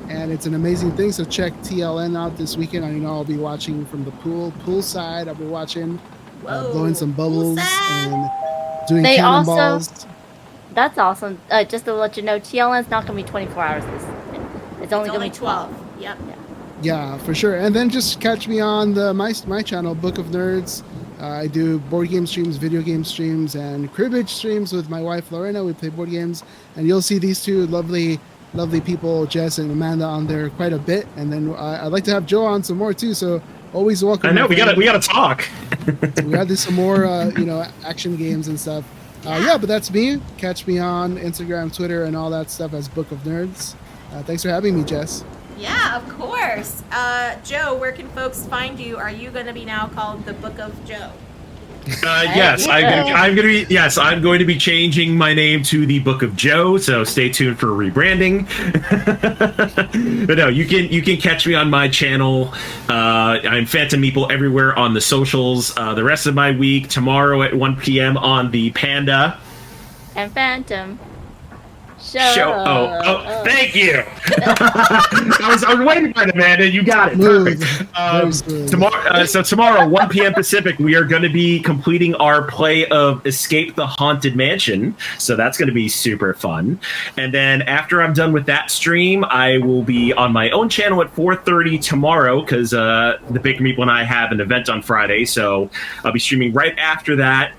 and it's an amazing thing. So check TLN out this weekend. I know I'll be watching from the poolside. I'll be watching, blowing some bubbles and doing cannonballs. That's awesome. Just to let you know, TLN's not going to be 24 hours this. It's only going to be 12. Yep. Yeah, for sure. And then just catch me on my channel, Book of Nerds. I do board game streams, video game streams, and cribbage streams with my wife Lorena. We play board games, and you'll see these two lovely people, Jess and Amanda, on there quite a bit. And then I'd like to have Joe on some more too. So always welcome. I know we gotta talk. We gotta do some more, action games and stuff. Yeah, but that's me. Catch me on Instagram, Twitter, and all that stuff as Book of Nerds. Thanks for having me, Jess. Yeah, of course. Joe, where can folks find you? Are you going to be now called the Book of Joe? Yes, I'm going to be changing my name to the Book of Joe. So stay tuned for rebranding. But no, you can catch me on my channel. I'm Phantom Meeple everywhere on the socials. The rest of my week, tomorrow at 1 p.m. on the Panda and Phantom Thank you. I was waiting for it, Amanda. You got it. Perfect. Tomorrow, 1 p.m. Pacific, we are going to be completing our play of Escape the Haunted Mansion. So that's going to be super fun. And then after I'm done with that stream, I will be on my own channel at 4:30 tomorrow because the Baker Meeple and I have an event on Friday. So I'll be streaming right after that.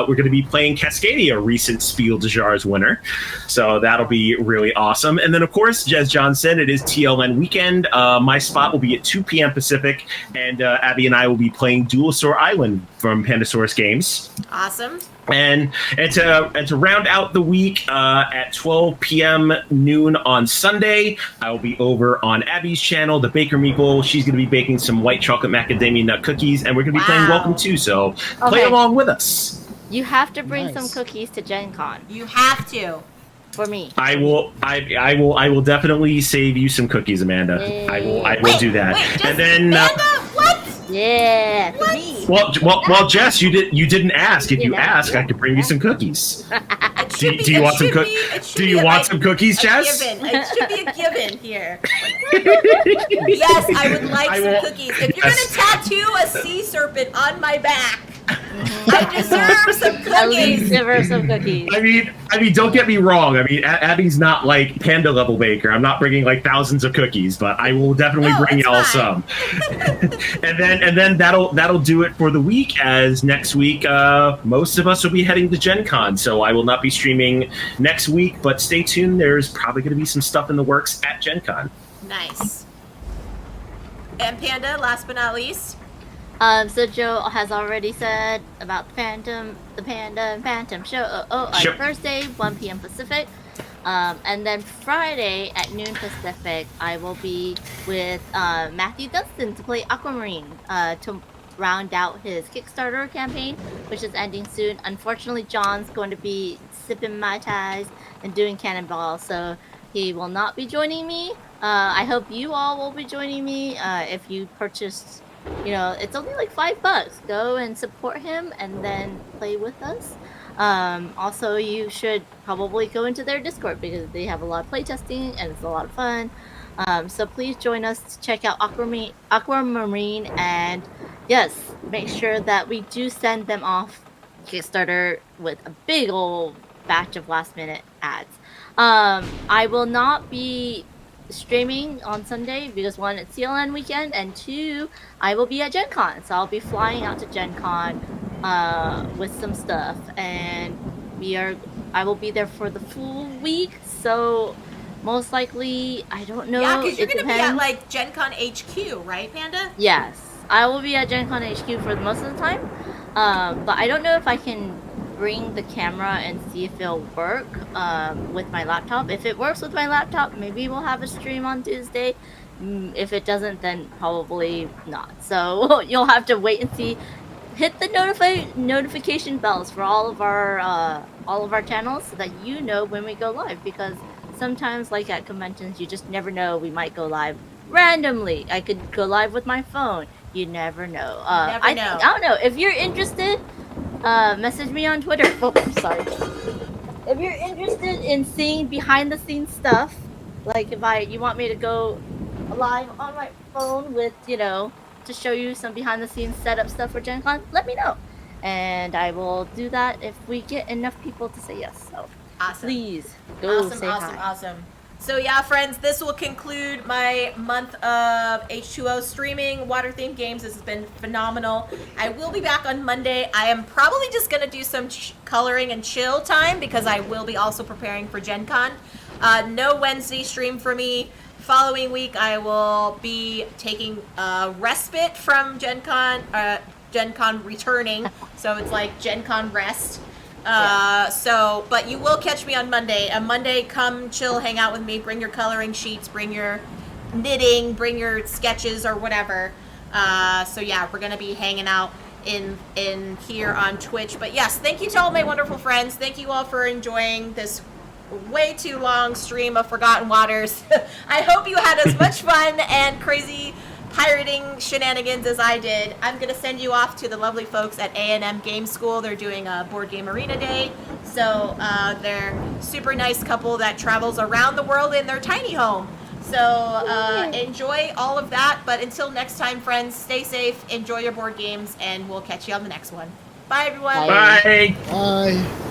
We're going to be playing Cascadia, recent Spiel des Jahres winner. So that'll be really awesome. And then, of course, as John said, it is TLN weekend. My spot will be at 2 p.m. Pacific, and Abby and I will be playing Duelosaur Island from Pandasaurus Games. Awesome. And to round out the week at 12 p.m. noon on Sunday, I will be over on Abby's channel, the Baker Meeple. She's going to be baking some white chocolate macadamia nut cookies, and we're going to be playing Welcome To. So play along with us. You have to bring some cookies to Gen Con. You have to. For me. I will definitely save you some cookies, Amanda. Yay. I will do that. And then Amanda, what? Yeah, for me. Well, Jess, you didn't ask. If you ask, I could bring you some cookies. Do you want some cookies? Do you want some cookies, Jess? It should be a given here. Yes, I would like some cookies. If you're gonna tattoo a sea serpent on my back, I deserve some cookies. At least give her some cookies. I mean, don't get me wrong. I mean, Abby's not like Panda level baker. I'm not bringing like thousands of cookies, but I will definitely bring y'all some. and then that'll do it for the week. As next week, most of us will be heading to Gen Con, so I will not be streaming next week. But stay tuned. There's probably going to be some stuff in the works at Gen Con. Nice. And Panda, last but not least. So Joe has already said about the Panda and Phantom show. On Thursday, 1 p.m. Pacific. And then Friday at noon Pacific, I will be with Matthew Dunstan to play Aquamarine to round out his Kickstarter campaign, which is ending soon. Unfortunately, John's going to be sipping Mai Tais and doing Cannonball, so he will not be joining me. I hope you all will be joining me. If you purchased, it's only like $5. Go and support him and then play with us. Also, you should probably go into their Discord because they have a lot of playtesting and it's a lot of fun. So please join us to check out Aquamarine, and yes, make sure that we do send them off Kickstarter with a big old batch of last minute ads. I will not be streaming on Sunday because 1, it's CLN weekend, and 2, I will be at Gen Con, so I'll be flying out to Gen Con with some stuff, and I will be there for the full week, so most likely, I don't know. Yeah, because you're going to be at like Gen Con HQ, right, Panda? Yes, I will be at Gen Con HQ for most of the time, but I don't know if I can bring the camera and see if it'll work with my laptop. If it works with my laptop, maybe we'll have a stream on Tuesday. If it doesn't, then probably not. So you'll have to wait and see. Hit the notification bells for all of our channels so that you know when we go live, because sometimes, like at conventions, you just never know. We might go live randomly. I could go live with my phone. You never know. I don't know. If you're interested, message me on Twitter. Oh, sorry. If you're interested in seeing behind the scenes stuff, like if you want me to go live on my phone with, to show you some behind the scenes setup stuff for Gen Con, let me know. And I will do that if we get enough people to say yes. So awesome. Please go say hi. Awesome. So yeah, friends, this will conclude my month of H2O streaming water-themed games. This has been phenomenal. I will be back on Monday. I am probably just going to do some coloring and chill time because I will be also preparing for Gen Con. No Wednesday stream for me. Following week, I will be taking a respite from Gen Con returning. So it's like Gen Con rest. But you will catch me on Monday. On Monday, come chill, hang out with me, bring your coloring sheets, bring your knitting, bring your sketches or whatever. So yeah, we're gonna be hanging out in here on Twitch. But yes, thank you to all my wonderful friends. Thank you all for enjoying this way too long stream of Forgotten Waters. I hope you had as much fun and crazy pirating shenanigans as I did, I'm going to send you off to the lovely folks at A&M Game School. They're doing a Board Game Arena Day. So they're super nice couple that travels around the world in their tiny home. So enjoy all of that. But until next time, friends, stay safe, enjoy your board games, and we'll catch you on the next one. Bye, everyone. Bye. Bye.